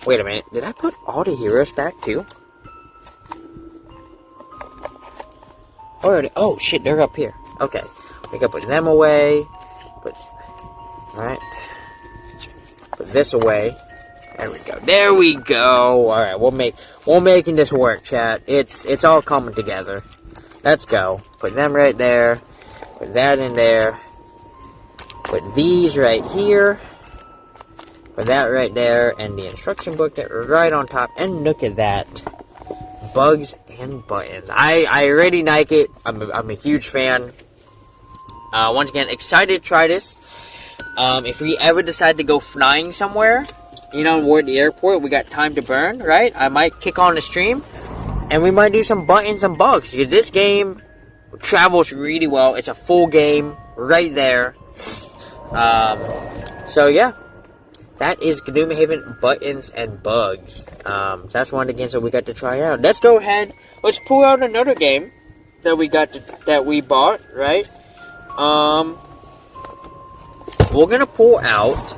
Wait a minute. Did I put all the heroes back too? Oh shit, they're up here. Okay. We can put them away. Alright. Put this away. There we go. There we go. Alright, we're making this work, chat. It's all coming together. Let's go. Put them right there. Put that in there. Put these right here. Put that right there. And the instruction book right on top. And look at that. Bugs and buttons. I already like it. I'm a huge fan. Once again, excited to try this. If we ever decide to go flying somewhere, you know, we're at the airport, we got time to burn, right? I might kick on the stream, and we might do some buttons and bugs, because this game travels really well. It's a full game right there. So yeah, that is Gloomhaven buttons and bugs. That's one of the games that we got to try out. Let's go ahead. Let's pull out another game that we bought, right? We're gonna pull out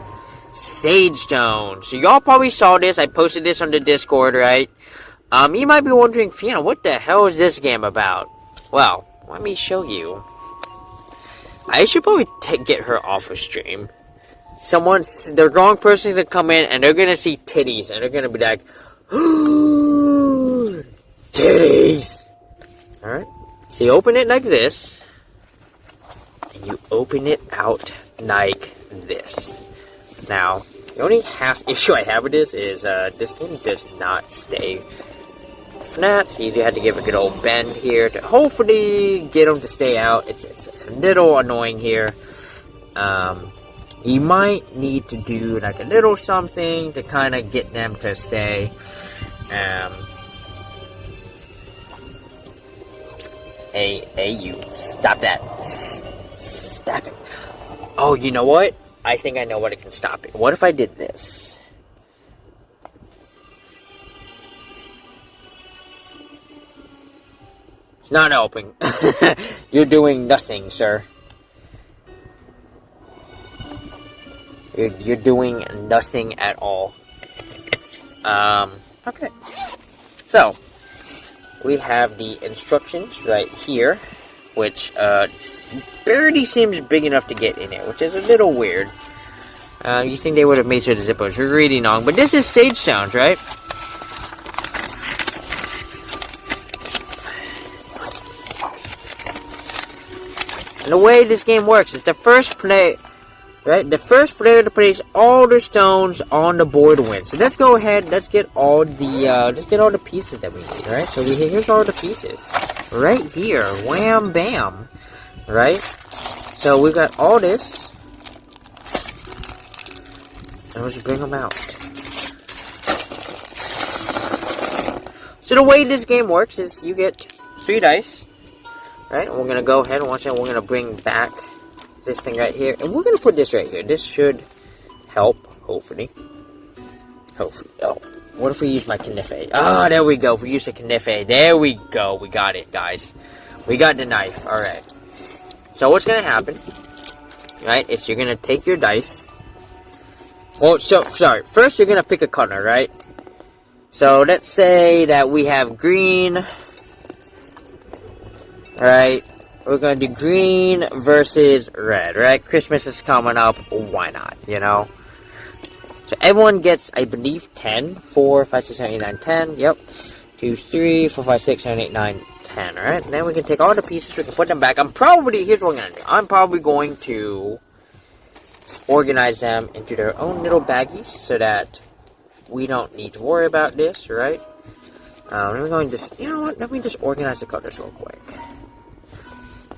Sage Stone. So y'all probably saw this. I posted this on the Discord, right? You might be wondering, Fiona, what the hell is this game about? Well, let me show you. I should probably get her off of stream. The wrong person to come in, and they're gonna see titties, and they're gonna be like, titties! Alright? So you open it like this, and you open it out like this. Now, the only half issue I have with this is, this game does not stay flat. You had to give a good old bend here to hopefully get them to stay out. It's a little annoying here. You might need to do like a little something to kind of get them to stay. Hey, you. Stop that. Stop it. Oh, you know what? I think I know what can stop it. What if I did this? It's not open. You're doing nothing, sir. You're doing nothing at all. Okay. So, we have the instructions right here, which barely seems big enough to get in it, which is a little weird. You think they would have made sure the zip was really long, but this is Sage Stones, right? And the way this game works is the first play, right? The first player to place all the stones on the board wins. So let's go ahead. Let's get all the pieces that we need, right? So here's all the pieces right here. Wham bam, right? So we've got all this. And let's bring them out. So the way this game works is you get 3 dice, right? And we're gonna go ahead and watch it. We're gonna bring back this thing right here, and we're gonna put this right here. This should help, hopefully. Hopefully. Oh, what if we use my knife? Ah, there we go. If we use the knife, there we go. We got it, guys. We got the knife. All right. So what's gonna happen, right? Is you're gonna take your dice. Well, sorry. First, you're gonna pick a color, right? So let's say that we have green. Alright, we're going to do green versus red, right? Christmas is coming up, why not, you know? So everyone gets, I believe, 10. 4, 5, 6, 7, 8, 9, 10, yep. 2, 3, 4, 5, 6, 7, 8, 9, 10, alright? And then we can take all the pieces, we can put them back. Here's what I'm going to do. I'm probably going to organize them into their own little baggies so that we don't need to worry about this, right? We're going to just, you know what, let me just organize the colors real quick.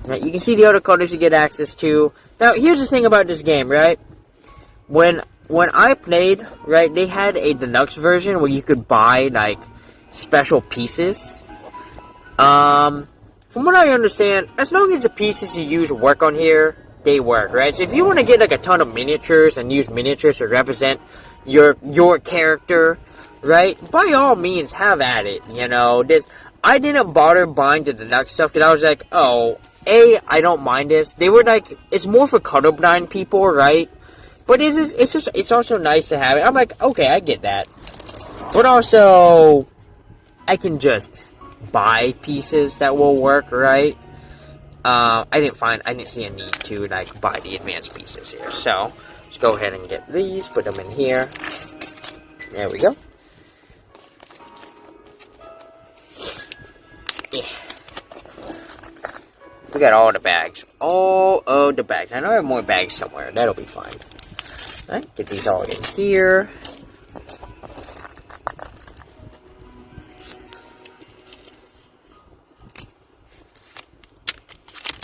Now, you can see the other colors you get access to. Now, here's the thing about this game, right? When I played, right, they had a deluxe version where you could buy, like, special pieces. From what I understand, as long as the pieces you use work on here, they work, right? So if you want to get, like, a ton of miniatures and use miniatures to represent your character, right, by all means, have at it, you know? I didn't bother buying the deluxe stuff because I was like, oh, I don't mind this. They were like, it's more for colorblind people, right? But it's also nice to have it. I'm like, okay, I get that. But also, I can just buy pieces that will work, right? I didn't see a need to, like, buy the advanced pieces here. So, let's go ahead and get these, put them in here. There we go. Yeah. We got all the bags. All of the bags. I know I have more bags somewhere. That'll be fine. Alright, get these all in here.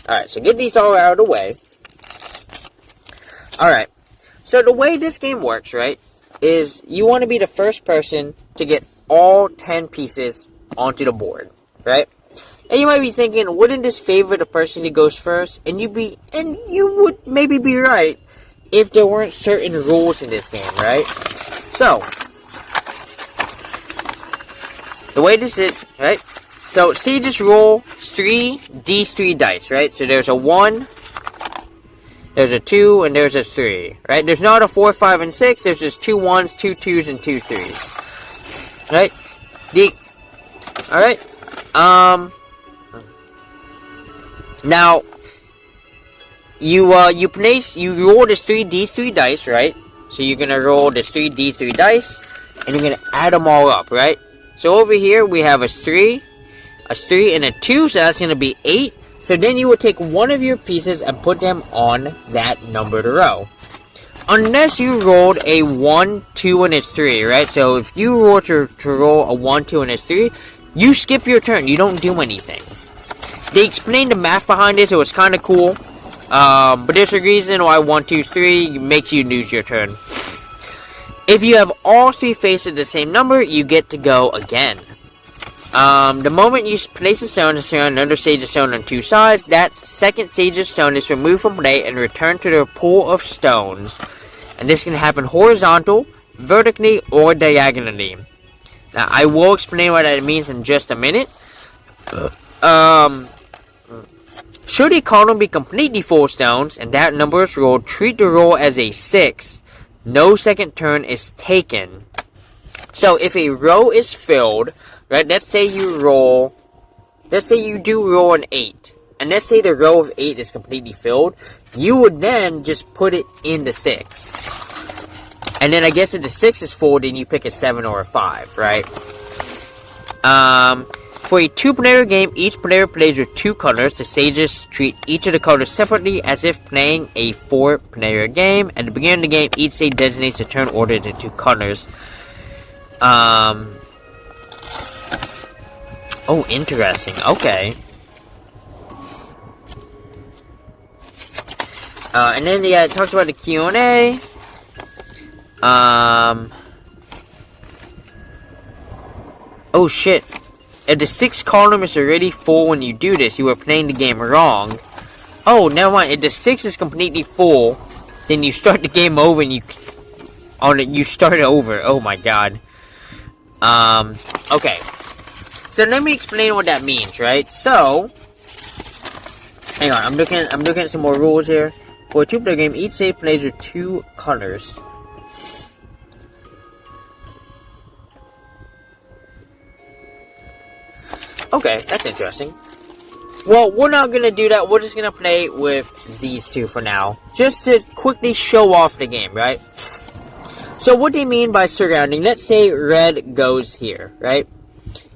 Alright, so get these all out of the way. Alright, so the way this game works, right, is you want to be the first person to get all 10 pieces onto the board, right? And you might be thinking, wouldn't this favor the person who goes first? And you would maybe be right if there weren't certain rules in this game, right? So, the way this is, right? So, say you just roll these 3 dice, right? So there's a 1, there's a 2, and there's a 3, right? There's not a 4, 5, and 6. There's just 2 1s, 2 2s, and 2 3s, right? Alright, now, you roll these 3 dice, right? So you're gonna roll these 3 dice, and you're gonna add them all up, right? So over here, we have a 3, and a 2, so that's gonna be 8. So then you would take one of your pieces and put them on that numbered row. Unless you rolled a 1, 2, and a 3, right? So if you roll to roll a 1, 2, and a 3, you skip your turn. You don't do anything. They explained the math behind this. It was kind of cool. But there's a reason why 1, 2, 3 makes you lose your turn. If you have all 3 faces the same number, you get to go again. The moment you place a stone another sage of stone on 2 sides, that second sage of stone is removed from play and returned to the pool of stones. And this can happen horizontal, vertically, or diagonally. Now, I will explain what that means in just a minute. Should a column be completely full of stones, and that number is rolled, treat the roll as a 6. No second turn is taken. So, if a row is filled, right, let's say you do roll an 8, and let's say the row of 8 is completely filled, you would then just put it in the 6. And then I guess if the 6 is full, then you pick a 7 or a 5, right? For a 2-player game, each player plays with 2 colors. The sages treat each of the colors separately as if playing a 4-player game. At the beginning of the game, each sage designates a turn ordered in 2 colors. Oh, interesting. Okay. And then, yeah, it talks about the Q&A. Oh, shit. If the 6th column is already full when you do this, you are playing the game wrong. Oh, never mind. If the 6 is completely full, then you start the game over and you start over. Oh my god. Okay. So let me explain what that means, right? So, hang on. I'm looking at some more rules here. For a 2-player game, each save plays with 2 colors. Okay, that's interesting. Well, we're not going to do that. We're just going to play with these 2 for now. Just to quickly show off the game, right? So what do you mean by surrounding? Let's say red goes here, right?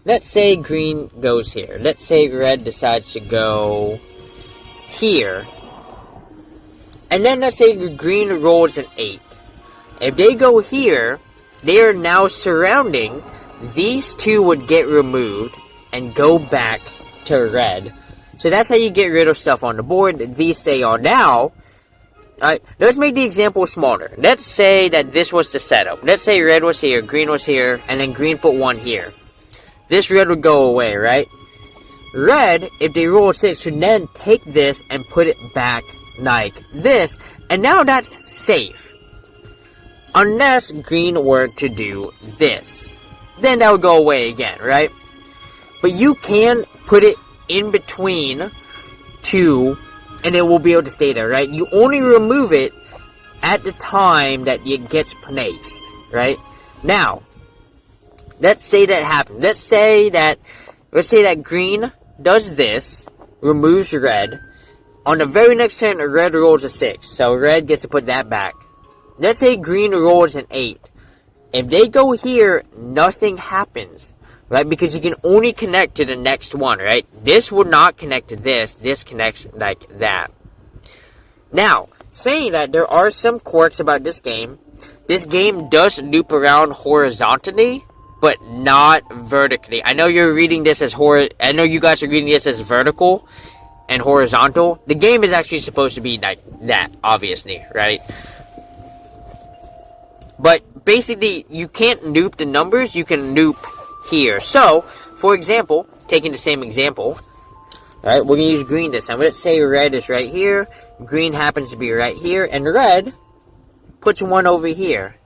Let's say green goes here. Let's say red decides to go here. And then let's say green rolls an 8. If they go here, they are now surrounding. These 2 would get removed and go back to red. So that's how you get rid of stuff on the board. These stay on now. Alright, let's make the example smaller. Let's say that this was the setup. Let's say red was here, green was here, and then green put 1 here. This red would go away, right? Red, if they roll a 6, should then take this and put it back like this. And now that's safe. Unless green were to do this. Then that would go away again, right? But you can put it in between 2, and it will be able to stay there, right? You only remove it at the time that it gets placed, right? Now, let's say that happens. Let's say that green does this, removes red. On the very next turn, red rolls a 6. So red gets to put that back. Let's say green rolls an 8. If they go here, nothing happens. Right? Because you can only connect to the next one, right? This would not connect to this. This connects like that. Now, saying that there are some quirks about this game does loop around horizontally, but not vertically. I know you're reading this as I know you guys are reading this as vertical and horizontal. The game is actually supposed to be like that, obviously, right? But basically, you can't loop the numbers, you can loop here. So, for example, taking the same example, alright, we're going to use green this time. Let's say red is right here, green happens to be right here, and red puts one over here.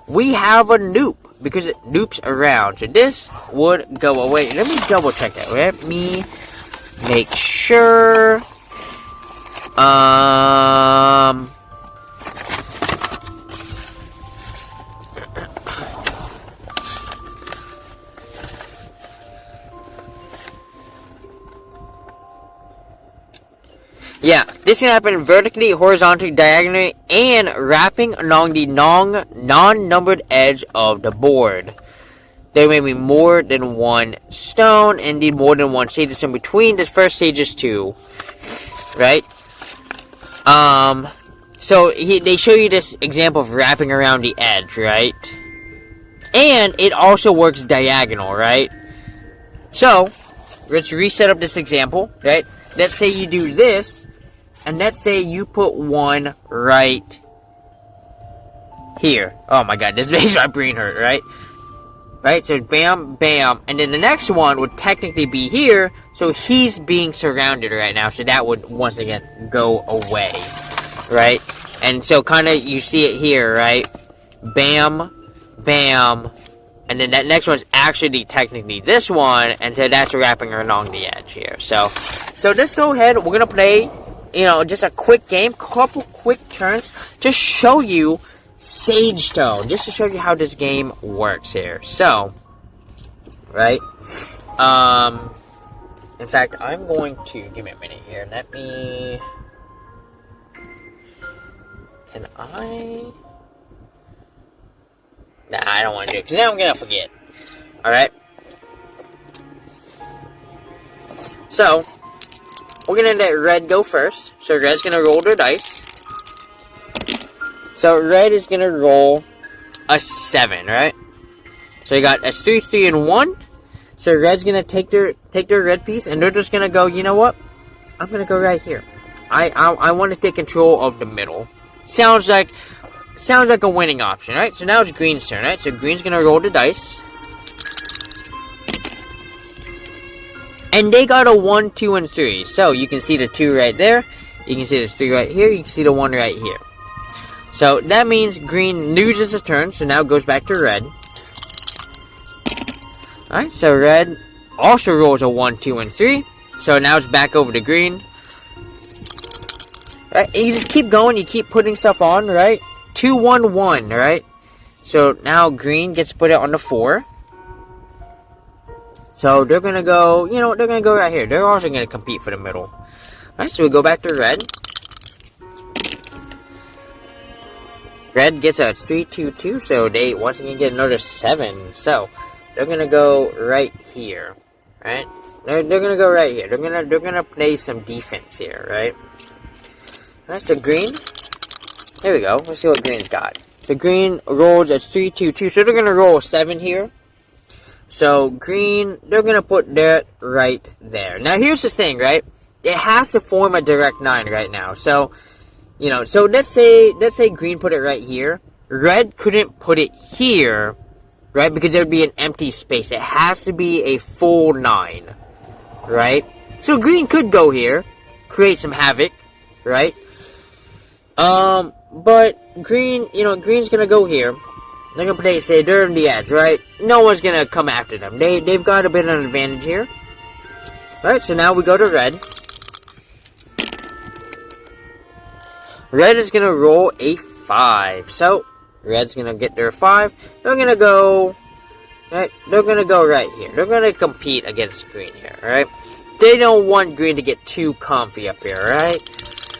We have a loop, because it loops around. So this would go away. Let me double check that. Let me make sure. Yeah, this can happen vertically, horizontally, diagonally, and wrapping along the non-numbered edge of the board. There may be more than one stone, and indeed more than one stages in between. This first stage is 2, right? So they show you this example of wrapping around the edge, right? And it also works diagonal, right? So, let's reset up this example, right? Let's say you do this, and let's say you put one right here. Oh my god, this makes my brain hurt, right? Right, so bam, bam, and then the next one would technically be here, so he's being surrounded right now, so that would once again go away, right? And so kind of, you see it here, right? Bam, bam, and then that next one's actually technically this one, and so that's wrapping along the edge here. So let's go ahead, we're gonna play, just a quick game, couple quick turns, to show you Sage Stone, just to show you how this game works here. So, right, in fact, I'm going to, give me a minute here, nah, I don't want to do it, because now I'm going to forget, alright? So, we're going to let red go first, so red's going to roll their dice. So, red is going to roll a 7, right? So, you got a 3, 3, and 1. So, red's going to take their red piece, and they're just going to go, you know what? I'm going to go right here. I want to take control of the middle. Sounds like a winning option, right? So, now it's green's turn, right? So, green's going to roll the dice. And they got a 1, 2, and 3. So, you can see the 2 right there. You can see the 3 right here. You can see the 1 right here. So, that means green loses a turn, so now it goes back to red. Alright, so red also rolls a 1, 2, and 3. So, now it's back over to green. Right, and you just keep going, you keep putting stuff on, right? 2, 1, 1, right? So, now green gets to put it on the 4. So, they're gonna go, they're gonna go right here. They're also gonna compete for the middle. Alright, so we go back to red. Red gets a 3, 2, 2, so they once again get another 7. So they're gonna go right here, right? They're gonna go right here. They're gonna play some defense here, right? Alright, so green. There we go. Let's see what green's got. So green rolls a 3, 2, 2. So they're gonna roll a 7 here. So green, they're gonna put that right there. Now here's the thing, right? It has to form a direct 9 right now. So so let's say green put it right here. Red couldn't put it here, right? Because there would be an empty space. It has to be a full 9, right? So green could go here, create some havoc, right? But green, green's gonna go here. They're gonna play, say they're on the edge, right? No one's gonna come after them. They've got a bit of an advantage here. Right, so now we go to red. Red is going to roll a 5. So, red's going to get their 5. They're going to go right? They're gonna go right here. They're gonna compete against green here, right? They don't want green to get too comfy up here, right?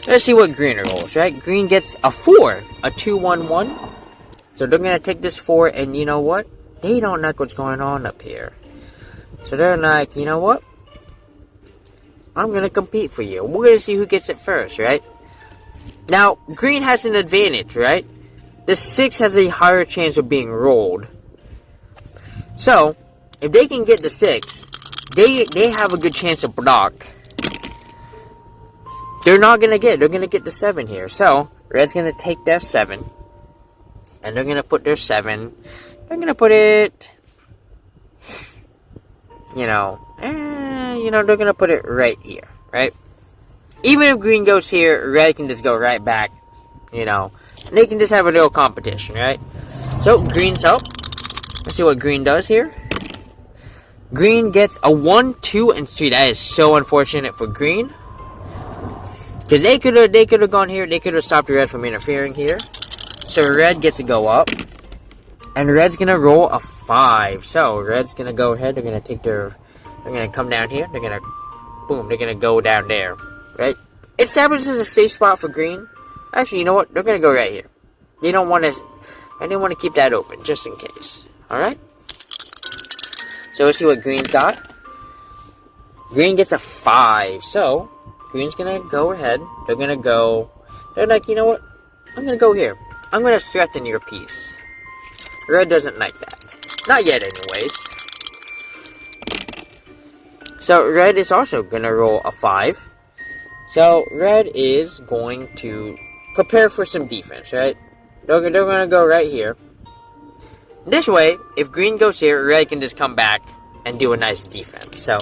Let's see what green rolls, right? Green gets a 4, a 2-1-1. So they're gonna take this 4, and you know what? They don't like what's going on up here. So they're like, you know what? I'm gonna compete for you. We're gonna see who gets it first, right? Now, green has an advantage, right? The 6 has a higher chance of being rolled. So, if they can get the 6, they have a good chance to block. They're gonna get the 7 here. So, red's gonna take their 7. And they're gonna put their 7. They're gonna put it, they're gonna put it right here, right? Even if green goes here, red can just go right back, and they can just have a little competition, right? So, green's up. Let's see what green does here. Green gets a 1, 2, and 3. That is so unfortunate for green. Because they could have gone here. They could have stopped red from interfering here. So red gets to go up. And red's going to roll a 5. So red's going to go ahead. They're going to come down here. They're going to go down there. Right? Establishes a safe spot for green. Actually, you know what? They're going to go right here. They don't want to... I didn't want to keep that open, just in case. Alright? So let's see what green's got. Green gets a 5. So, green's going to go ahead. They're going to go... They're like, you know what? I'm going to go here. I'm going to threaten your piece. Red doesn't like that. Not yet, anyways. So, red is also going to roll a 5. So, red is going to prepare for some defense, right? They're going to go right here. This way, if green goes here, red can just come back and do a nice defense. So,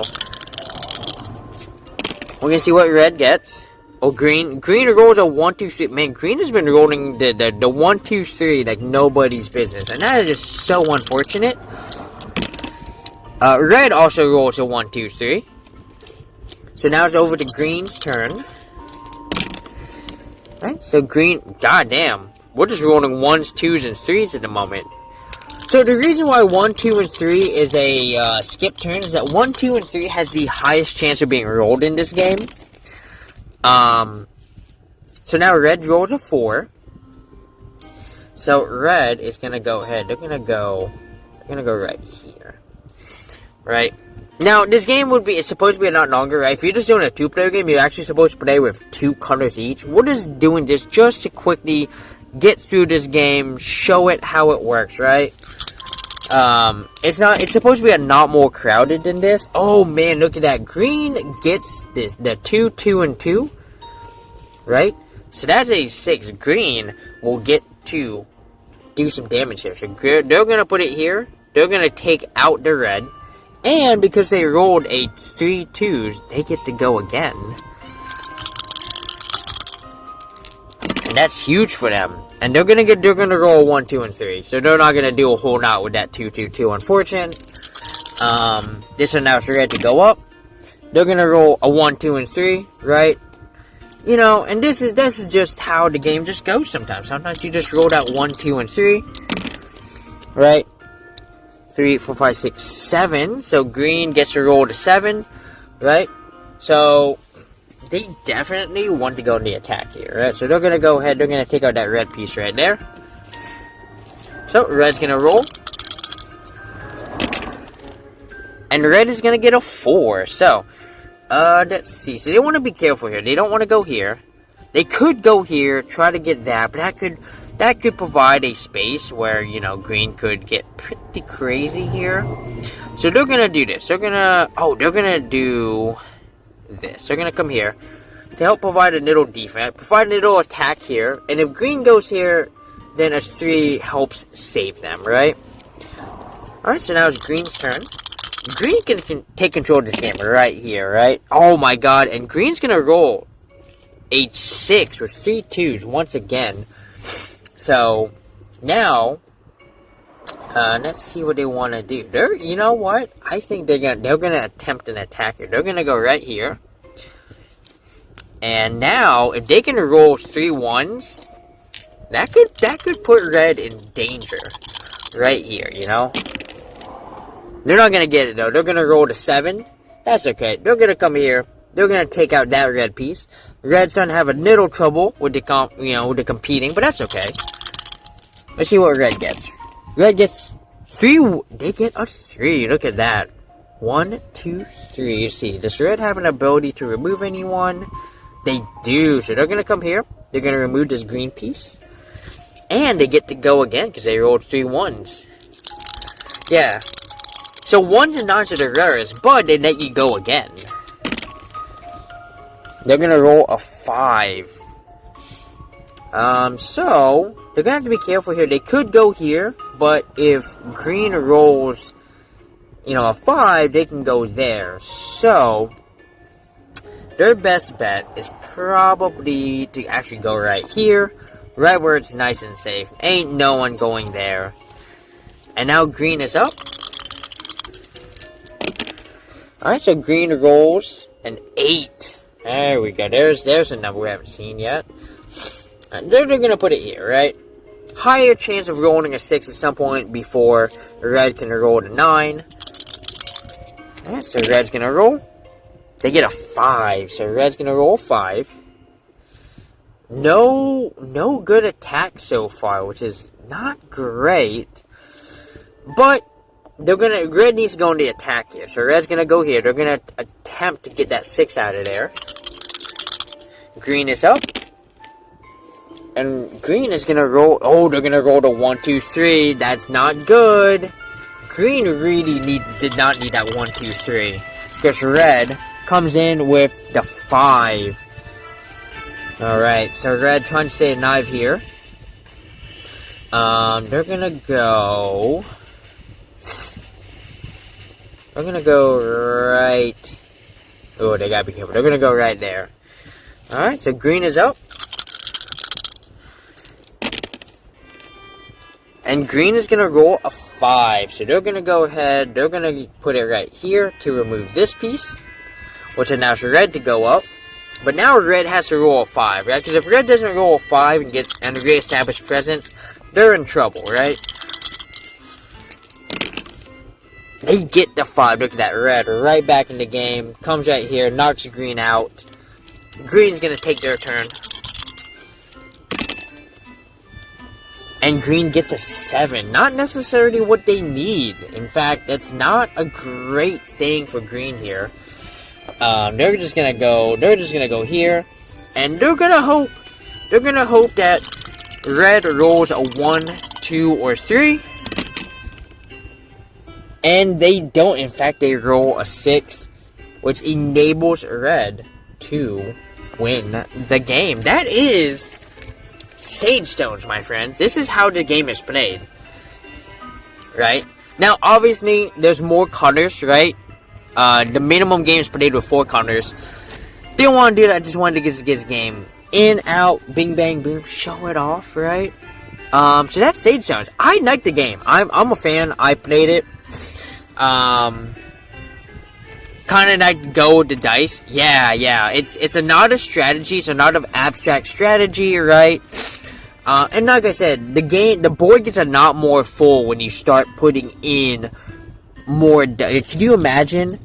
we're going to see what red gets. Oh, green rolls a 1, 2, 3. Man, green has been rolling the 1, 2, 3 like nobody's business. And that is just so unfortunate. Red also rolls a 1, 2, 3. So now it's over to green's turn. Right, so green, goddamn. We're just rolling 1s, 2s, and 3s at the moment. So the reason why 1, 2, and 3 is a skip turn is that 1, 2, and 3 has the highest chance of being rolled in this game. So now red rolls a 4. So red is gonna go ahead. They're gonna go right here. Right? Now, this game it's supposed to be a lot longer, right? If you're just doing a 2-player game, you're actually supposed to play with 2 colors each. We're just doing this just to quickly get through this game, show it how it works, right? It's supposed to be a lot more crowded than this. Oh man, look at that. Green gets the 2, 2, and 2. Right? So that's a 6. Green will get to do some damage here. So they're gonna put it here. They're gonna take out the red. And because they rolled a 3 2s, they get to go again. And that's huge for them. And they're gonna roll 1, 2, and 3. So they're not gonna do a whole lot with that 2, 2, 2. Unfortunate. This allows red to go up. They're gonna roll a 1, 2, and 3, right? And this is just how the game just goes sometimes. Sometimes you just roll out 1, 2, and 3. Right? 3, 4, 5, 6, 7. So green gets to roll to 7. Right? So they definitely want to go in the attack here, right? So they're gonna go ahead, they're gonna take out that red piece right there. So red's gonna roll. And red is gonna get a 4. So let's see. So they want to be careful here. They don't want to go here. They could go here, try to get that, but that could provide a space where, green could get pretty crazy here. So they're gonna do this. They're gonna do this. They're gonna come here to help provide a little defense, provide a little attack here. And if green goes here, then a 3 helps save them, right? Alright, so now it's green's turn. Green can take control of this game right here, right? Oh my god, and green's gonna roll a 6 with 3 2s once again. So, now, let's see what they want to do. You know what? I think they're gonna attempt an attack here. They're gonna go right here. And now, if they can roll 3 1s, that could put red in danger. Right here, They're not going to get it, though. They're going to roll to 7. That's okay. They're going to come here. They're going to take out that red piece. Red's going to have a little trouble with the with the competing, but that's okay. Let's see what red gets. Red gets 3. They get a 3. Look at that. 1, 2, 3. You see, does red have an ability to remove anyone? They do. So they're going to come here. They're going to remove this green piece. And they get to go again because they rolled 3 1s. Yeah. So 1s and 9s are the rarest, but they let you go again. They're going to roll a 5. So they're going to have to be careful here. They could go here, but if green rolls, a 5, they can go there. So their best bet is probably to actually go right here, right where it's nice and safe. Ain't no one going there. And now green is up. Alright, so green rolls an 8. There we go. There's a number we haven't seen yet. And they're going to put it here, right? Higher chance of rolling a 6 at some point before red can roll a 9. Alright, so red's going to roll. They get a 5, so red's going to roll 5. No good attack so far, which is not great. But red needs to go into attack here. So red's going to go here. They're going to attempt to get that 6 out of there. Green is up. And green is going to roll. Oh, they're going to roll to 1, 2, 3. That's not good. Green really did not need that 1, 2, 3. Because red comes in with the 5. Alright, so red trying to stay alive here. They're going to go... They're going to go right... Oh, they got to be careful. They're going to go right there. Alright, so green is up. And green is going to roll a 5. So they're going to go ahead. They're going to put it right here to remove this piece. Which allows red to go up. But now red has to roll a 5, right? Because if red doesn't roll a 5 and gets a re-established presence, they're in trouble, right? They get the 5. Look at that. Red right back in the game. Comes right here. Knocks green out. Green's going to take their turn. And green gets a 7. Not necessarily what they need. In fact, that's not a great thing for green here. They're just gonna go here. And they're gonna hope that red rolls a 1, 2, or 3. And they don't. In fact, they roll a 6. Which enables red to win the game. That is Sage Stones, my friends. This is how the game is played. Right? Now, obviously, there's more colors, right? The minimum game is played with 4 colors. Didn't want to do that. I just wanted to get this game in, out, bing, bang, boom, show it off, right? So that's Sage Stones. I like the game. I'm a fan. I played it. Kind of like go with the dice. Yeah. It's not a strategy. It's not an abstract strategy, right? And like I said, the board gets a lot more full when you start putting in more dice. Can you imagine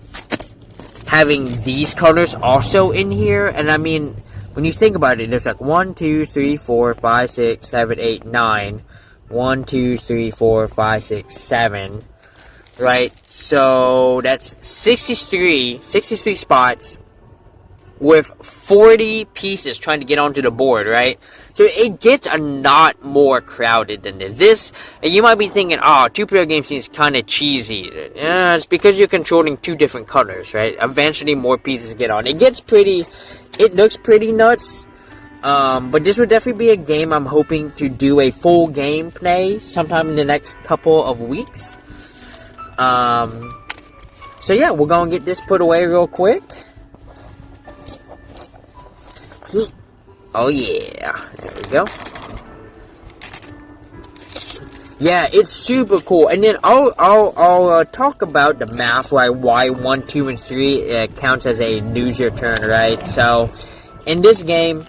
having these colors also in here? And I mean, when you think about it, there's like 1, 2, 3, 4, 5, 6, 7, 8, 9. 1, 2, 3, 4, 5, 6, 7. Right? So that's 63 spots with 40 pieces trying to get onto the board, right? So it gets a lot more crowded than this. And you might be thinking, oh, 2-player game seems kind of cheesy. Yeah, it's because you're controlling 2 different colors, right? Eventually more pieces get on. It looks pretty nuts. But this would definitely be a game I'm hoping to do a full gameplay sometime in the next couple of weeks. So yeah, we're gonna get this put away real quick. Oh yeah, there we go. Yeah, it's super cool. And then I'll talk about the math, why 1, 2, and 3 counts as a lose your turn, right? So in this game,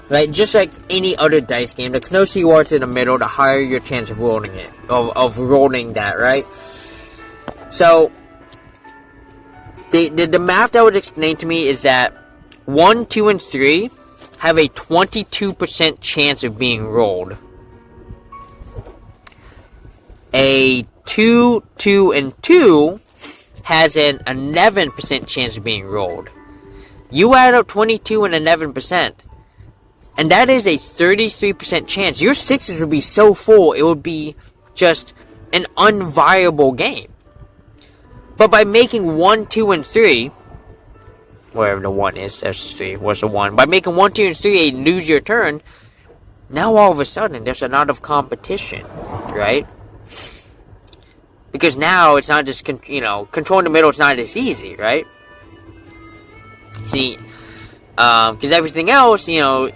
right, just like any other dice game, the closer you are to the middle, the higher your chance of rolling it, of rolling that, right? So, the math that was explained to me is that 1, 2, and 3 have a 22% chance of being rolled. A 2, 2, and 2 has an 11% chance of being rolled. You add up 22 and 11%, and that is a 33% chance. Your sixes would be so full, it would be just an unviable game. But by making 1, 2, and 3, wherever the 1 is, that's just 3, what's the 1? By making 1, 2, and 3 a lose your turn, now all of a sudden there's a lot of competition, right? Because now it's not just, controlling the middle is not as easy, right? See, because everything else, I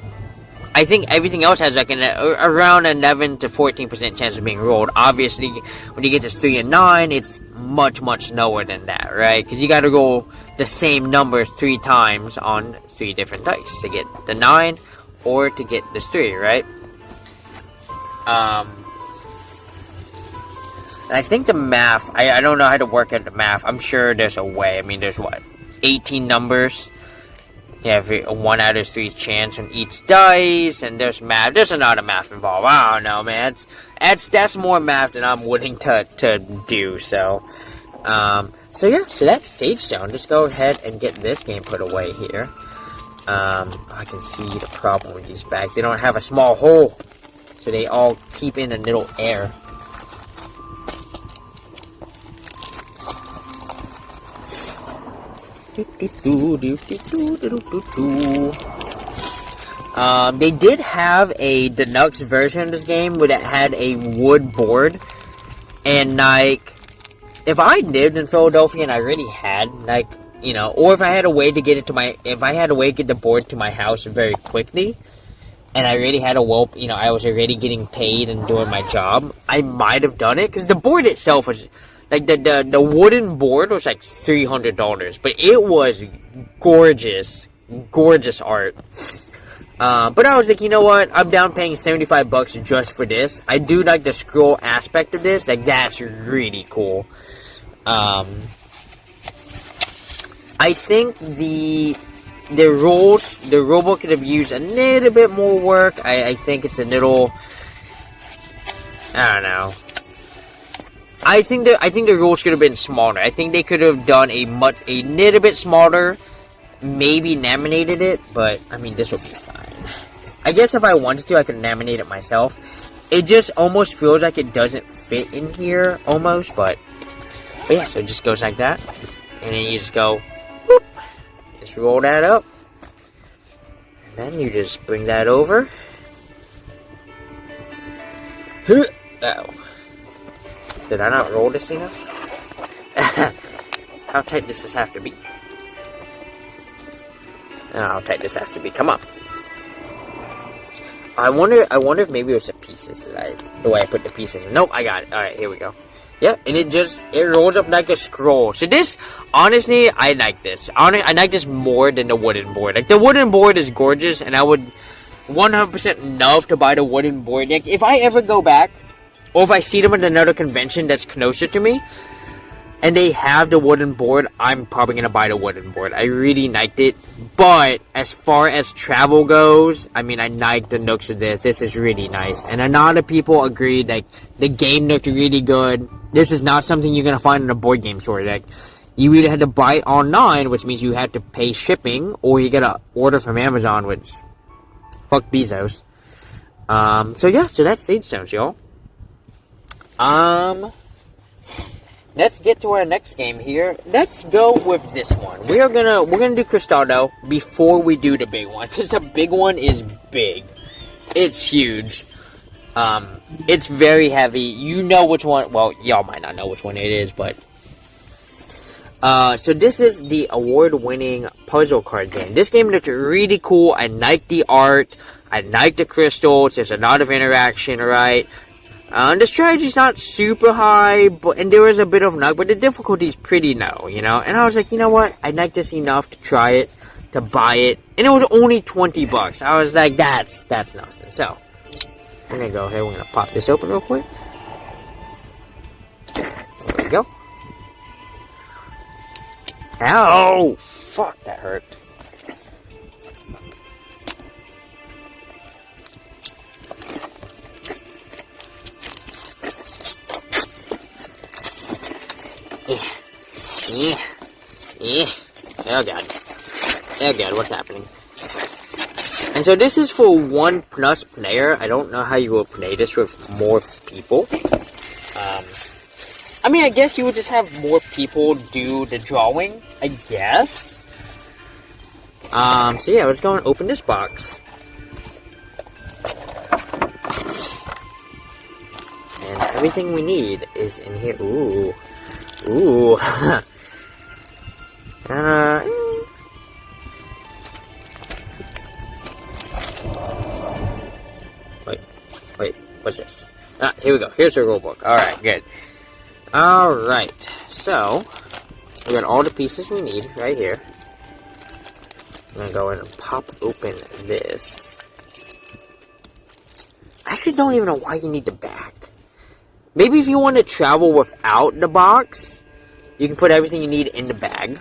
think everything else has like around 11 to 14% chance of being rolled. Obviously, when you get to 3 and 9, it's much, much lower than that, right? Because you got to roll the same number 3 times on 3 different dice to get the 9 or to get this 3, right? I think the math, I don't know how to work out the math. I'm sure there's a way. I mean, there's 18 numbers. You have a 1 out of 3 chance on each dice, and there's math. There's a lot of math involved. I don't know, man. That's more math than I'm willing to do. So that's Sage Stone. Just go ahead and get this game put away here. I can see the problem with these bags. They don't have a small hole, so they all keep in a little air. They did have a deluxe version of this game that had a wood board, and like, if I lived in Philadelphia and I already had or if I had a way to get the board to my house very quickly, and I already had I was already getting paid and doing my job, I might have done it, because the board itself was. Like, the wooden board was like $300, but it was gorgeous art. But I was like, you know what? I'm down paying $75 just for this. I do like the scroll aspect of this. Like, that's really cool. I think the rulebook could have used a little bit more work. I think it's a little, I don't know. I think the rules could have been smaller. I think they could have done a little bit smaller, maybe laminated it, but I mean, this will be fine. I guess if I wanted to, I could laminate it myself. It just almost feels like it doesn't fit in here, almost, but yeah, so it just goes like that, and then you just go, whoop, just roll that up, and then you just bring that over. Oh. Did I not roll this enough? How tight does this have to be? How tight this has to be. Come on. I wonder if maybe it was the pieces the way I put the pieces in. Nope, I got it. Alright, here we go. Yep, and it rolls up like a scroll. So this, honestly, I like this. I like this more than the wooden board. Like, the wooden board is gorgeous, and I would 100% love to buy the wooden board. Like, if I ever go back, or if I see them at another convention that's closer to me, and they have the wooden board, I'm probably going to buy the wooden board. I really liked it. But, as far as travel goes, I mean, I like the looks of this. This is really nice. And a lot of people agreed, like, the game looked really good. This is not something you're going to find in a board game store. Like, you either had to buy it online, which means you had to pay shipping, or you got to order from Amazon, which, fuck Bezos. So that's Sage Stones, y'all. Let's get to our next game here. Let's go with this one. We're gonna do Cristaldo before we do the big one, because the big one is big. It's huge. It's very heavy. You know which one. Well, y'all might not know which one it is, but so this is the award-winning puzzle card game. This game looks really cool. I like the art. I like the crystals. There's a lot of interaction, right? The strategy's not super high, and there is a bit of luck, but the difficulty's pretty low, And I was like, you know what? I like this enough to try it, to buy it, and it was only $20. I was like, that's nothing. So, we're gonna go ahead. We're gonna pop this open real quick. There we go. Ow! Fuck, that hurt. Yeah. Oh god. Oh god, what's happening? And so this is for 1+ player. I don't know how you will play this with more people. I mean, I guess you would just have more people do the drawing, I guess. So yeah, let's go and open this box. And everything we need is in here. Ooh. Ooh. Kinda... Wait, what's this? Ah, here we go. Here's the rulebook. Alright, good. Alright, so, we got all the pieces we need right here. I'm gonna go in and pop open this. I actually don't even know why you need the back. Maybe if you want to travel without the box, you can put everything you need in the bag.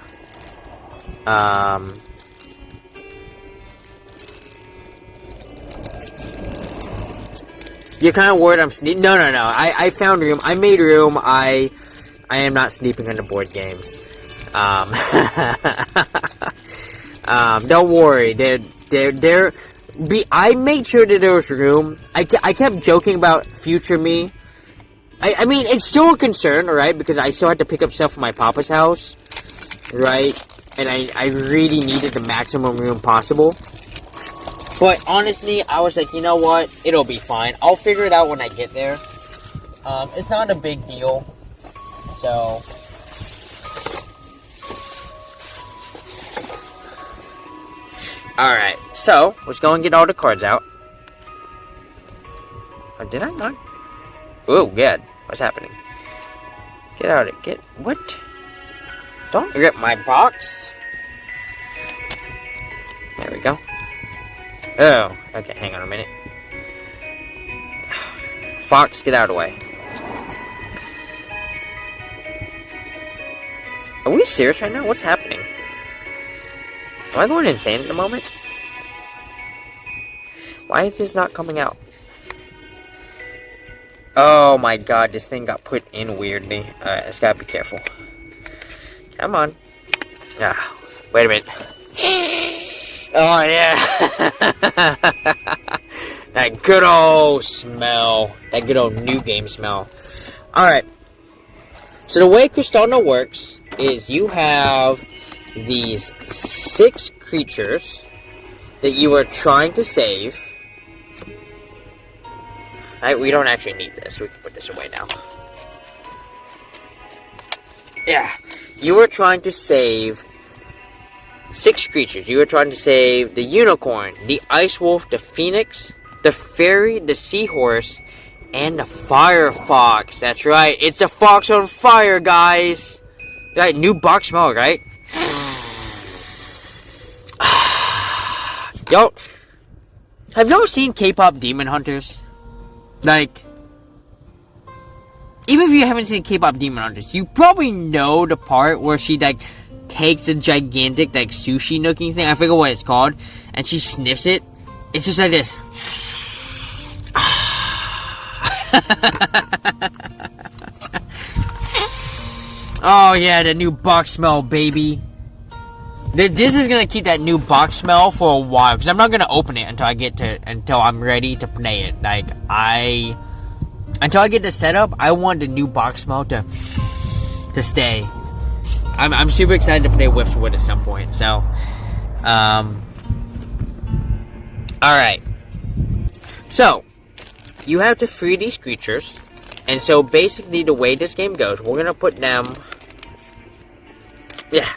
You're kind of worried I'm sleeping? No. I found room. I made room. I am not sleeping on the board games. Don't worry. I made sure that there was room. I kept joking about future me. I mean, it's still a concern, right? Because I still had to pick up stuff from my papa's house, right? And I really needed the maximum room possible. But honestly, I was like, you know what? It'll be fine. I'll figure it out when I get there. It's not a big deal. So... Alright, so, let's go and get all the cards out. Oh, did I not? Oh, good. What's happening? Get out of it. What? Don't rip my box. There we go. Oh, okay, hang on a minute. Fox, get out of the way. Are we serious right now? What's happening? Am I going insane at the moment? Why is this not coming out? Oh my god, this thing got put in weirdly. Alright, let's gotta be careful. Come on. Ah, wait a minute. Oh yeah! That good old smell. That good old new game smell. Alright. So the way Cristona works is you have these 6 creatures that you are trying to save. Alright, we don't actually need this. We can put this away now. Yeah. You are trying to save 6 creatures. You are trying to save the unicorn, the ice wolf, the phoenix, the fairy, the seahorse, and the fire fox. That's right. It's a fox on fire, guys. Right, new box smell, right? Yo, have y'all seen K-pop Demon Hunters? Like, even if you haven't seen K-pop Demon Hunters, you probably know the part where she, like, takes a gigantic, like, sushi nookie thing, I forget what it's called, and she sniffs it. It's just like this. Oh yeah, the new box smell, baby. This is gonna keep that new box smell for a while, because I'm not gonna open it until I'm ready to play it. Like, until I get the setup, I want the new box smell to stay. I'm super excited to play Whipswood at some point. So, alright. So, you have to free these creatures. And so, basically, the way this game goes, we're gonna put them... Yeah.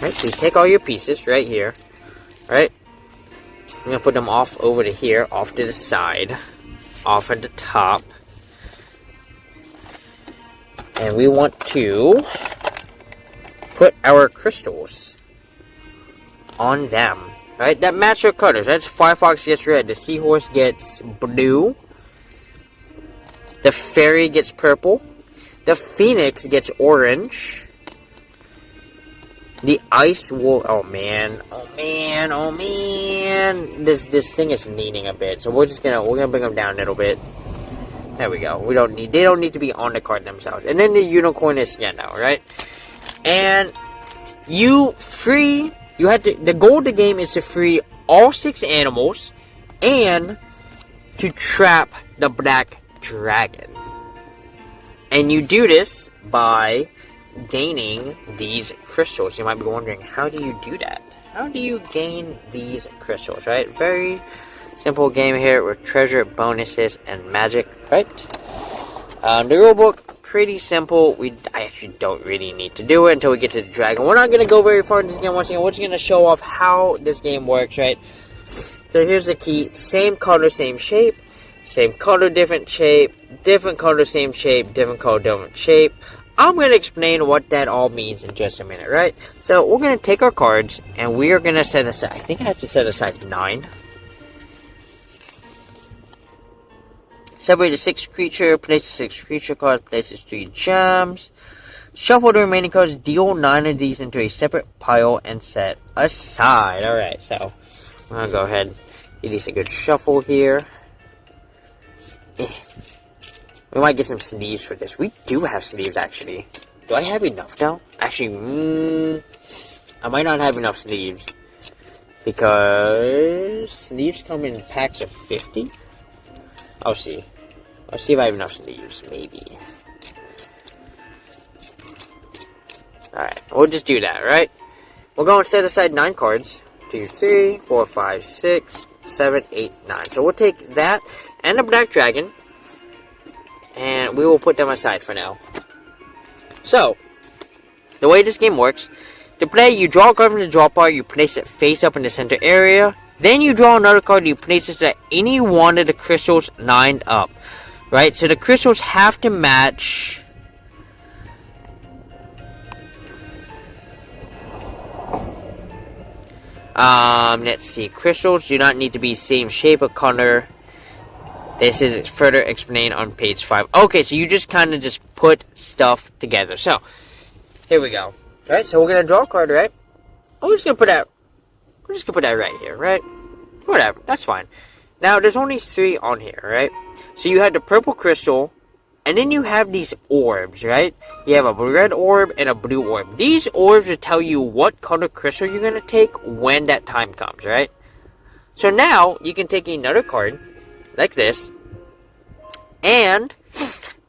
Right, so you take all your pieces right here. Right? I'm gonna put them off over to here, off to the side, off at the top. And we want to put our crystals on them. Right? That match your colors. Right? Firefox gets red. The seahorse gets blue. The fairy gets purple. The phoenix gets orange. The ice will. Oh man! Oh man! Oh man! This thing is leaning a bit, so we're gonna bring them down a little bit. There we go. They don't need to be on the card themselves. And then the unicorn is now, right? And the goal of the game is to free all 6 animals and to trap the black dragon. And you do this by gaining these crystals. You might be wondering, how do you do that? How do you gain these crystals, right? Very simple game here with treasure, bonuses, and magic, right? The rulebook, pretty simple. I actually don't really need to do it until we get to the dragon. We're not going to go very far in this game once again. We're just going to show off how this game works, right? So here's the key. Same color, same shape. Same color, different shape. Different color, same shape. Different color, different shape. I'm going to explain what that all means in just a minute, right? So we're going to take our cards, and we are going to set aside, I think I have to set aside 9. Separate the 6 creature, place the 6 creature cards, place the 3 gems. Shuffle the remaining cards, deal 9 of these into a separate pile, and set aside. Alright, so I'm going to go ahead and give these a good shuffle here. We might get some sleeves for this. We do have sleeves, actually. Do I have enough, though? Actually, I might not have enough sleeves. Because sleeves come in packs of 50? I'll see. I'll see if I have enough sleeves, maybe. Alright, we'll just do that, right? We're going to set aside 9 cards. 2, 3, 4, 5, 6, 7, 8, 9. So we'll take that and the black dragon, and we will put them aside for now. So, the way this game works, to play, you draw a card from the draw pile, you place it face up in the center area. Then you draw another card, you place it so that any one of the crystals lined up. Right? So the crystals have to match. Let's see. Crystals do not need to be same shape or color. This is further explained on page 5. Okay, so you just kind of just put stuff together. So, here we go. Right? So we're going to draw a card, right? I'm just going to put that. We're just going to put that right here, right? Whatever, that's fine. Now, there's only 3 on here, right? So you have the purple crystal, and then you have these orbs, right? You have a red orb and a blue orb. These orbs will tell you what color crystal you're going to take when that time comes, right? So now, you can take another card, like this, and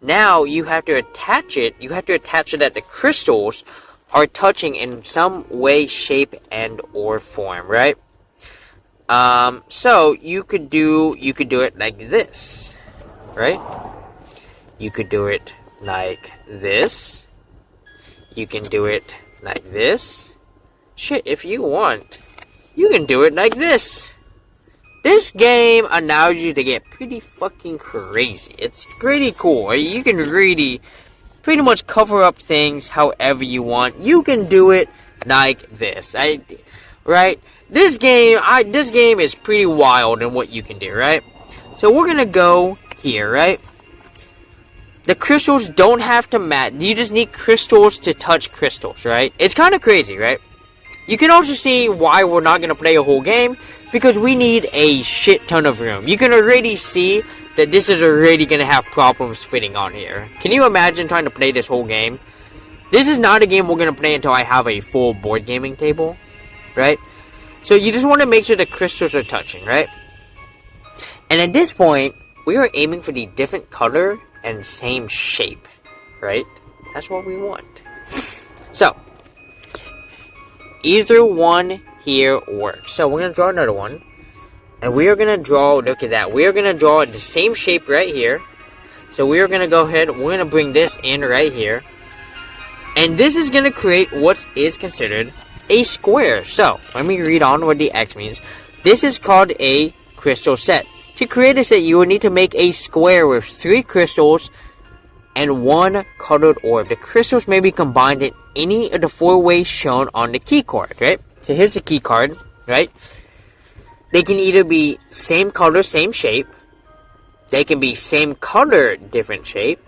now you have to attach it. You have to attach it that the crystals are touching in some way, shape, and or form, right? So you could do it like this, right? You could do it like this. You can do it like this. Shit, if you want, you can do it like this. This game allows you to get pretty fucking crazy. It's pretty cool. You can really pretty much cover up things however you want. You can do it like this, right? This game is pretty wild in what you can do, right? So we're gonna go here, right? The crystals don't have to match. You just need crystals to touch crystals, right? It's kind of crazy, right? You can also see why we're not gonna play a whole game, because we need a shit ton of room. You can already see that this is already gonna have problems fitting on here. Can you imagine trying to play this whole game? This is not a game we're gonna play until I have a full board gaming table, right? So you just want to make sure the crystals are touching, right? And at this point, we are aiming for the different color and same shape, right? That's what we want. So, either one here works. So we're going to draw another one. And we are going to draw, look at that. We are going to draw the same shape right here. So we are going to go ahead, we're going to bring this in right here. And this is going to create what is considered a square. So, let me read on what the X means. This is called a crystal set. To create a set, you will need to make a square with 3 crystals and 1 colored orb. The crystals may be combined in any of the 4 ways shown on the key card, right? So here's the key card, right? They can either be same color, same shape. They can be same color, different shape.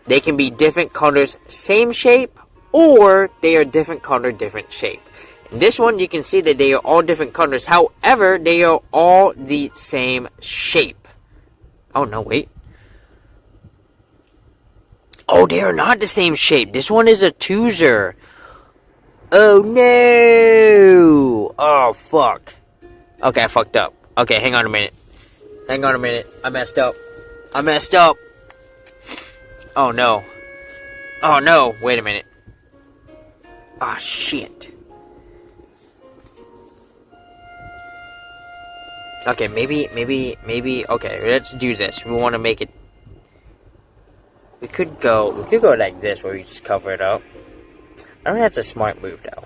They can be different colors, same shape. Or they are different color, different shape. This one, you can see that they are all different colors. However, they are all the same shape. Oh, no, wait. Oh, they are not the same shape. This one is a twoozer. Oh, no. Oh, fuck. Okay, I fucked up. Okay, hang on a minute. Hang on a minute. I messed up. I messed up. Oh, no. Oh, no. Wait a minute. Ah, shit. Okay, maybe, okay, let's do this. We want to make it, we could go like this, where we just cover it up. I don't think that's a smart move, though.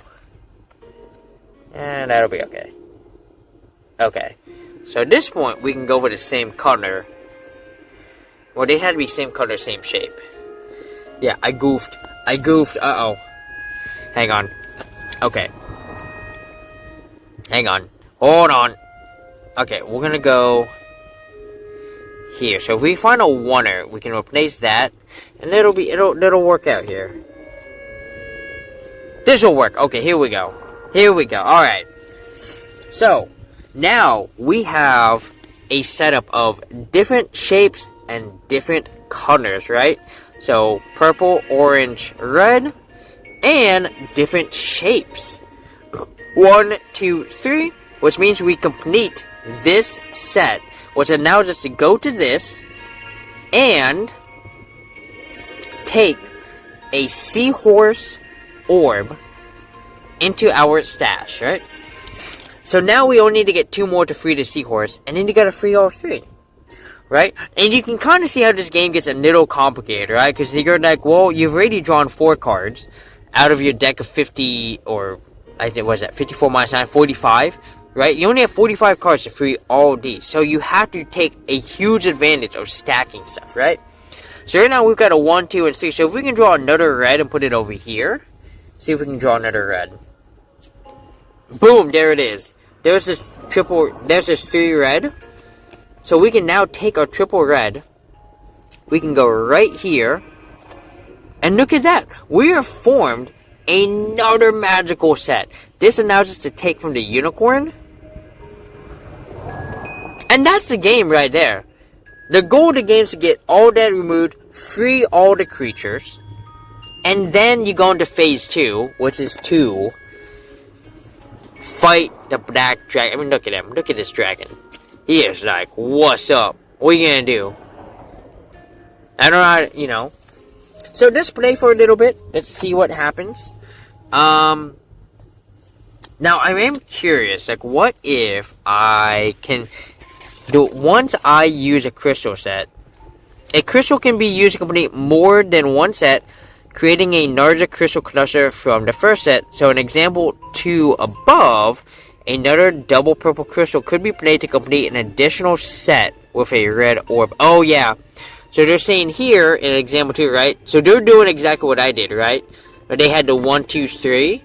And that'll be okay. Okay, so at this point, we can go with the same color. Well, they had to be same color, same shape. Yeah, I goofed, uh-oh. Hang on. Okay. Hang on. Hold on. Okay, we're gonna go here. So if we find a oneer, we can replace that, and it'll work out here. This will work. Okay, here we go. Here we go. All right. So now we have a setup of different shapes and different colors, right? So purple, orange, red, and different shapes. 1, 2, 3, which means we complete this set, which allows us to go to this and take a seahorse orb into our stash, right? So now we only need to get 2 more to free the seahorse, and then you gotta free all 3, right? And you can kind of see how this game gets a little complicated, right? Because you're like, well, you've already drawn 4 cards out of your deck of 50, or I think, was that 54 minus 9, 45, right? You only have 45 cards to free all these. So you have to take a huge advantage of stacking stuff, right? So right now we've got a 1, 2, and 3. So if we can draw another red and put it over here. See if we can draw another red. Boom, there it is. There's this 3 red. So we can now take our triple red. We can go right here. And look at that. We have formed another magical set. This allows us to take from the unicorn. And that's the game right there. The goal of the game is to get all that removed, free all the creatures, and then you go into phase 2, which is to fight the black dragon. I mean, look at him. Look at this dragon. He is like, what's up? What are you gonna do? I don't know, how, So let's play for a little bit. Let's see what happens. Now I am curious, like, what if I can once I use a crystal set, a crystal can be used to complete more than one set, creating a larger crystal cluster from the first set. So an example 2 above, another double purple crystal could be played to complete an additional set with a red orb. Oh yeah, so they're saying here in example 2, right? So they're doing exactly what I did, right? But they had the 1, 2, 3.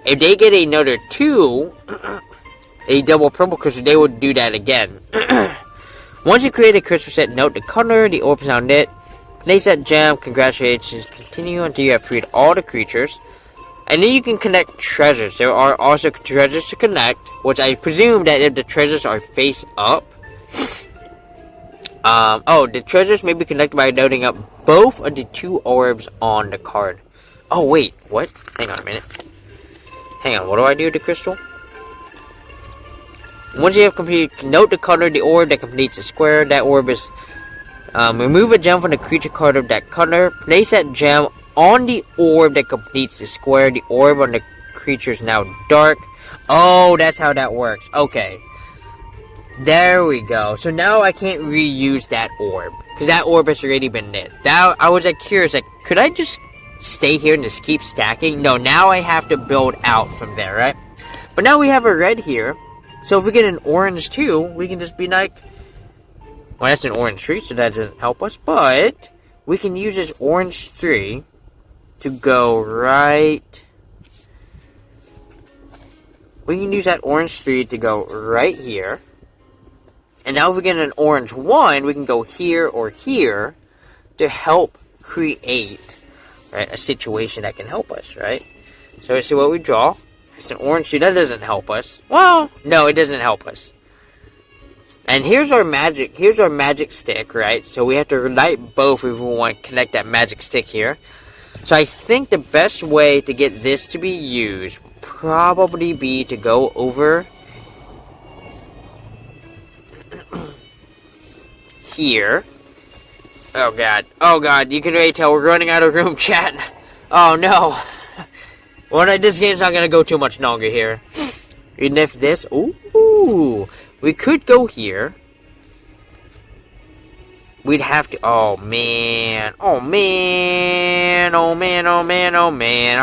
If they get another 2, a double purple crystal, they would do that again. Once you create a crystal set, note the color, the orbs on it. Place that gem, congratulations, continue until you have freed all the creatures. And then you can collect treasures. There are also treasures to collect, which I presume that if the treasures are face up. The treasures may be collected by loading up both of the 2 orbs on the card. Oh, wait, what? Hang on a minute. Hang on, what do I do with the crystal? Once you have completed, note the color of the orb that completes the square. That orb is, remove a gem from the creature card of that color. Place that gem on the orb that completes the square. The orb on the creature is now dark. Oh, that's how that works. Okay. There we go. So now I can't reuse that orb, because that orb has already been lit. Now, I was curious, could I just stay here and just keep stacking? No, now I have to build out from there, right? But now we have a red here. So if we get an orange too, we can just be like, well, that's an orange 3, so that doesn't help us. But we can use this orange 3 to go right. We can use that orange 3 to go right here. And now if we get an orange 1, we can go here or here to help create, right, a situation that can help us, right? So let's see what we draw. It's an orange suit. That doesn't help us. Well, no, it doesn't help us. And here's our magic stick, right? So we have to light both if we want to connect that magic stick here. So I think the best way to get this to be used would probably be to go over here. Oh god, you can already tell we're running out of room, chat. Oh no. Well, this game's not gonna go too much longer here. Even if this, ooh, we could go here. We'd have to, oh man. I don't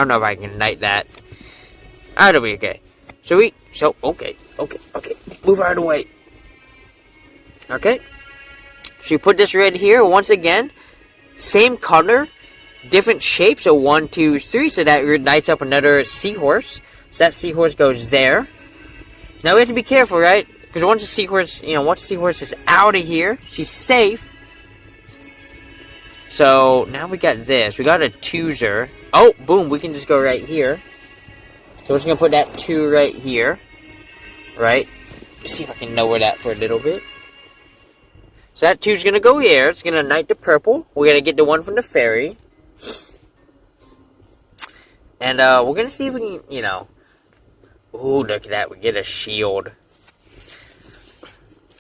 know if I can ignite that. That'll be okay. Okay. Move out of the way. Okay. So you put this right here, once again, same color, different shape, so 1, 2, 3, so that lights up another seahorse. So that seahorse goes there. Now we have to be careful, right? Because once the seahorse is out of here, she's safe. So now we got this. We got a twoozer. Oh, boom, we can just go right here. So we're just going to put that 2 right here. Right? Let's see if I can lower that for a little bit. So that 2's going to go here. It's going to ignite the purple. We're going to get the one from the fairy. And we're going to see if we can, Ooh, look at that. We get a shield.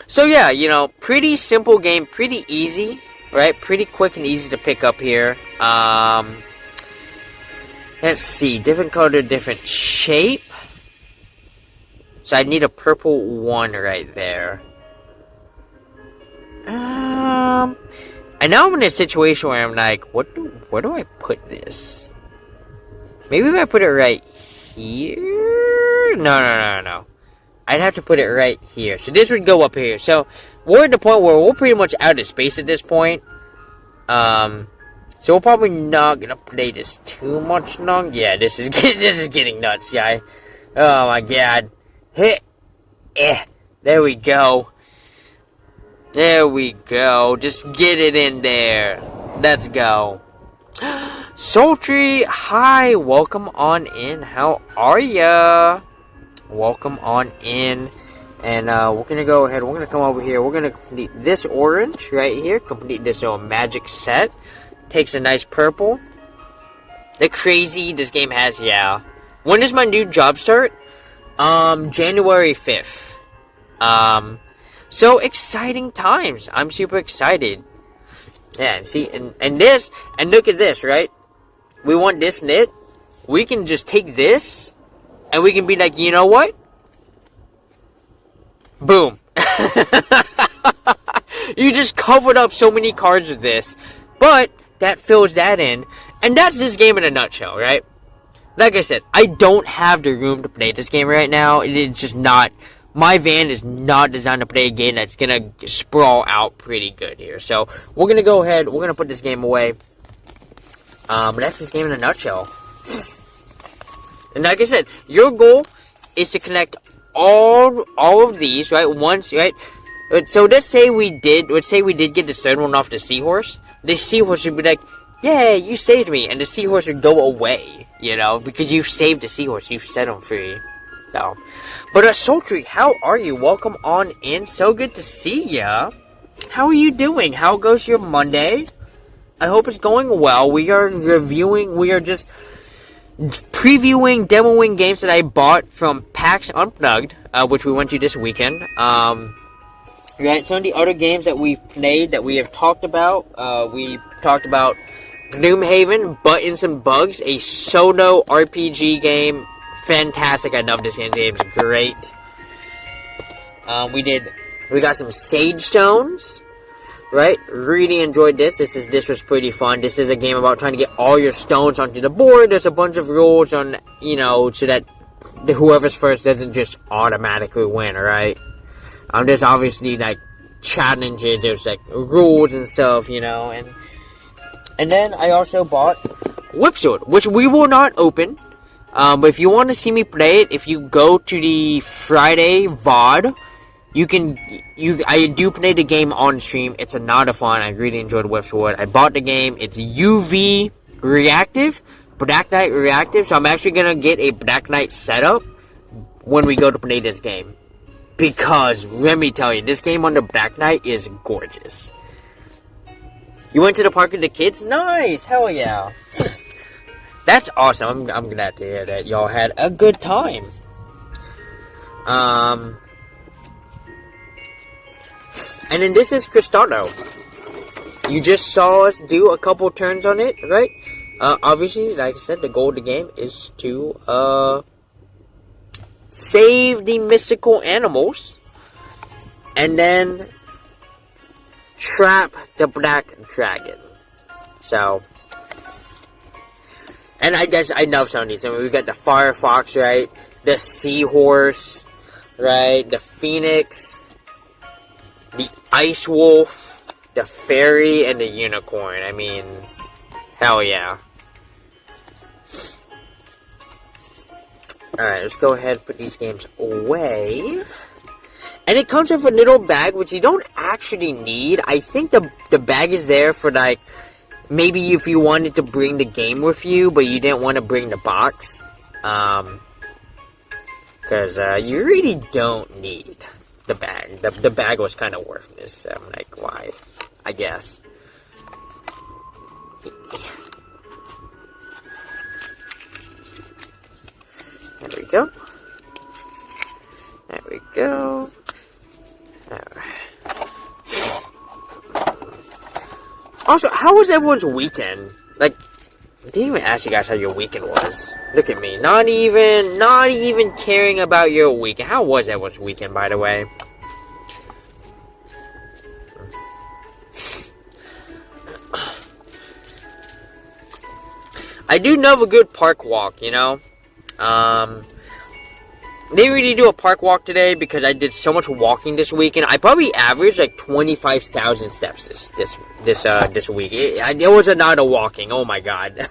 So yeah, pretty simple game. Pretty easy. Right? Pretty quick and easy to pick up here. Let's see. Different color, different shape. So I need a purple one right there. And now I'm in a situation where I'm like, where do I put this? Maybe if I put it right here? No. I'd have to put it right here. So this would go up here. So we're at the point where we're pretty much out of space at this point. So we're probably not gonna play this too much long. Yeah, this is getting nuts, yeah. Oh my god. There we go. There we go. Just get it in there. Let's go. Sultry, hi. Welcome on in. How are ya? Welcome on in. And we're going to go ahead. We're going to come over here. We're going to complete this orange right here. Complete this magic set. Takes a nice purple. The crazy this game has, yeah. When does my new job start? January 5th. So exciting times. I'm super excited. Yeah, and see, and look at this, right? We want this knit. We can just take this, and we can be like, you know what? Boom. You just covered up so many cards with this, but that fills that in, and that's this game in a nutshell, right? Like I said, I don't have the room to play this game right now. It's just not. My van is not designed to play a game that's going to sprawl out pretty good here. So, we're going to go ahead. We're going to put this game away. But that's this game in a nutshell. And like I said, your goal is to connect all of these, right? Once, right? So, let's say we did get the third one off the seahorse. The seahorse would be like, yay, you saved me. And the seahorse would go away, because you saved the seahorse. You set him free. So, but Sultry, how are you? Welcome on in. So good to see ya. How are you doing? How goes your Monday? I hope it's going well. We are just previewing, demoing games that I bought from PAX Unplugged, which we went to this weekend. Right, some of the other games that we've played that we have talked about. We talked about Gloomhaven, Buttons and Bugs, a solo RPG game. Fantastic. I love this game. The game's great. We got some Sage Stones. Right? Really enjoyed this. This was pretty fun. This is a game about trying to get all your stones onto the board. There's a bunch of rules on, so that whoever's first doesn't just automatically win, alright? There's obviously, challenges. There's, rules and stuff, and then I also bought Whipsword, which we will not open. But if you want to see me play it, if you go to the Friday VOD, I do play the game on stream. It's a lot of fun. I really enjoyed Whipsword. I bought the game. It's UV reactive, Black Knight reactive, so I'm actually gonna get a Black Knight setup when we go to play this game. Because, let me tell you, this game on the Black Knight is gorgeous. You went to the park with the kids? Nice! Hell yeah. That's awesome. I'm glad to hear that y'all had a good time. And then this is Cristano. You just saw us do a couple turns on it, right? Obviously, like I said, the goal of the game is to, save the mystical animals. And then trap the black dragon. So, and I guess I know some of these. I mean, we got the Firefox, right? The Seahorse, right? The Phoenix, the Ice Wolf, the Fairy, and the Unicorn. I mean, hell yeah. Alright, let's go ahead and put these games away. And it comes with a little bag, which you don't actually need. I think the bag is there for, like, maybe if you wanted to bring the game with you, but you didn't want to bring the box. Because you really don't need the bag. The bag was kind of worthless, so I'm like, why? I guess. There we go. There we go. Alright. Also, how was everyone's weekend? Like, I didn't even ask you guys how your weekend was. Look at me. Not even caring about your weekend. How was everyone's weekend, by the way? I do love a good park walk, you know? Didn't really do a park walk today because I did so much walking this weekend. I probably averaged like 25,000 steps this week. It was a lot of walking. Oh my god.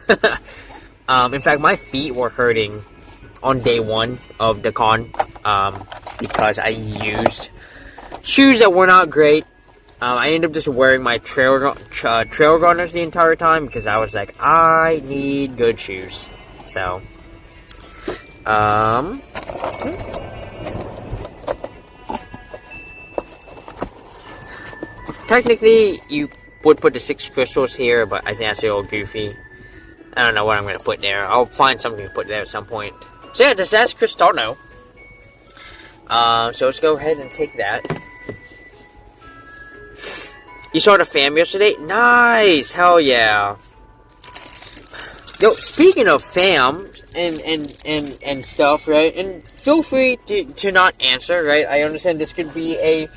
In fact, my feet were hurting on day one of the con because I used shoes that were not great. I ended up just wearing my trail runners the entire time because I was like, I need good shoes. So, technically, you would put the 6 crystals here, but I think that's a little goofy. I don't know what I'm going to put there. I'll find something to put there at some point. So yeah, that's Cristano. So let's go ahead and take that. You saw the fam yesterday? Nice! Hell yeah. Yo, speaking of fam and stuff, right? And feel free to not answer, right? I understand this could be a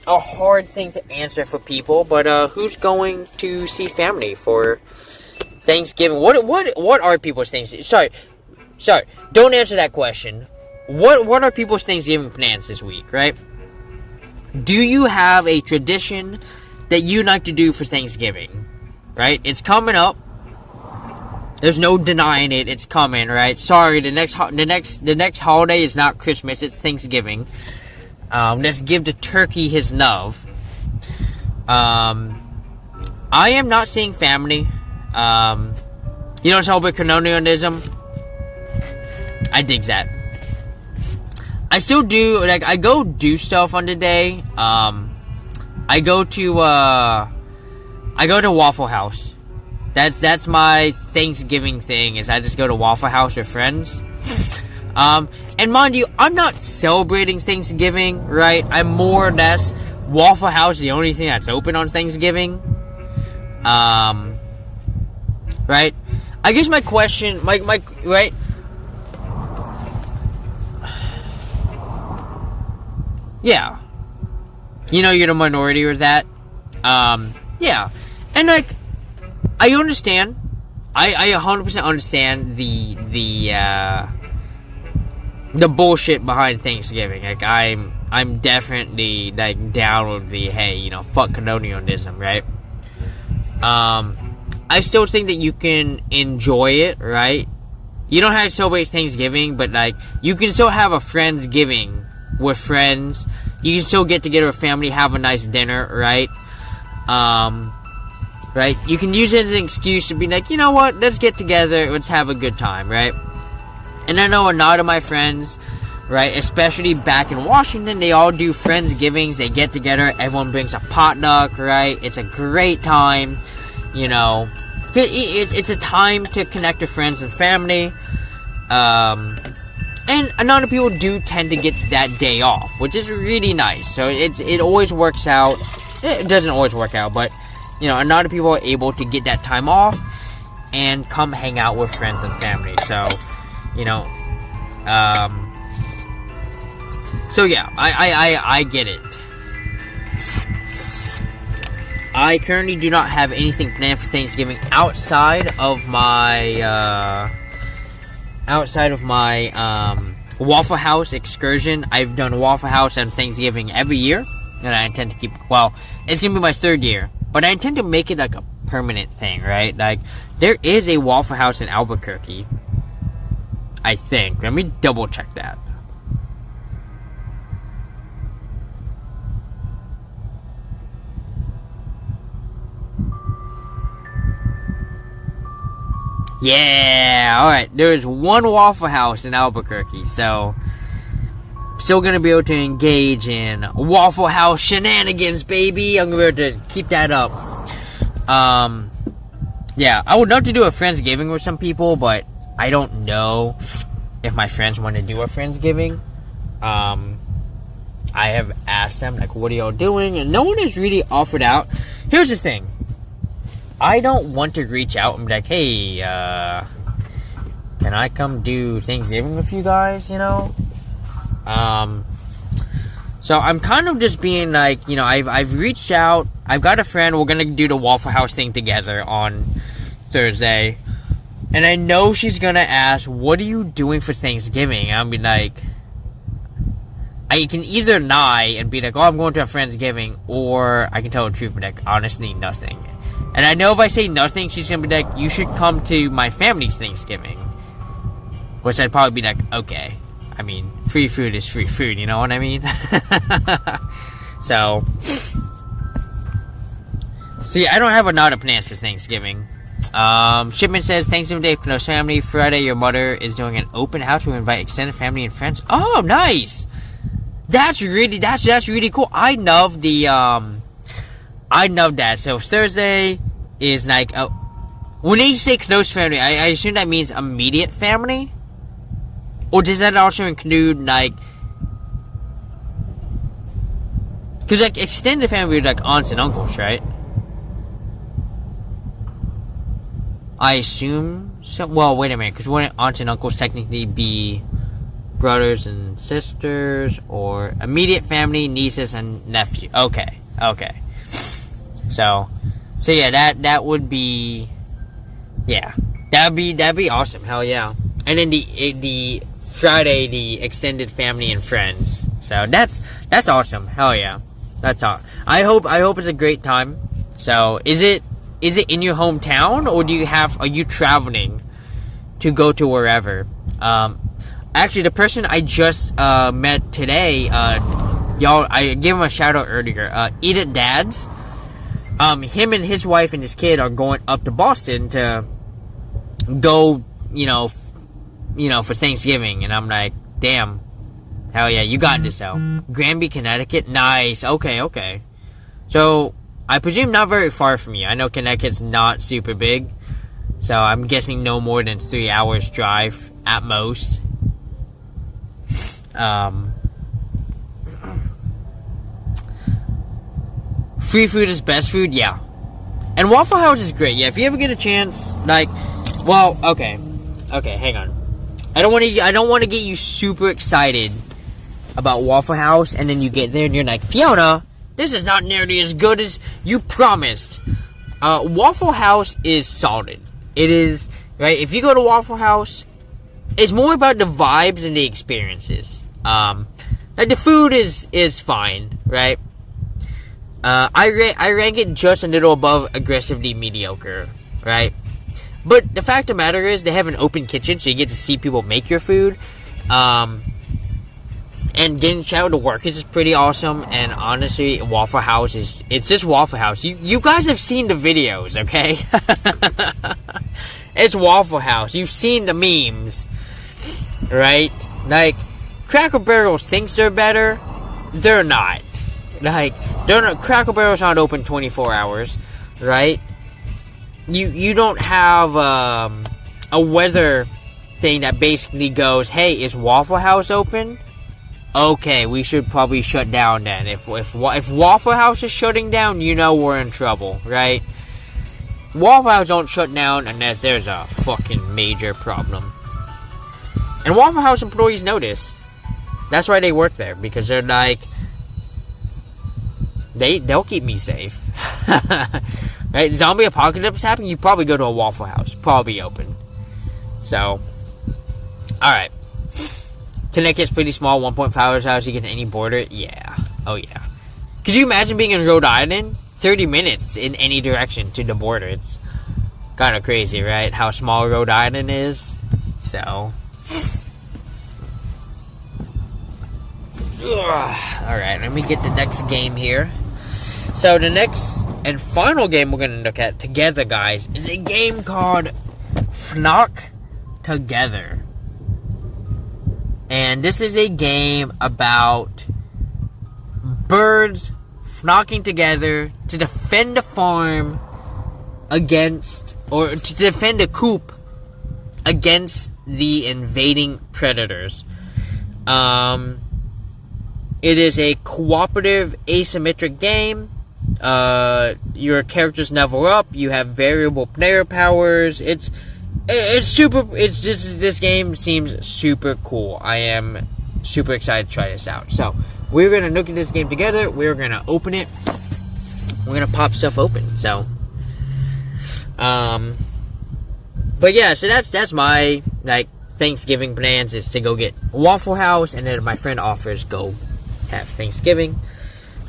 hard thing to answer for people, but who's going to see family for Thanksgiving? What are people's Thanksgiving? Sorry. Don't answer that question. What are people's Thanksgiving plans this week, right? Do you have a tradition that you like to do for Thanksgiving? Right? It's coming up. There's no denying it. It's coming, right? Sorry, the next holiday is not Christmas. It's Thanksgiving. Let's give the turkey his love. I am not seeing family. You don't celebrate colonialism. I dig that. I still do, like, I go do stuff on the day. I go to Waffle House. That's my Thanksgiving thing, is I just go to Waffle House with friends. And mind you, I'm not celebrating Thanksgiving, right? I'm more or less, Waffle House is the only thing that's open on Thanksgiving. Right? I guess my question, right? Yeah. You know, you're the minority with that. Yeah. And, like, I understand. I 100% understand the bullshit behind Thanksgiving. Like, I'm definitely, like, down with the, hey, you know, fuck colonialism, right? I still think that you can enjoy it, right? You don't have to celebrate Thanksgiving, but, like, you can still have a Friendsgiving with friends. You can still get together with family, have a nice dinner, right? right? You can use it as an excuse to be like, you know what, let's get together, let's have a good time, right? And I know a lot of my friends, right, especially back in Washington, they all do Friendsgivings, they get together, everyone brings a potluck, right? It's a great time, you know. It's a time to connect with friends and family, and a lot of people do tend to get that day off, which is really nice. So it always works out. It doesn't always work out, but you know, a lot of people are able to get that time off and come hang out with friends and family. So, you know, so yeah, I get it. I currently do not have anything planned for Thanksgiving outside of my Waffle House excursion. I've done Waffle House on Thanksgiving every year, and I intend to keep, well, it's gonna be my 3rd year, but I intend to make it like a permanent thing, right? Like, there is a Waffle House in Albuquerque, I think. Let me double check that. Yeah, alright. There is one Waffle House in Albuquerque, so I'm still gonna be able to engage in Waffle House shenanigans, baby. I'm gonna be able to keep that up. Yeah, I would love to do a Friendsgiving with some people, but I don't know if my friends want to do a Friendsgiving. I have asked them, like, what are y'all doing? And no one has really offered out. Here's the thing. I don't want to reach out and be like, hey, can I come do Thanksgiving with you guys, you know? So I'm kind of just being like, you know, I've reached out. I've got a friend. We're going to do the Waffle House thing together on Thursday. And I know she's going to ask, what are you doing for Thanksgiving? I'll be like, I can either lie and be like, oh, I'm going to a Friendsgiving, or I can tell the truth, but like, honestly, nothing. And I know if I say nothing, she's going to be like, you should come to my family's Thanksgiving. Which I'd probably be like, okay. I mean, free food is free food, you know what I mean? So yeah, I don't have a lot of plans for Thanksgiving. Shipment says, Thanksgiving Day, Close family. Friday, your mother is doing an open house to invite extended family and friends. Oh, nice! That's really cool. I love that. So Thursday is like, when they say close family, I assume that means immediate family? Or does that also include, like, because, like, extended family would be like aunts and uncles, right? I assume so. Well, wait a minute, because wouldn't aunts and uncles technically be brothers and sisters, or immediate family, nieces and nephew? Okay. So yeah, that would be, yeah, that'd be awesome. Hell yeah. And then the Friday, the extended family and friends. So that's awesome. Hell yeah. That's all. I hope it's a great time. So is it in your hometown, or are you traveling to go to wherever? Actually, the person I just met today, y'all, I gave him a shout out earlier. Eat It Dads. Him and his wife and his kid are going up to Boston to go, you know, for Thanksgiving. And I'm like, damn, hell yeah, you got this, though. Granby, Connecticut, nice. Okay. So I presume not very far from you. I know Connecticut's not super big, so I'm guessing no more than 3 hours drive at most. Free food is best food, yeah. And Waffle House is great, yeah. If you ever get a chance, like, well, okay, hang on. I don't want to get you super excited about Waffle House, and then you get there and you're like, Fiona, this is not nearly as good as you promised. Waffle House is solid. It is, right? If you go to Waffle House, it's more about the vibes and the experiences. Like, the food is fine, right? I rank it just a little above aggressively mediocre, right? But the fact of the matter is, they have an open kitchen, so you get to see people make your food. And And getting shout to work is pretty awesome. And honestly, Waffle House it's just Waffle House. You guys have seen the videos, okay? It's Waffle House. You've seen the memes, right? Like, Cracker Barrel thinks they're better. They're not. Like, Cracker Barrel's not open 24 hours, right? You don't have a weather thing that basically goes, hey, is Waffle House open? Okay, we should probably shut down then. If Waffle House is shutting down, you know we're in trouble, right? Waffle House don't shut down unless there's a fucking major problem. And Waffle House employees know this. That's why they work there, because they're like, they'll keep me safe. Right? Zombie apocalypse happening, you probably go to a Waffle House. Probably open. So, alright. Connecticut's pretty small, 1.5 hours house, you get to any border. Yeah. Oh yeah. Could you imagine being in Rhode Island? 30 minutes in any direction to the border. It's kind of crazy, right? How small Rhode Island is. So. Alright, let me get the next game here. So the next and final game we're going to look at together, guys, is a game called Flock Together. And this is a game about birds flocking together to defend a farm against, or to defend a coop against the invading predators. It is a cooperative asymmetric game. Your characters level up. You have variable player powers. It's super. It's just, this game seems super cool. I am super excited to try this out. So we're gonna look at this game together. We're gonna open it. We're gonna pop stuff open. So, but yeah. So that's my Thanksgiving plans, is to go get Waffle House, and then if my friend offers, go have Thanksgiving.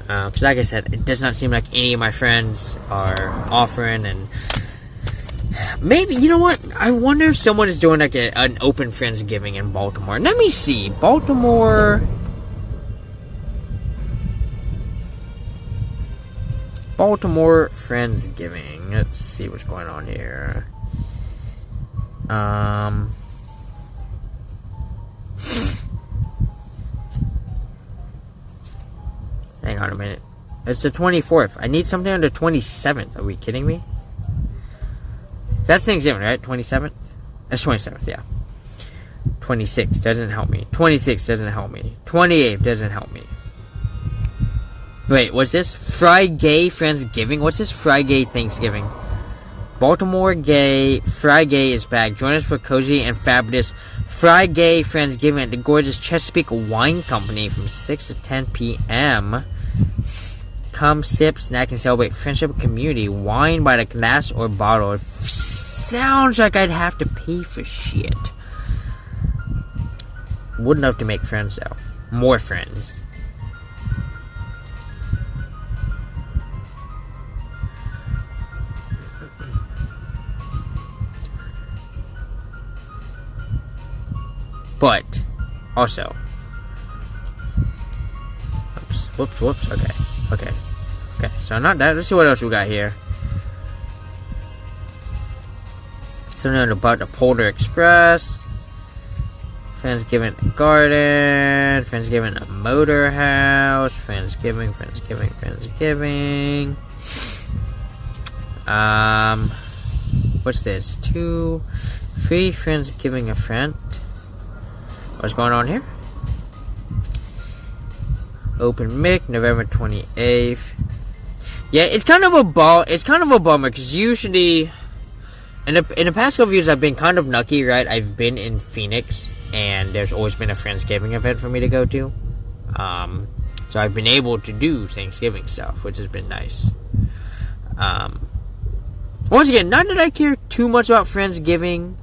Because like I said, it does not seem like any of my friends are offering, and maybe, you know what? I wonder if someone is doing like an open Friendsgiving in Baltimore. Let me see. Baltimore Friendsgiving. Let's see what's going on here. Hang on a minute. It's the 24th. I need something on the 27th. Are we kidding me? That's Thanksgiving, right? 27th? That's 27th, yeah. 26 doesn't help me. 26 doesn't help me. 28 doesn't help me. Wait, what's this? Friday Friendsgiving? What's this Friday Thanksgiving? Baltimore Gay. Friday is back. Join us for cozy and fabulous Friday Friendsgiving at the gorgeous Chesapeake Wine Company from 6 to 10 p.m. Come sip, snack, and celebrate friendship and community. Wine by the glass or bottle. It sounds like I'd have to pay for shit. Would love to make friends, though. More friends. But, also, whoops, okay, so not that, let's see what else we got here. Something about the Polar Express, Friendsgiving Garden, Friendsgiving Motor House, Friendsgiving, what's this, 2 free Friendsgiving event. What's going on here? Open mic, November 28th. Yeah, it's kind of a bummer, because usually in the past couple years I've been kind of lucky, right? I've been in Phoenix, and there's always been a Friendsgiving event for me to go to. So I've been able to do Thanksgiving stuff, which has been nice. Once again, not that I care too much about Friendsgiving.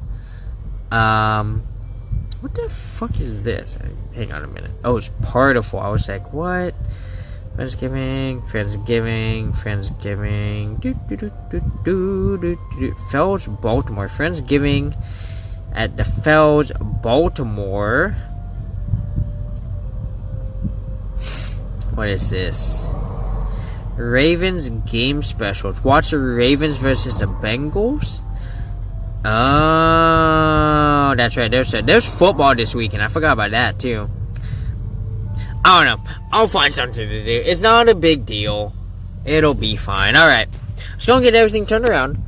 What the fuck is this? Hang on a minute. Oh, it's Partiful. I was like, what? Friendsgiving. Fells, Baltimore. Friendsgiving at the Fells, Baltimore. What is this? Ravens game specials. Watch the Ravens versus the Bengals. Oh, that's right. There's football this weekend. I forgot about that too. I don't know. I'll find something to do. It's not a big deal. It'll be fine. Alright. Just gonna get everything turned around.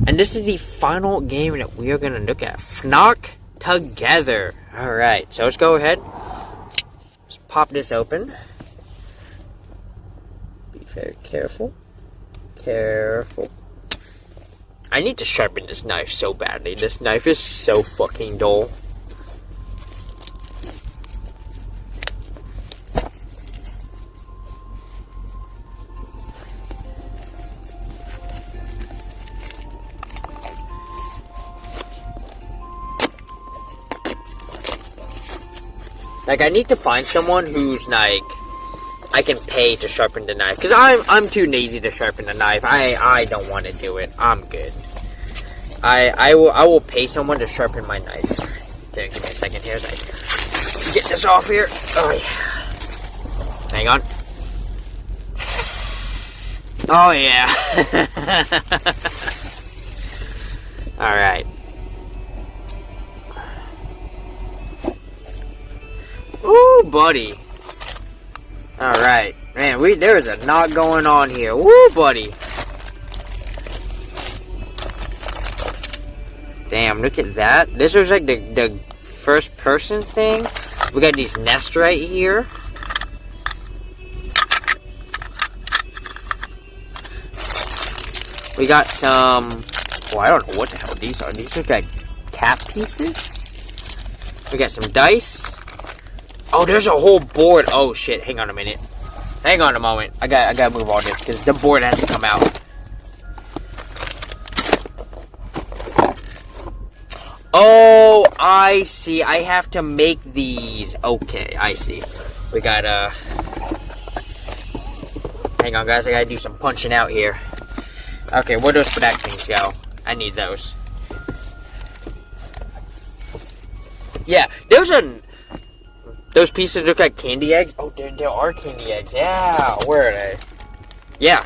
And this is the final game that we are gonna look at. FNOC Together. Alright. So let's go ahead. Let's pop this open. Be very careful. Careful. I need to sharpen this knife so badly. This knife is so fucking dull. Like, I need to find someone who's, like, I can pay to sharpen the knife. Because I'm too lazy to sharpen the knife. I don't want to do it. I'm good. I will pay someone to sharpen my knife. Okay, give me a second here as I get this off here. Oh, yeah. Hang on. Oh, yeah. Alright. Ooh, buddy. Alright. Man, there is a lot going on here. Woo, buddy. Damn, look at that. This was like the first person thing. We got these nests right here. We got some... Oh, I don't know what the hell these are. These are like cap pieces. We got some dice. Oh, there's a whole board. Oh, shit. Hang on a minute. Hang on a moment. I gotta move all this because the board has to come out. Oh, I see. I have to make these. Okay, I see. We gotta... Hang on, guys. I gotta do some punching out here. Okay, where those back things go? I need those. Yeah, there's a... Those pieces look like candy eggs. Oh, there are candy eggs. Yeah, where are they? Yeah.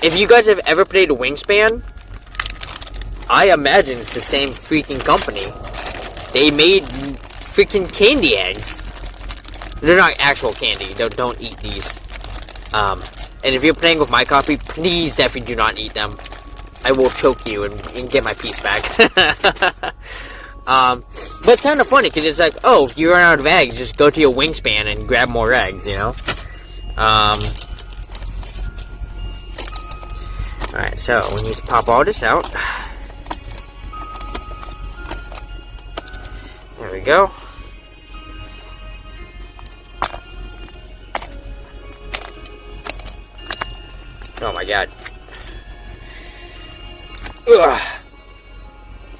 If you guys have ever played Wingspan, I imagine it's the same freaking company. They made freaking candy eggs. They're not actual candy. Don't eat these. And if you're playing with my coffee, please definitely do not eat them. I will choke you and get my piece back. But it's kind of funny, because it's like, oh, if you run out of eggs, just go to your Wingspan and grab more eggs, you know? Alright, so we need to pop all this out. There we go. Oh my god. Ugh.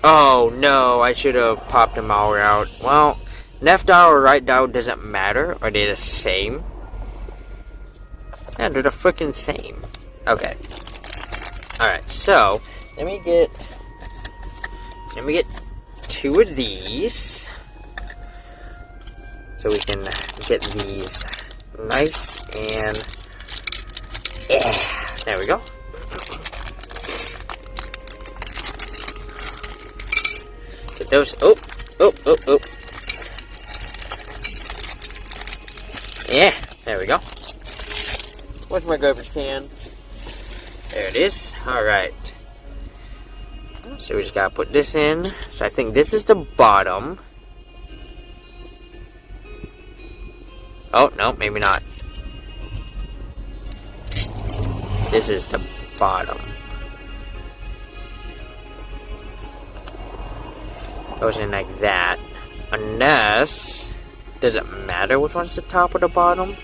Oh no, I should have popped them all out. Well, left dial or right dial doesn't matter. Are they the same? Yeah, they're the freaking same. Okay. Alright, so let me get two of these. So we can get these nice and yeah. There we go. Get those. Oh. Yeah, there we go. Where's my garbage can? There it is. Alright. So we just gotta put this in. So I think this is the bottom. Oh, no, maybe not. This is the bottom. Goes in like that. Unless... Does it matter which one's the top or the bottom?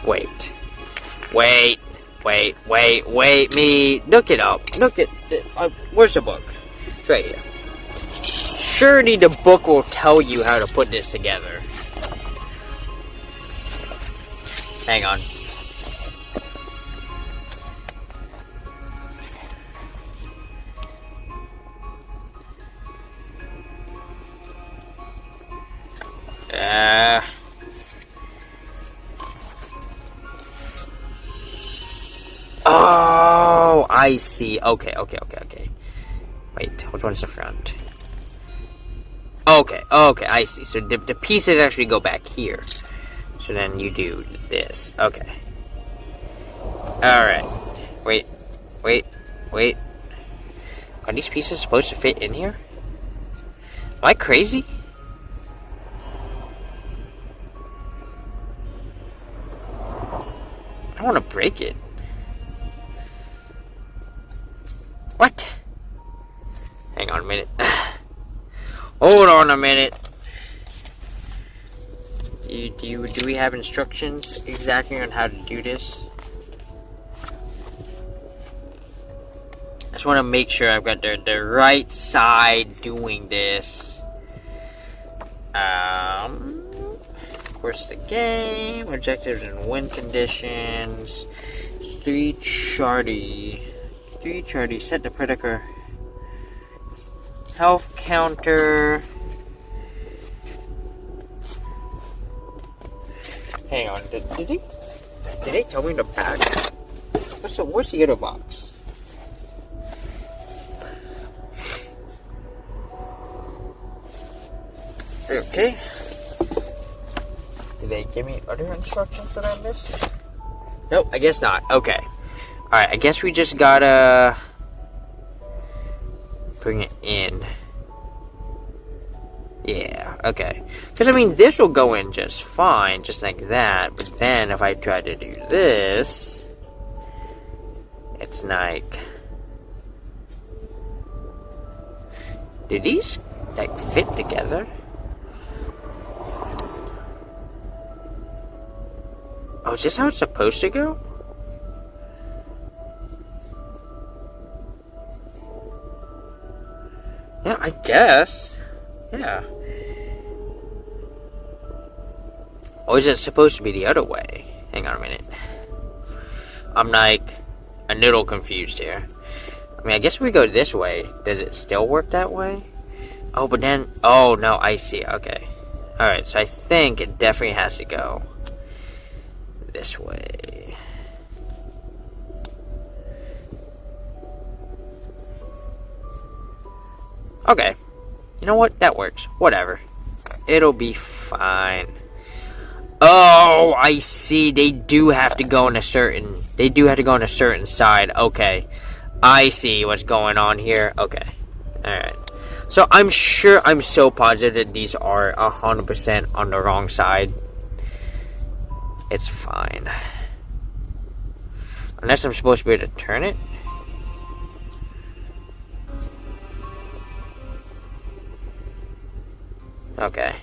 Wait. Me. Look it up. Look at... where's the book? It's right here. Surely the book will tell you how to put this together. Hang on. Oh, I see. Okay. Wait, which one's the front? Okay, I see. So the pieces actually go back here. So then you do this. Okay. Alright. Wait. Are these pieces supposed to fit in here? Am I crazy? I don't want to break it. What? Hang on a minute. Hold on a minute. Do we have instructions exactly on how to do this? I just want to make sure I've got the right side doing this. Of course, the game, objectives and win conditions. 3 charty, set the predictor. Health counter. Hang on, did they tell me the back? Where's the other box? Okay. Did they give me other instructions that I missed? Nope, I guess not. Okay. Alright, I guess we just gotta bring it in. Yeah, okay. Because, I mean, this will go in just fine, just like that. But then, if I try to do this, it's like... Do these, like, fit together? Oh, is this how it's supposed to go? Yeah, I guess. Yeah. Or is it supposed to be the other way? Hang on a minute. I'm like a little confused here. I mean, I guess if we go this way, does it still work that way? Oh, but then... Oh, no, I see. Okay. Alright, so I think it definitely has to go this way. Okay. You know what? That works. Whatever. It'll be fine. Oh, I see. They do have to go on a certain... They do have to go on a certain side. Okay. I see what's going on here. Okay. Alright. So, I'm sure... I'm so positive that these are 100% on the wrong side. It's fine. Unless I'm supposed to be able to turn it. Okay.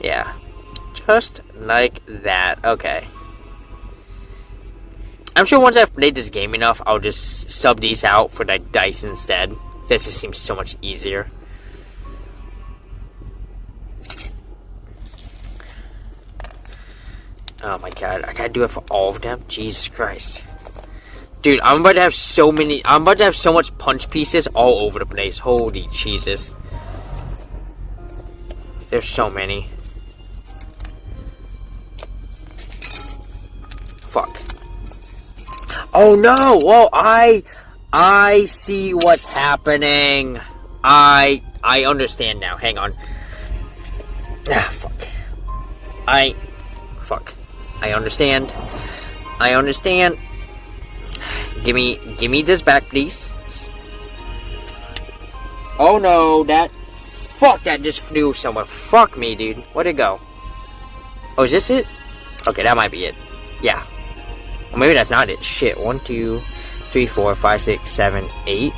Yeah. Just like that. Okay. I'm sure once I've played this game enough, I'll just sub these out for like dice instead. This just seems so much easier. Oh my god, I gotta do it for all of them? Jesus Christ. Dude, I'm about to have so much punch pieces all over the place. Holy Jesus. There's so many. Fuck. Oh no! Whoa, I see what's happening. I understand now. Hang on. Ah, fuck. Fuck. I understand. Give me this back, please. Oh no, fuck, that just flew somewhere. Fuck me, dude. Where'd it go? Oh, is this it? Okay, that might be it. Yeah. Or maybe that's not it. Shit. 1, 2, 3, 4, 5, 6, 7, 8.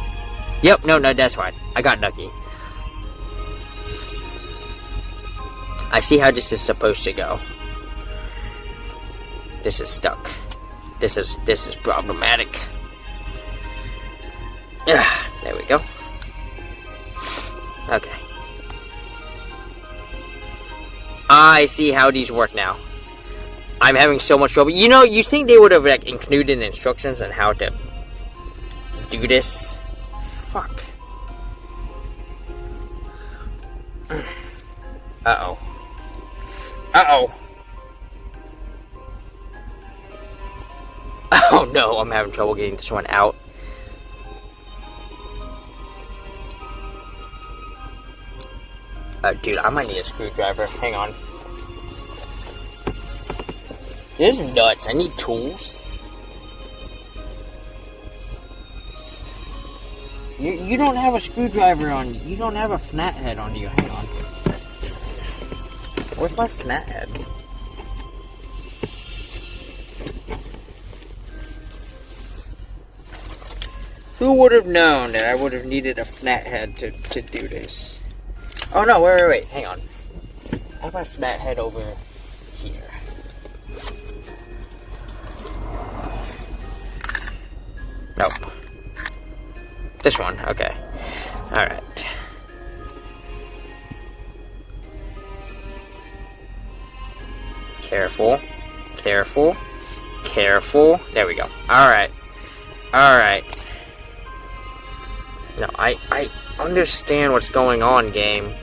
Yep, no, that's fine. I got lucky. I see how this is supposed to go. This is stuck. This is problematic. There we go. Okay. I see how these work now. I'm having so much trouble. You know, you think they would have like included instructions on how to do this? Fuck. Uh-oh. Oh no, I'm having trouble getting this one out. Dude, I might need a screwdriver. Hang on. This is nuts. I need tools. You don't have a screwdriver on you. You don't have a flat head on you. Hang on. Where's my flat head? Who would have known that I would have needed a flat head to do this? Oh no, wait, hang on. I have my flat head over here. Nope. This one, okay. Alright. Careful. Careful. Careful. There we go. Alright. Alright. No, I understand what's going on, game.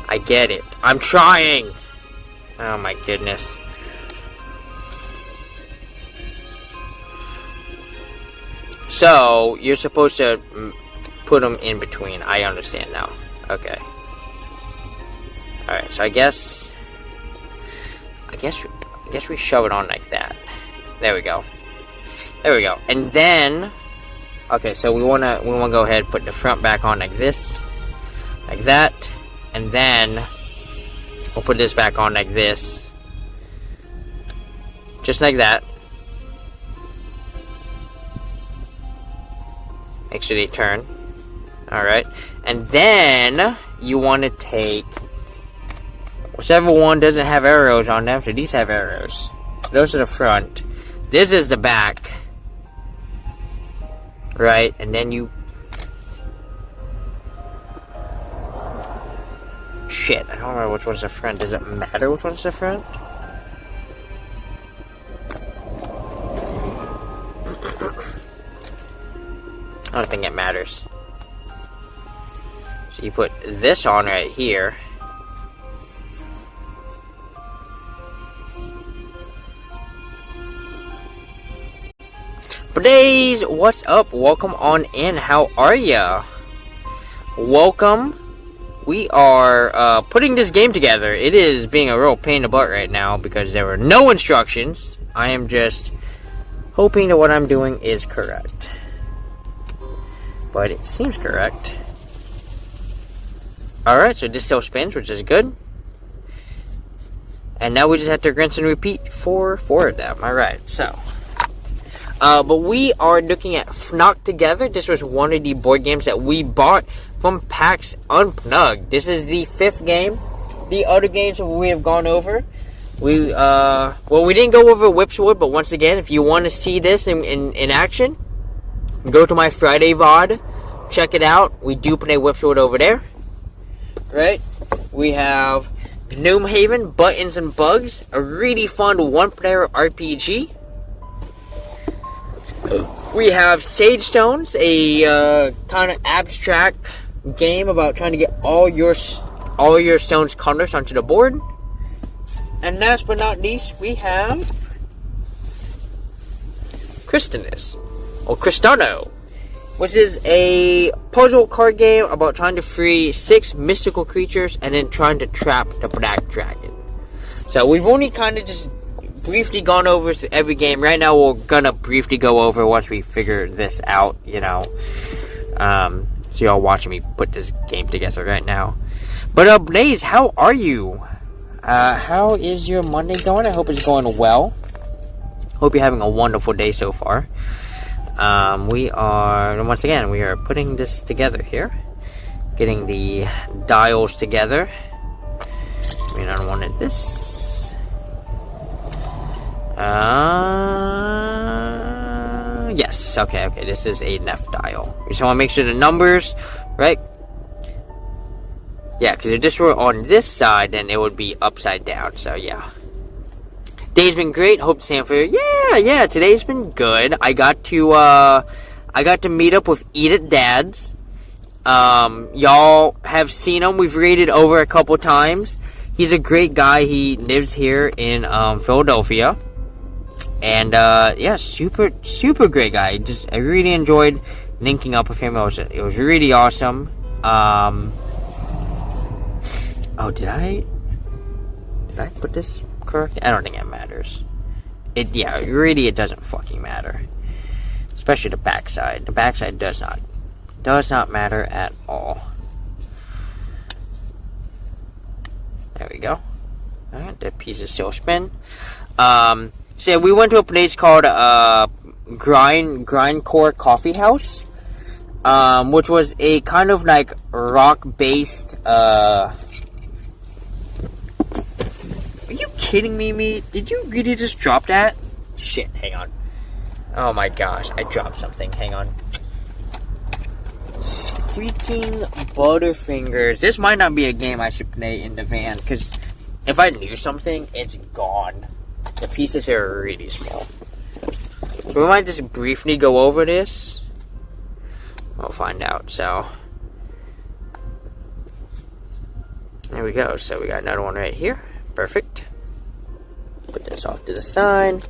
I get it. I'm trying! Oh my goodness. So, you're supposed to put them in between. I understand now. Okay. Alright, so I guess we shove it on like that. There we go. There we go. And then, okay, so we wanna go ahead and put the front back on like this, like that, and then we'll put this back on like this, just like that. Make sure they turn. Alright. And then you want to take whichever one doesn't have arrows on them. So these have arrows. Those are the front. This is the back. Right? And then you... Shit. I don't remember which one's the front. Does it matter which one's the front? I don't think it matters. So you put this on right here. Buddies, what's up? Welcome on in. How are ya? Welcome. We are putting this game together. It is being a real pain in the butt right now because there were no instructions. I am just hoping that what I'm doing is correct. But it seems correct. Alright, so this still spins, which is good. And now we just have to rinse and repeat for 4 of them. Alright, so. But we are looking at Knocked Together. This was one of the board games that we bought from PAX Unplugged. This is the 5th game. The other games we have gone over. We didn't go over Whipswood, but once again, if you want to see this in action, go to my Friday VOD, check it out. We do play Whipswood over there, right? We have Gnome Haven, Buttons and Bugs, a really fun one-player RPG. We have Sage Stones, a kind of abstract game about trying to get all your stones colors onto the board. And last but not least, we have Christinus. Or Cristano, which is a puzzle card game about trying to free 6 mystical creatures and then trying to trap the Black Dragon. So we've only kind of just briefly gone over every game. Right now we're gonna briefly go over once we figure this out, you know. So y'all watching me put this game together right now. But Blaze, how are you? How is your Monday going? I hope it's going well. Hope you're having a wonderful day so far. We are putting this together here. Getting the dials together. I mean, I don't want this. Yes, okay, this is a left dial. You just want to make sure the numbers, right? Yeah, because if this were on this side, then it would be upside down, so yeah. Day's been great. Hope the same for you. Yeah. Today's been good. I got to meet up with Edith Dads. Y'all have seen him. We've raided over a couple times. He's a great guy. He lives here in Philadelphia. And yeah, super great guy. I really enjoyed linking up with him. It was really awesome. Oh, did I put this correct? I don't think it matters. It doesn't fucking matter. Especially the backside. The backside does not matter at all. There we go. Alright, that piece is still spin. So yeah, we went to a place called Grindcore Coffee House. Which was a kind of like rock-based, Are you kidding me? Did you really just drop that? Shit, hang on. Oh my gosh, I dropped something. Hang on. Freaking Butterfingers. This might not be a game I should play in the van, because if I lose something, it's gone. The pieces are really small. So we might just briefly go over this. We'll find out, so. There we go. So we got another one right here. Perfect. Put this off to the side.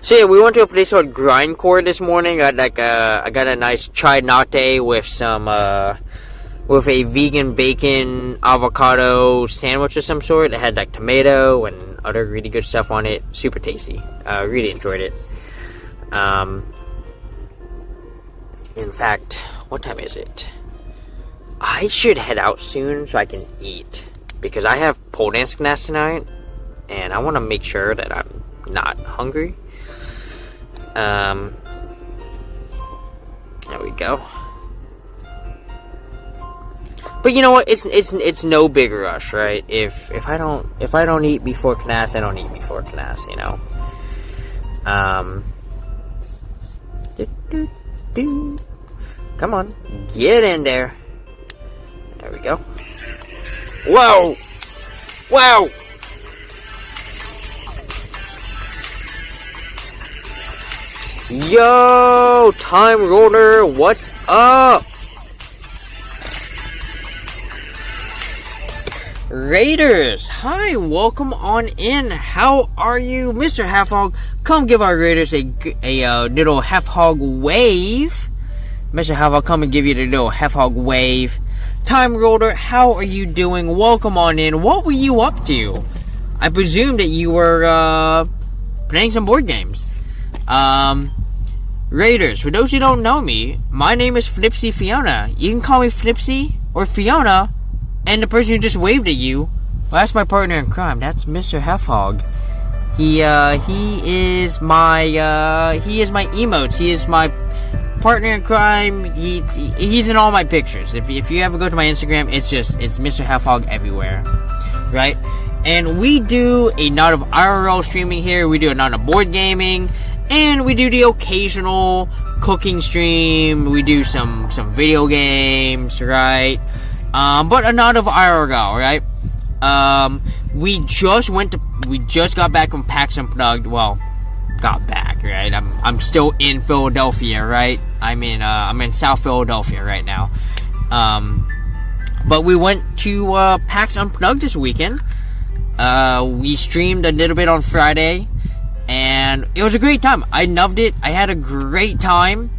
So yeah, we went to a place called Grindcore this morning. I got a nice chai latte with some with a vegan bacon avocado sandwich of some sort. It had like tomato and other really good stuff on it. Super tasty. Really enjoyed it. In fact, what time is it? I should head out soon so I can eat, because I have pole dance class tonight and I want to make sure that I'm not hungry. There we go. But you know what? It's no big rush, right? If I don't eat before class, I don't eat before class, you know. Come on, get in there. There we go. Whoa! Wow! Yo, Time Roller, what's up? Raiders, hi, welcome on in. How are you, Mr. Half Hog? Come give our Raiders a little Half Hog wave. Mr. Half Hog, come and give you the little Half Hog wave. Time Roller, how are you doing? Welcome on in. What were you up to? I presume that you were playing some board games. Raiders, for those who don't know me, my name is Flipsy Fiona. You can call me Flipsy or Fiona. And the person who just waved at you, well, that's my partner in crime. That's Mr. Half Hog. He is my emotes. He is my partner in crime. He's in all my pictures. If you ever go to my Instagram, it's Mr. Half Hog everywhere, right? And we do a lot of IRL streaming here. We do a lot of board gaming, and we do the occasional cooking stream. We do some video games, right? But a lot of IRL, right? We just got back from PAX Unplugged. Well, got back, right? I'm still in Philadelphia, right? I'm in South Philadelphia right now. But we went to PAX Unplugged this weekend. We streamed a little bit on Friday, and it was a great time. I loved it. I had a great time.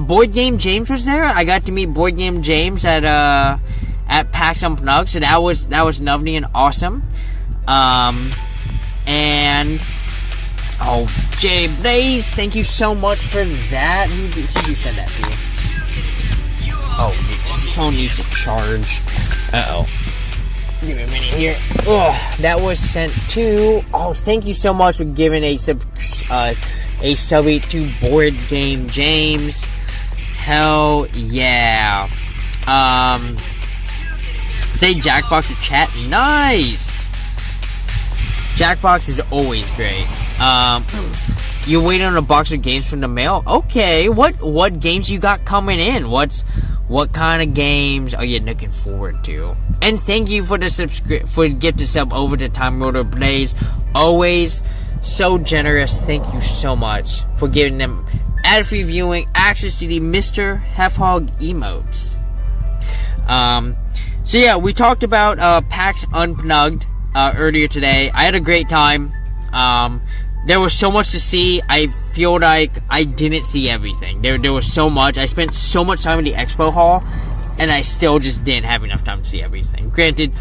Board Game James was there. I got to meet Board Game James at PAX Unplugged, so that was lovely and awesome. And Jay Blaze, thank you so much for that. Who did you send that to? Oh, dude, this phone needs to charge. Give me a minute here. Oh, that was sent to. Oh, thank you so much for giving a sub to Board Game James. Hell yeah. Say Jackbox to chat. Nice. Jackbox is always great. You're waiting on a box of games from the mail. Okay, what games you got coming in? What kind of games are you looking forward to? And thank you for the gifted sub over to Time Roller Blaze. Always so generous. Thank you so much for giving them ad-free viewing, access to the Mr. Half Hog emotes. So yeah, we talked about PAX Unplugged. earlier today. I had a great time. There was so much to see. I feel like I didn't see everything. There was so much. I spent so much time in the expo hall, and I still just didn't have enough time to see everything. Granted,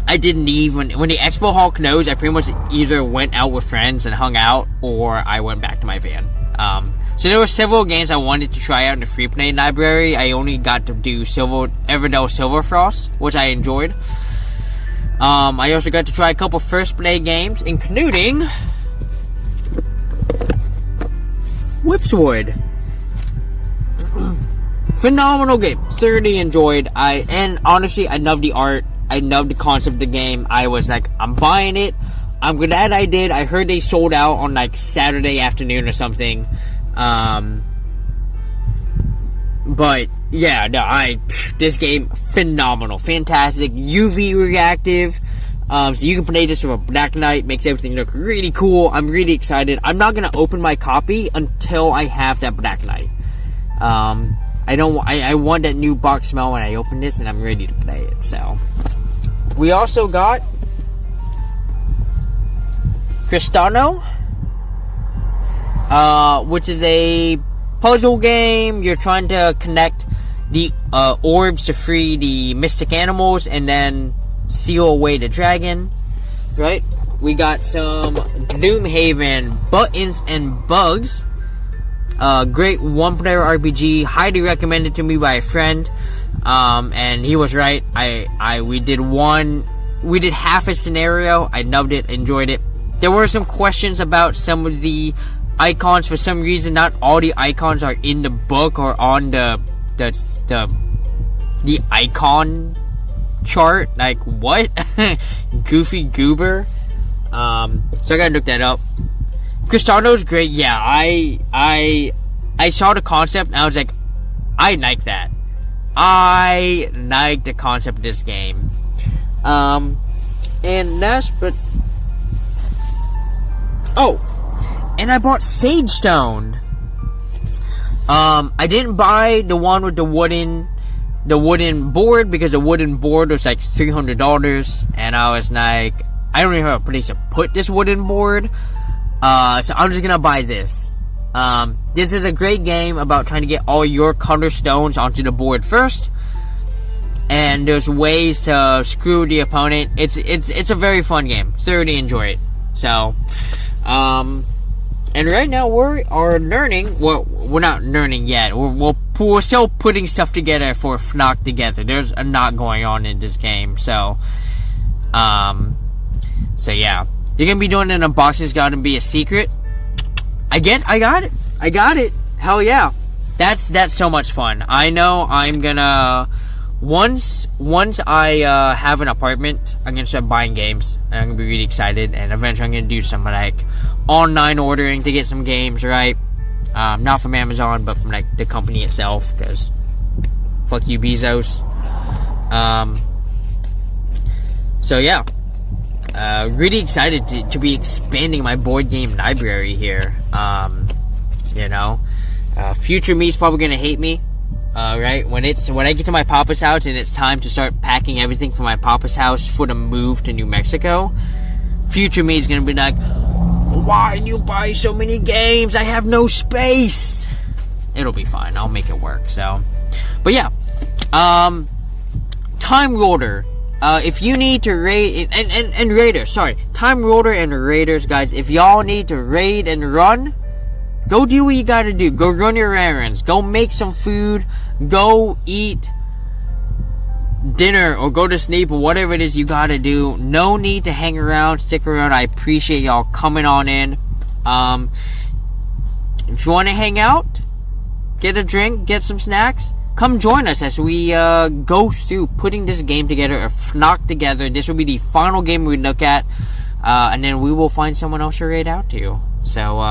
I didn't leave when the expo hall closed. I pretty much either went out with friends and hung out, or I went back to my van. So there were several games I wanted to try out in the free play library. I only got to do Everdell Silverfrost, which I enjoyed. I also got to try a couple first play games, including Whipswood. Phenomenal game. Thoroughly enjoyed. And honestly, I love the art. I love the concept of the game. I was like, I'm buying it. I'm glad I did. I heard they sold out on like Saturday afternoon or something. But yeah, no, this game, phenomenal, fantastic, UV reactive. So you can play this with a Black Knight, makes everything look really cool. I'm really excited. I'm not gonna open my copy until I have that Black Knight. I want that new box smell when I open this, and I'm ready to play it. So we also got Cristano, which is a puzzle game. You're trying to connect the orbs to free the mystic animals and then seal away the dragon, right? We got some Gloomhaven, Buttons and Bugs. Great one-player RPG, highly recommended to me by a friend, and he was right. We did half a scenario. I loved it, enjoyed it. There were some questions about some of the icons. For some reason, not all the icons are in the book or on the icon chart. Like, what? Goofy goober. So I gotta look that up. Cristano's great. Yeah, I saw the concept and I was like, I like that. I like the concept of this game. And last but and I bought Sage Stone. I didn't buy the one with the wooden board because the wooden board was like $300, and I was like, I don't even have a place to put this wooden board. So I'm just gonna buy this. This is a great game about trying to get all your color stones onto the board first, and there's ways to screw the opponent. It's a very fun game. Thoroughly enjoy it. So, and right now we are learning. Well, we're not learning yet. We're still putting stuff together for Knock Together. There's a lot going on in this game. So yeah. You're gonna be doing an unboxing. It's gotta be a secret. I got it. Hell yeah. That's so much fun. I know I'm gonna once I have an apartment, I'm gonna start buying games, and I'm gonna be really excited. And eventually, I'm gonna do some like online ordering to get some games, right? Not from Amazon, but from like the company itself, because fuck you, Bezos. So yeah. Really excited to be expanding my board game library here. Future me's probably gonna hate me. Right? When I get to my papa's house and it's time to start packing everything from my papa's house for the move to New Mexico, future me is gonna be like, why do you buy so many games? I have no space. It'll be fine. I'll make it work. So, but yeah, Time Roller. If you need to raid, and Raiders, sorry, Time Roller and Raiders, guys, if y'all need to raid and run, go do what you gotta do. Go run your errands. Go make some food. Go eat dinner or go to sleep or whatever it is you gotta do. No need to hang around, stick around. I appreciate y'all coming on in. If you want to hang out, get a drink, get some snacks, come join us as we go through putting this game together, or Knock Together. This will be the final game we look at, and then we will find someone else to raid out to. So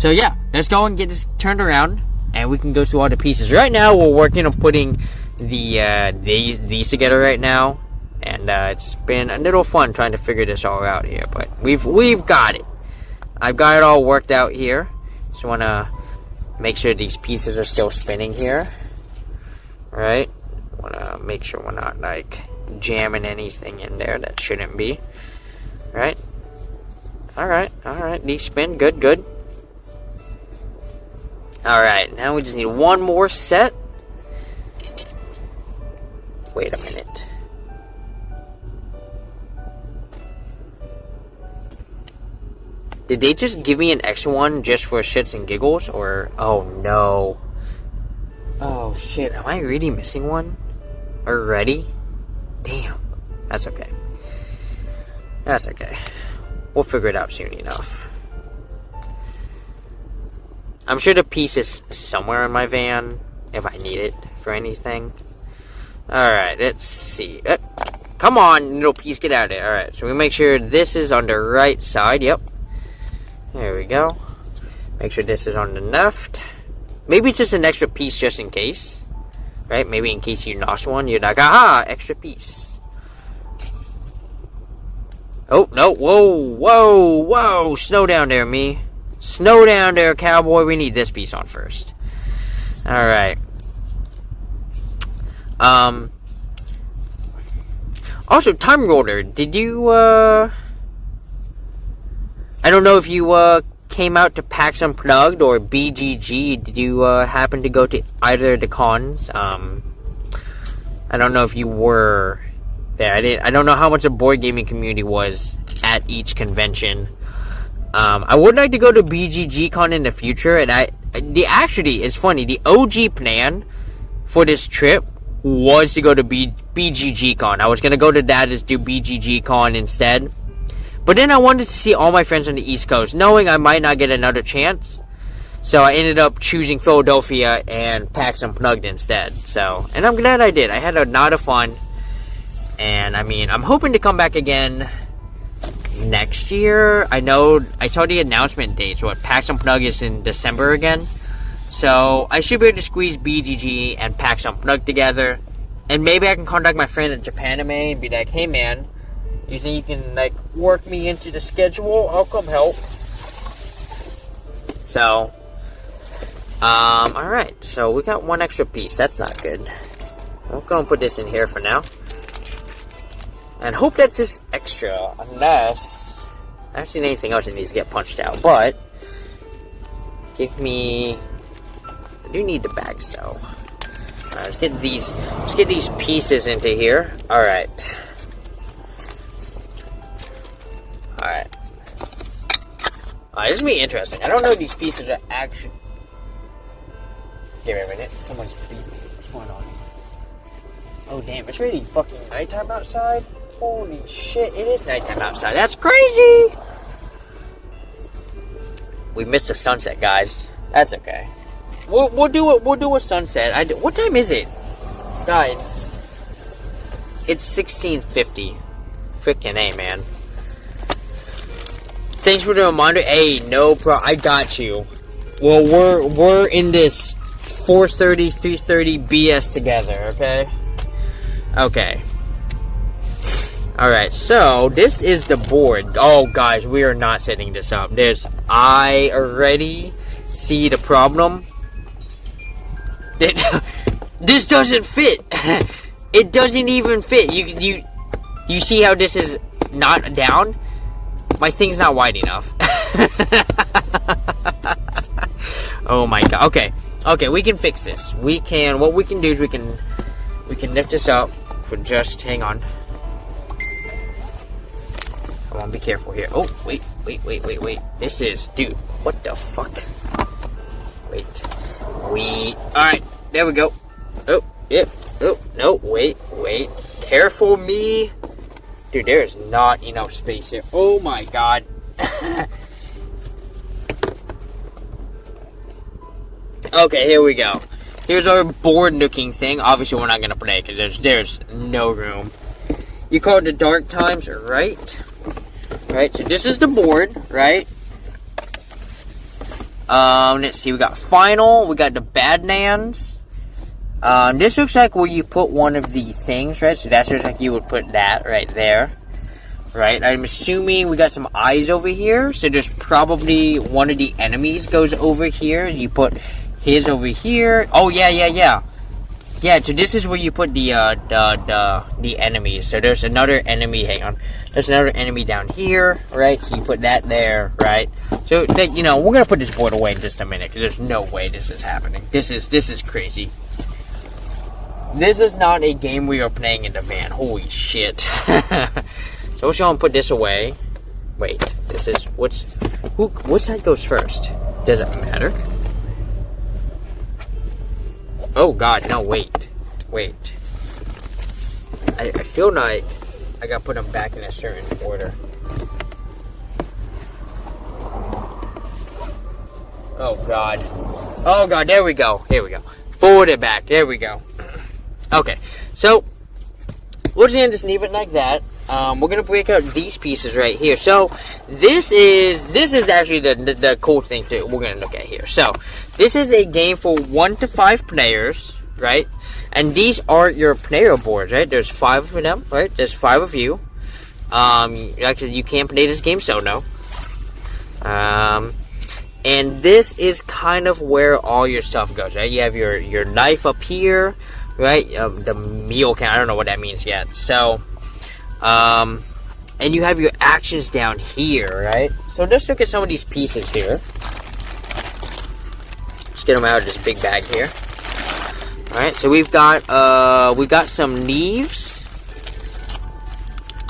yeah, let's go and get this turned around, and we can go through all the pieces. Right now, we're working on putting these together right now, and it's been a little fun trying to figure this all out here, but we've got it. I've got it all worked out here. Just want to make sure these pieces are still spinning here. Right? Want to make sure we're not like jamming anything in there that shouldn't be. Right? Alright. These spin. Good. Alright, now we just need one more set. Wait a minute. Did they just give me an extra one just for shits and giggles? Or, oh no. Oh shit, am I really missing one? Already? Damn. That's okay. We'll figure it out soon enough. I'm sure the piece is somewhere in my van if I need it for anything. Alright, let's see. Come on, little piece, get out of there. Alright, so we make sure this is on the right side. Yep. There we go. Make sure this is on the left. Maybe it's just an extra piece just in case. Right? Maybe in case you lost one, you're like, aha, extra piece. Oh, no. Whoa. Slow down there, me. Slow down there, cowboy. We need this piece on first. Alright. Also, Time Roller, did you, I don't know if you, came out to PAX Unplugged or BGG. Did you, happen to go to either of the cons? I don't know if you were there. I don't know how much the board gaming community was at each convention. I would like to go to BGG Con in the future, and actually, it's funny, the OG plan for this trip was to go to BGG Con. I was gonna go to that and do BGG Con instead. But then I wanted to see all my friends on the East Coast, knowing I might not get another chance. So I ended up choosing Philadelphia and PAX Unplugged instead. So, and I'm glad I did. I had a lot of fun. And I mean, I'm hoping to come back again next year. I know I saw the announcement date. So PAX Unplugged is in December again. So I should be able to squeeze BGG and PAX Unplugged together. And maybe I can contact my friend at Japan Anime and be like, hey man, you think you can like work me into the schedule? I'll come help. So, alright. So we got one extra piece. That's not good. I'll go and put this in here for now. And hope that's just extra. Unless I haven't seen anything else that needs to get punched out. But give me, I do need the bag, so let's get these pieces into here. Alright. Alright. This is gonna be interesting. I don't know if these pieces are actually. Give me a minute. Someone's beeping. What's going on? Oh damn, it's really fucking nighttime outside. Holy shit, it is nighttime outside. That's crazy! We missed a sunset, guys. That's okay. We'll do a sunset. What time is it? Guys. It's 16:50. Frickin' A, man. Thanks for the reminder. Hey, no problem. I got you. Well, we're in this 4:30, 3:30 BS together, okay? Okay. Alright, so this is the board. Oh, guys, we are not setting this up. I already see the problem. This doesn't fit. It doesn't even fit. You see how this is not down? My thing's not wide enough. Oh my god. Okay, we can fix this. What we can do is we can lift this up for just, hang on. Come on, be careful here. Oh, wait. This is, dude, what the fuck? Wait. Alright, there we go. Oh, yep. Oh, no, wait. Careful, me. Dude, there is not enough space here. Oh my god. Okay, here we go. Here's our board looking thing. Obviously, we're not going to play because there's no room. You call it the dark times, right? Right, so this is the board, right? Let's see, we got Final, we got the Badlands. This looks like where you put one of these things, right? So that looks like you would put that right there. Right? I'm assuming we got some eyes over here. So there's probably one of the enemies goes over here. You put his over here. Oh, yeah. Yeah, so this is where you put the enemies. So there's another enemy, hang on. There's another enemy down here, right? So you put that there, right? So, you know, we're gonna put this board away in just a minute, because there's no way this is happening. This is crazy. This is not a game we are playing in the van. Holy shit. So we're gonna put this away. Wait, this is, what side goes first? Does it matter? Oh god, no, wait. I feel like I gotta put them back in a certain order. Oh god, there we go. Here we go. Forward it back, there we go. Okay, so we're just gonna just leave it like that. We're gonna break out these pieces right here. So this is actually the cool thing too. We're gonna look at here. So this is a game for 1 to 5 players, right? And these are your player boards, right? There's 5 of them, right? There's 5 of you. Like I said, you can't play this game solo. And this is kind of where all your stuff goes, right? You have your knife up here, right? The meal can, I don't know what that means yet. So, and you have your actions down here, right? So let's look at some of these pieces here. Let's get them out of this big bag here. All right, so we've got some leaves.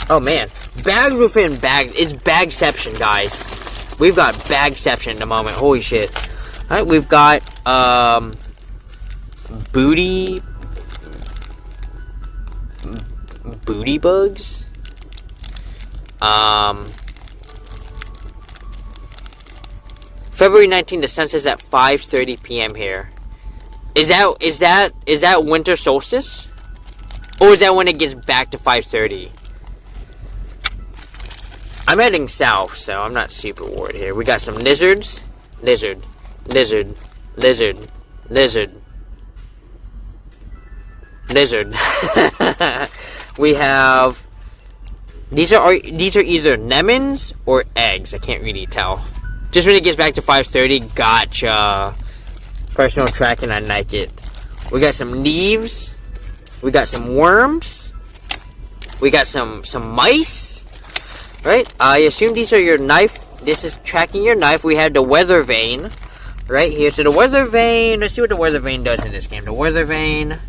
Oh man, bags within bags. It's bagception, guys. We've got bagception at the moment. Holy shit! All right, we've got booty bugs. February 19th, the sun sets at 5:30 p.m. here. Is that winter solstice? Or is that when it gets back to 5:30? I'm heading south, so I'm not super worried here. We got some lizards. Lizard. We have, these are either lemons or eggs. I can't really tell. Just when it gets back to 5:30, gotcha. Personal tracking, I like it. We got some leaves. We got some worms. We got some mice. Right? I assume these are your knife. This is tracking your knife. We have the weather vane right here. So the weather vane, let's see what the weather vane does in this game. The weather vane.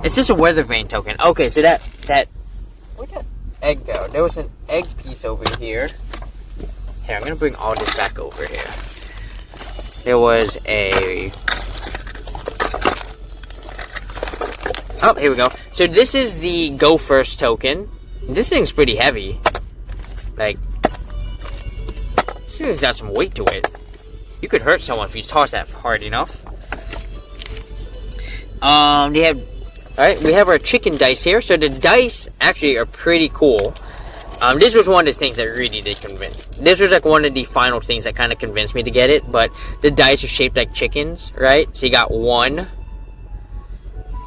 It's just a weather vane token. Okay, so that where'd that egg go? There was an egg piece over here. Here, I'm gonna bring all this back over here. There was a... Oh, here we go. So this is the go first token. This thing's pretty heavy. Like, this thing's got some weight to it. You could hurt someone if you toss that hard enough. They have... Alright, we have our chicken dice here. So the dice actually are pretty cool. This was one of the things that really did convince. This was like one of the final things that kind of convinced me to get it. But the dice are shaped like chickens, right? So you got 1.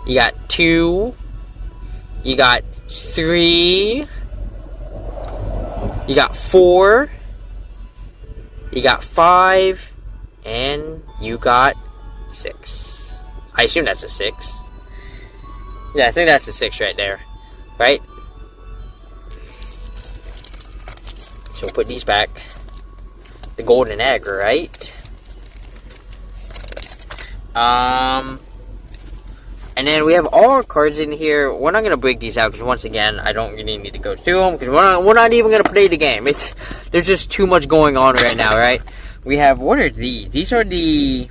You got 2. You got 3. You got 4. You got 5. And you got 6. I assume that's a 6. Yeah, I think that's a 6 right there. Right? So we'll put these back. The golden egg, right? And then we have all our cards in here. We're not going to break these out because, once again, I don't really need to go through them because we're not even going to play the game. There's just too much going on right now, right? We have, what are these? These are the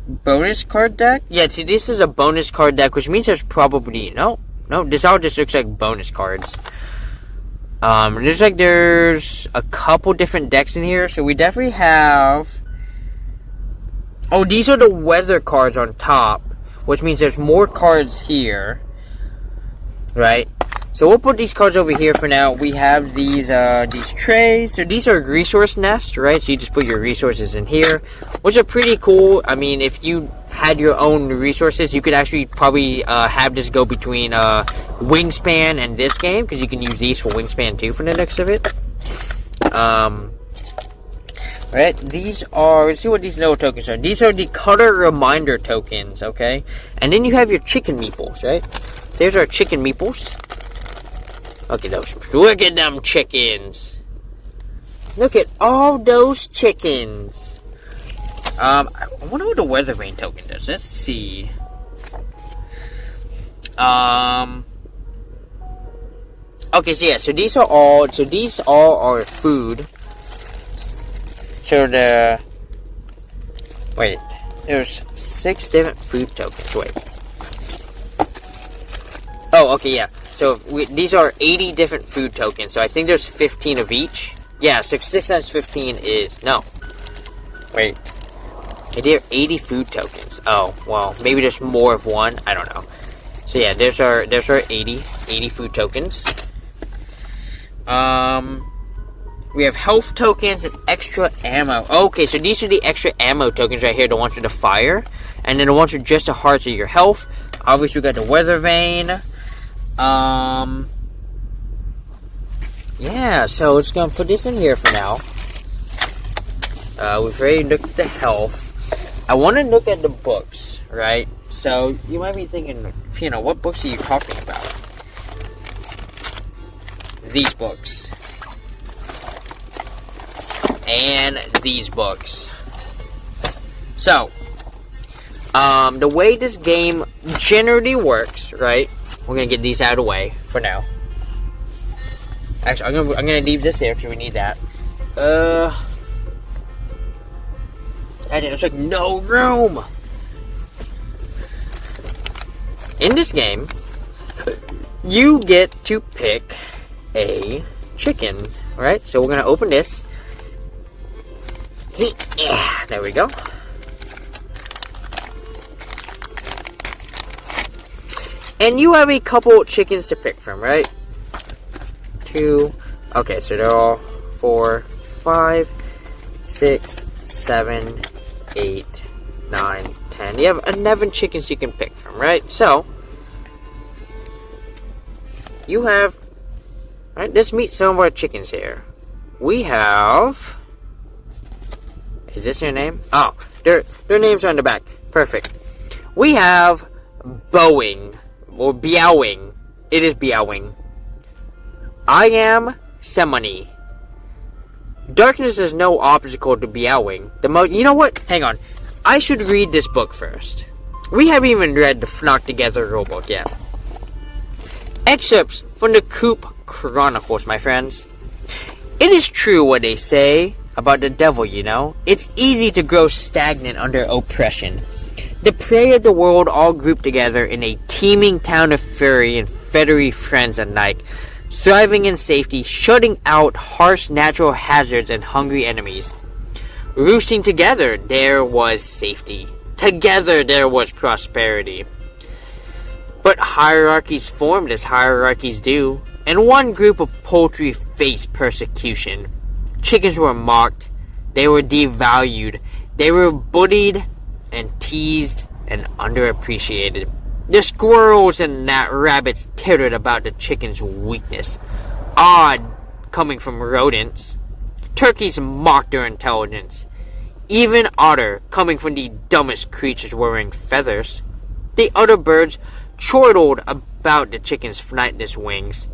bonus card deck? Yeah, see, this is a bonus card deck, which means there's probably... No, this all just looks like bonus cards. There's a couple different decks in here, so we definitely have... Oh, these are the weather cards on top, which means there's more cards here, right? So we'll put these cards over here for now. We have these trays. So these are resource nests, right? So you just put your resources in here, which are pretty cool. I mean, if you had your own resources, you could actually probably have this go between Wingspan and this game, because you can use these for Wingspan too for the next of it. Right? These are, let's see what these little tokens are. These are the color reminder tokens, okay? And then you have your chicken meeples, right? There's our chicken meeples. Look at those. Look at them chickens. Look at all those chickens. I wonder what the weather vane token does. Let's see. Okay, so yeah, so these all are food. So there's 6 different food tokens. Wait. Oh, okay, yeah. So these are 80 different food tokens. So I think there's 15 of each. Yeah, so 6 times 15 is, no. Wait. There are 80 food tokens. Oh, well, maybe there's more of one. I don't know. So yeah, there's our 80 food tokens. We have health tokens and extra ammo. Okay, so these are the extra ammo tokens right here. The ones with the fire. And then the ones with just the hearts of your health. Obviously, we got the weather vane. Yeah, so it's gonna put this in here for now. We've already looked at the health. I want to look at the books, right? So, you might be thinking, Fiona, what books are you talking about? These books. And these books. So, the way this game generally works, right? We're gonna get these out of the way for now. Actually, I'm gonna leave this there because we need that. And there's like no room. In this game, you get to pick a chicken, right? So we're gonna open this. Yeah, there we go. And you have a couple chickens to pick from, right? 2. Okay, so they're all 4, 5, 6, 7, 8, 9, 10. You have 11 chickens you can pick from, right? So, you have... Alright, let's meet some of our chickens here. We have... Is this your name? Oh, their names are on the back. Perfect. We have Bowing. Or Biawing. It is Biawing. I am Semony. Darkness is no obstacle to Biawing. You know what? Hang on. I should read this book first. We haven't even read the Knocked Together rulebook yet. Excerpts from the Coop Chronicles, my friends. It is true what they say about the devil, you know. It's easy to grow stagnant under oppression. The prey of the world all grouped together in a teeming town of furry and feathery friends alike, thriving in safety, shutting out harsh natural hazards and hungry enemies. Roosting together, there was safety. Together, there was prosperity. But hierarchies formed as hierarchies do, and one group of poultry faced persecution. Chickens were mocked, they were devalued, they were bullied and teased and underappreciated. The squirrels and rabbits tittered about the chicken's weakness. Odd, coming from rodents. Turkeys mocked their intelligence. Even otter, coming from the dumbest creatures wearing feathers. The other birds chortled about the chicken's flightless wings.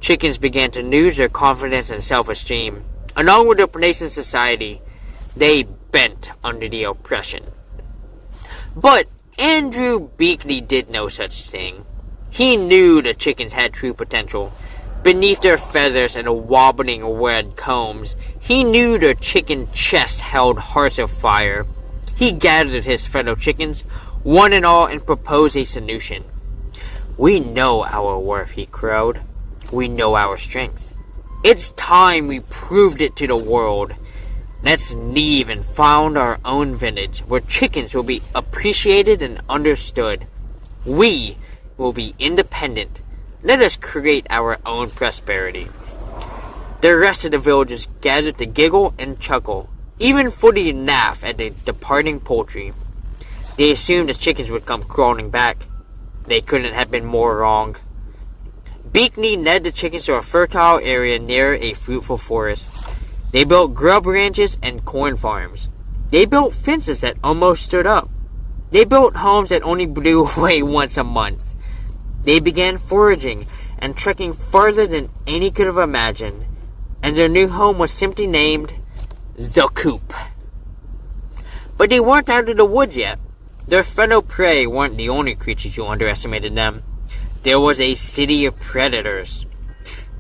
Chickens began to lose their confidence and self-esteem. Along with their place in society, they bent under the oppression. But Andrew Beakley did no such thing. He knew the chickens had true potential. Beneath their feathers and the wobbling red combs, he knew their chicken chests held hearts of fire. He gathered his fellow chickens, one and all, and proposed a solution. We know our worth, he crowed. We know our strength. It's time we proved it to the world. Let's leave and found our own village, where chickens will be appreciated and understood. We will be independent. Let us create our own prosperity. The rest of the villagers gathered to giggle and chuckle, even Footy laugh at the departing poultry. They assumed the chickens would come crawling back. They couldn't have been more wrong. Beakney led the chickens to a fertile area near a fruitful forest. They built grub ranches and corn farms. They built fences that almost stood up. They built homes that only blew away once a month. They began foraging and trekking farther than any could have imagined, and their new home was simply named the Coop. But they weren't out of the woods yet. Their fellow prey weren't the only creatures who underestimated them. There was a city of predators.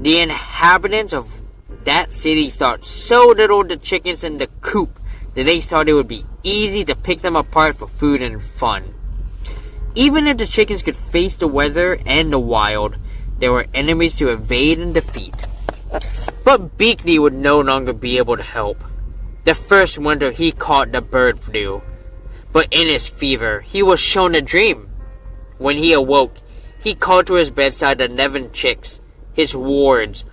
The inhabitants of that city thought so little of the chickens in the coop that they thought it would be easy to pick them apart for food and fun. Even if the chickens could face the weather and the wild, there were enemies to evade and defeat. But Beakley would no longer be able to help. The first winter he caught the bird flu, but in his fever he was shown a dream. When he awoke, he called to his bedside the 11 chicks, his wards,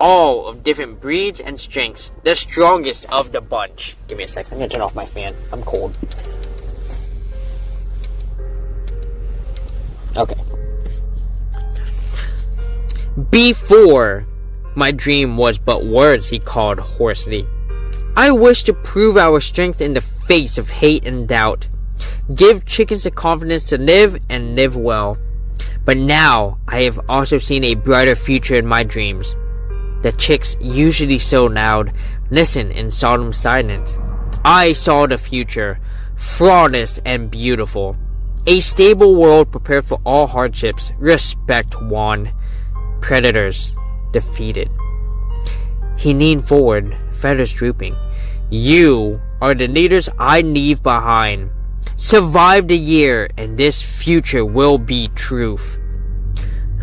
all of different breeds and strengths, the strongest of the bunch. Give me a second, I'm gonna turn off my fan. I'm cold. Okay. Before, my dream was but words, he called hoarsely. I wish to prove our strength in the face of hate and doubt. Give chickens the confidence to live and live well. But now, I have also seen a brighter future in my dreams. The chicks, usually so loud, listen in solemn silence. I saw the future, flawless and beautiful. A stable world prepared for all hardships. Respect won. Predators defeated. He leaned forward, feathers drooping. You are the leaders I leave behind. Survive the year, and this future will be truth.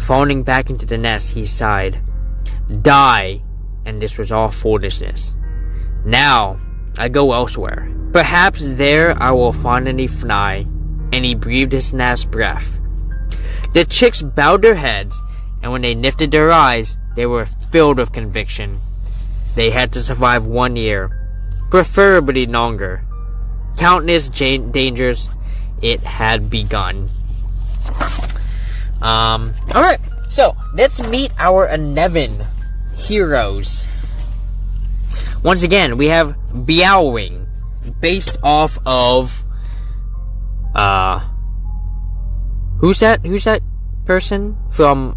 Falling back into the nest, he sighed. Die, and this was all foolishness. Now, I go elsewhere. Perhaps there I will finally fly. And he breathed his last breath. The chicks bowed their heads, and when they lifted their eyes, they were filled with conviction. They had to survive 1 year, preferably longer. Countless dangers, it had begun. Alright, so let's meet our 11 heroes. Once again, we have Beowing, based off of who's that person from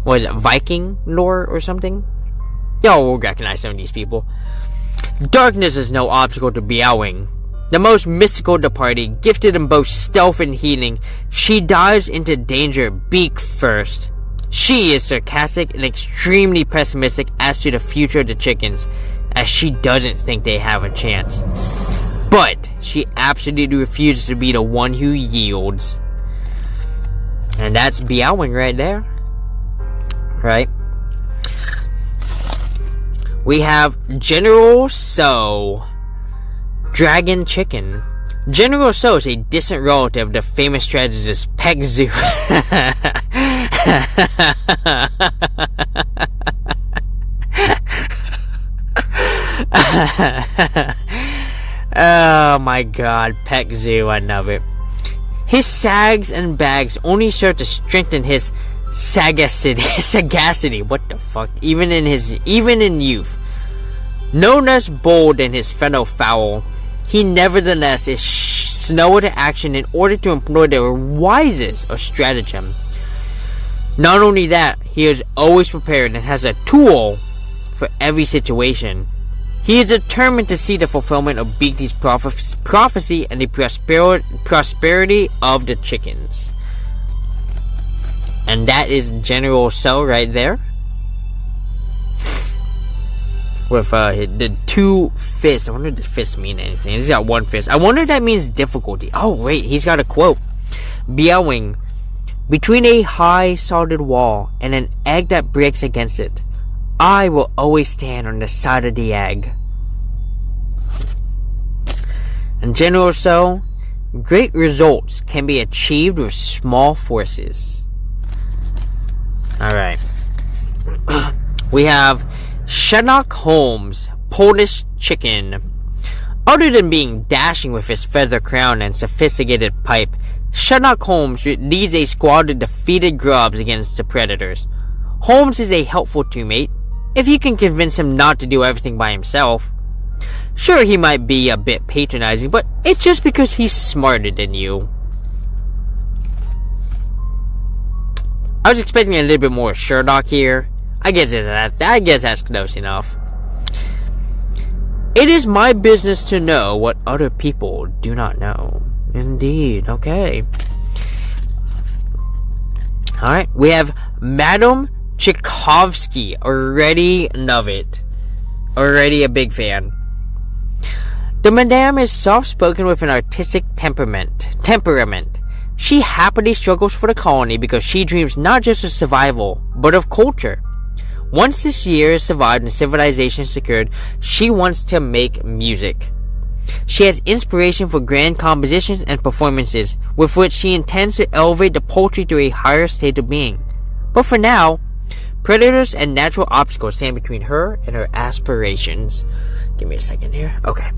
what is it, Viking lore or something? Y'all will recognize some of these people. Darkness is no obstacle to Beowing. The most mystical of the party, gifted in both stealth and healing, she dives into danger beak first. She is sarcastic and extremely pessimistic as to the future of the chickens, as she doesn't think they have a chance. But she absolutely refuses to be the one who yields. And that's Beowing right there. Right? We have General So, Dragon Chicken. General So is a distant relative of the famous strategist PAX. Oh my god, PAX, I love it. His sags and bags only serve to strengthen his sagacity. What the fuck? Even in youth. No less bold than his fellow fowl, he nevertheless is slow to action in order to employ the wisest of stratagem. Not only that, he is always prepared and has a tool for every situation. He is determined to see the fulfillment of Beakley's prophecy and the prosperity of the chickens. And that is General So right there. With the 2 fists. I wonder if the fists mean anything. He's got 1 fist. I wonder if that means difficulty. Oh wait, he's got a quote. Beowing. Between a high solid wall and an egg that breaks against it, I will always stand on the side of the egg. And General So, great results can be achieved with small forces. Alright. We have Sherlock Holmes, Polish Chicken. Other than being dashing with his feather crown and sophisticated pipe, Sherlock Holmes leads a squad of defeated grubs against the predators. Holmes is a helpful teammate, if you can convince him not to do everything by himself. Sure, he might be a bit patronizing, but it's just because he's smarter than you. I was expecting a little bit more Sherlock here. I guess that's close enough. It is my business to know what other people do not know. Indeed, okay. Alright, we have Madame Tchaikovsky. Already love it. Already a big fan. The Madame is soft-spoken with an artistic temperament. She happily struggles for the colony because she dreams not just of survival, but of culture. Once this year is survived and civilization is secured, she wants to make music. She has inspiration for grand compositions and performances, with which she intends to elevate the poultry to a higher state of being. But for now, predators and natural obstacles stand between her and her aspirations. Give me a second here. Okay.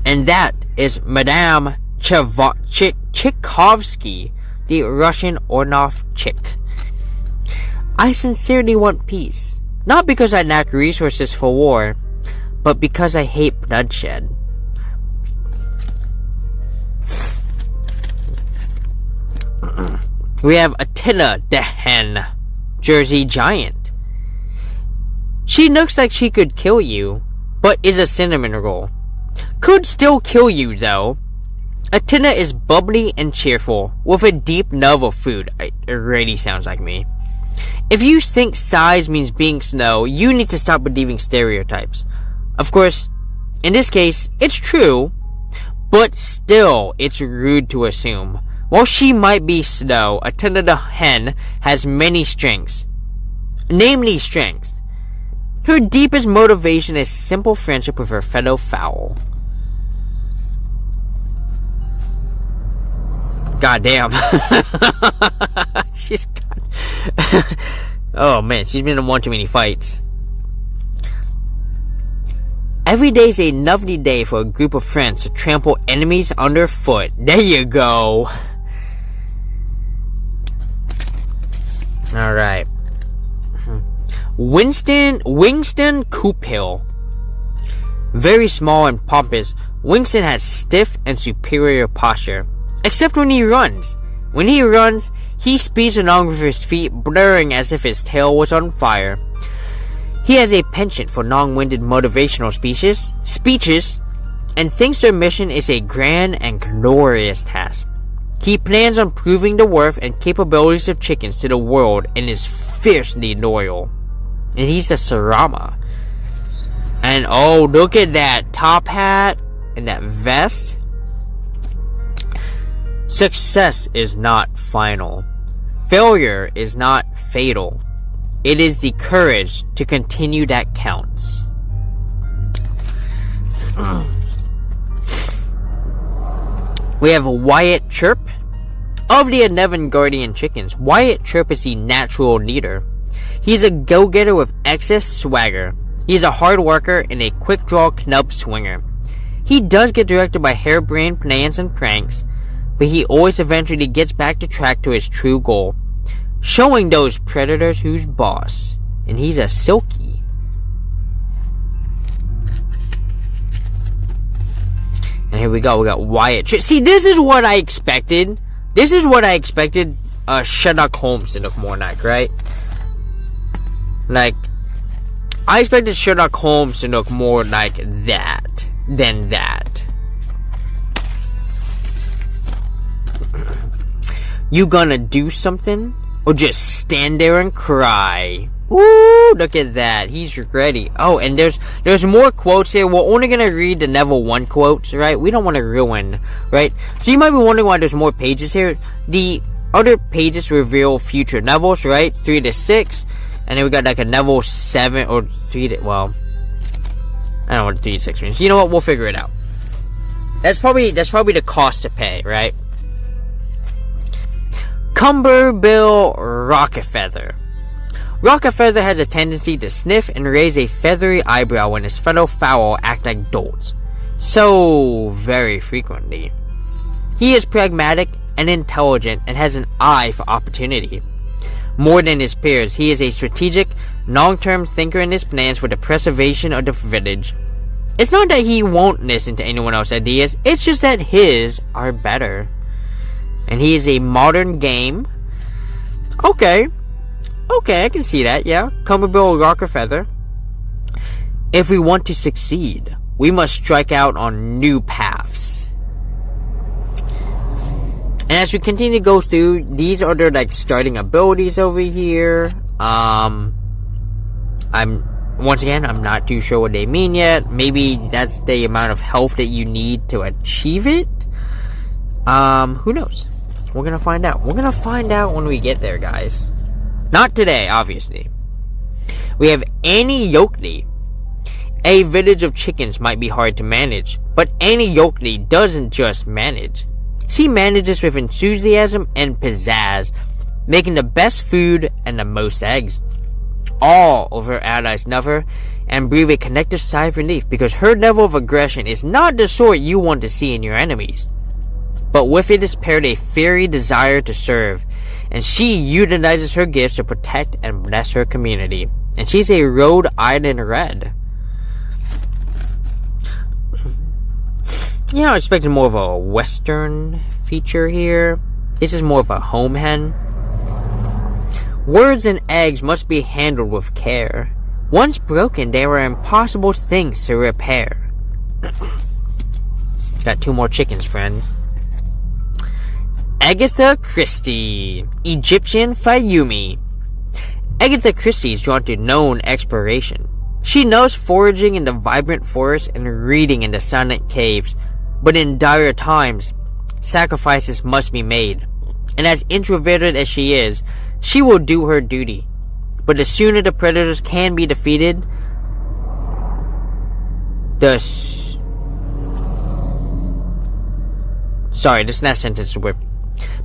And that is Madame Tchaikovsky, the Russian Ornov chick. I sincerely want peace, not because I lack resources for war, but because I hate bloodshed. We have Attila the Hen, Jersey Giant. She looks like she could kill you, but is a cinnamon roll. Could still kill you, though. Attila is bubbly and cheerful, with a deep love of food. It really sounds like me. If you think size means being slow, you need to stop believing stereotypes. Of course, in this case, it's true, but still, it's rude to assume. While she might be slow, Attila the Hen has many strengths. Namely strengths. Her deepest motivation is simple friendship with her fellow fowl. Goddamn. She's got... Oh man, she's been in one too many fights. Every day is a lovely day for a group of friends to trample enemies underfoot. There you go. Alright. Winston Coophill. Very small and pompous, Winston has stiff and superior posture. Except when he runs. When he runs, he speeds along with his feet blurring as if his tail was on fire. He has a penchant for long-winded motivational speeches, and thinks their mission is a grand and glorious task. He plans on proving the worth and capabilities of chickens to the world and is fiercely loyal. And he's a Sarama. And oh, look at that top hat and that vest. Success is not final. Failure is not fatal. It is the courage to continue that counts. We have Wyatt Chirp. Of the 11 guardian chickens, Wyatt Chirp is the natural leader. He's a go-getter with excess swagger. He's a hard worker and a quick-draw club swinger. He does get directed by harebrained plans and pranks, but he always eventually gets back to track to his true goal, showing those predators who's boss. And he's a silky. And here we go, we got Wyatt. See, this is what I expected. This is what I expected Sherlock Holmes to look more like, right? Like, I expected Sherlock Holmes to look more like that than that. You gonna do something? Or just stand there and cry? Woo! Look at that. He's ready. Oh, and there's more quotes here. We're only gonna read the level 1 quotes, right? We don't want to ruin, right? So you might be wondering why there's more pages here. The other pages reveal future levels, right? 3 to 6. And then we got like a level 7 or 3 to... Well, I don't know what 3 to 6 means. You know what? We'll figure it out. That's probably the cost to pay, right? Cumberbill Rockefeather. Rockefeather has a tendency to sniff and raise a feathery eyebrow when his fellow fowl act like dolts. So very frequently. He is pragmatic and intelligent and has an eye for opportunity. More than his peers, he is a strategic, long-term thinker in his plans for the preservation of the village. It's not that he won't listen to anyone else's ideas, it's just that his are better. And he is a modern game. Okay, I can see that, yeah. Comfortable rock or feather. If we want to succeed, we must strike out on new paths. And as we continue to go through, these are their like starting abilities over here. I'm not too sure what they mean yet. Maybe that's the amount of health that you need to achieve it. Who knows? We're gonna find out. We're gonna find out when we get there, guys. Not today, obviously. We have Annie Yokely. A village of chickens might be hard to manage, but Annie Yokely doesn't just manage. She manages with enthusiasm and pizzazz, making the best food and the most eggs. All of her allies love her and breathe a collective sigh of relief because her level of aggression is not the sort you want to see in your enemies. But with it is paired a fiery desire to serve, and she utilizes her gifts to protect and bless her community. And she's a Rhode Island Red. Yeah, I expected more of a Western feature here. This is more of a home hen. Words and eggs must be handled with care. Once broken, they are impossible things to repair. Got 2 more chickens, friends. Agatha Christie, Egyptian Fayumi. Agatha Christie is drawn to known exploration. She knows foraging in the vibrant forest and reading in the silent caves. But in dire times, sacrifices must be made. And as introverted as she is, she will do her duty. But the sooner the predators can be defeated, Sorry, this last sentence is weird.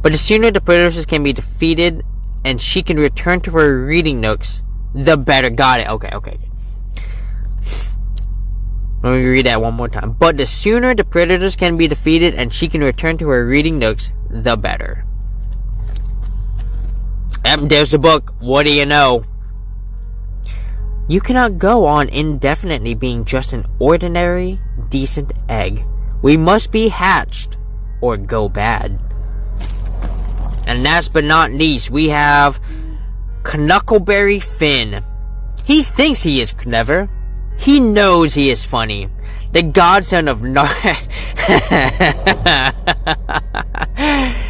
But the sooner the predators can be defeated and she can return to her reading nooks, the better. Got it. Okay. Let me read that one more time. But the sooner the predators can be defeated and she can return to her reading nooks, the better. There's the book. What do you know? You cannot go on indefinitely being just an ordinary, decent egg. We must be hatched or go bad. And last but not least, we have Knuckleberry Finn. He thinks he is clever. He knows he is funny. The godson of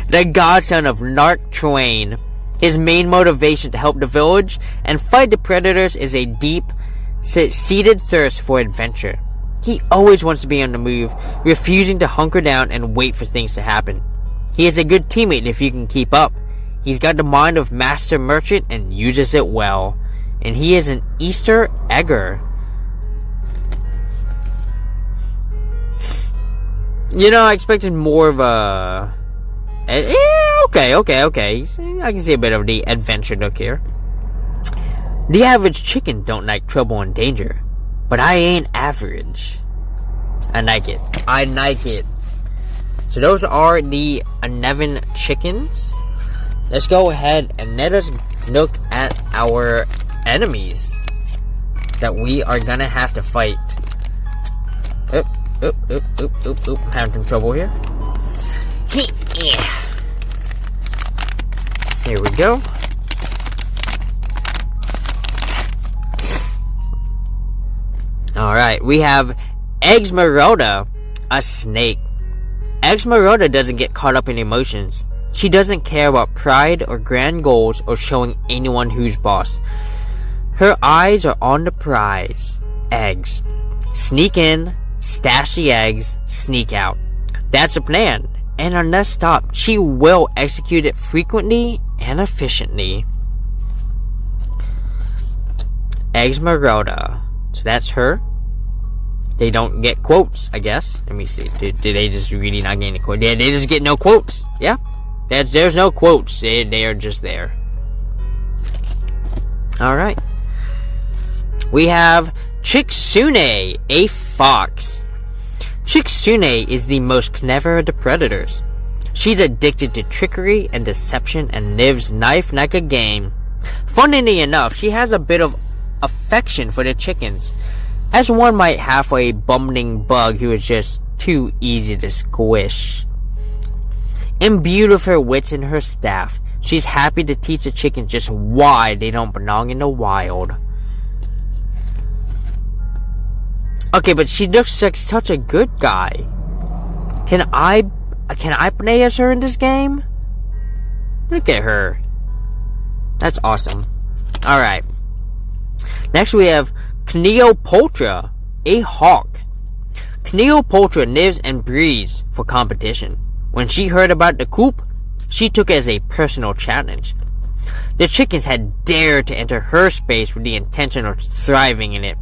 the godson of Nark Twain. His main motivation to help the village and fight the predators is a deep-seated thirst for adventure. He always wants to be on the move, refusing to hunker down and wait for things to happen. He is a good teammate if you can keep up. He's got the mind of master merchant and uses it well. And he is an Easter egger. You know, I expected more of a... Okay. I can see a bit of the adventure look here. The average chicken don't like trouble and danger. But I ain't average. I like it. So those are the 11 chickens. Let's go ahead and let us look at our enemies that we are gonna have to fight. Oop. Having some trouble here. Here we go. Alright, we have Esmeralda, a snake. Esmeralda doesn't get caught up in emotions. She doesn't care about pride or grand goals or showing anyone who's boss. Her eyes are on the prize. Eggs. Sneak in, stash the eggs, sneak out. That's the plan. And unless stopped, she will execute it frequently and efficiently. Esmeralda. So that's her. They don't get quotes, I guess. Let me see. Did they just really not get any quotes? Yeah, they just get no quotes. Yeah. There's no quotes. They are just there. Alright. We have Chicksune, a fox. Chicksune is the most clever of the predators. She's addicted to trickery and deception and lives life like a game. Funnily enough, she has a bit of affection for the chickens, as one might have for a bumbling bug who is just too easy to squish. Imbued with her wits and her staff, she's happy to teach the chickens just why they don't belong in the wild. Okay, but she looks like such a good guy. Can I play as her in this game? Look at her. That's awesome. Alright. Next we have Cleopatra, a hawk. Cleopatra lives and breathes for competition. When she heard about the coup, she took it as a personal challenge. The chickens had dared to enter her space with the intention of thriving in it.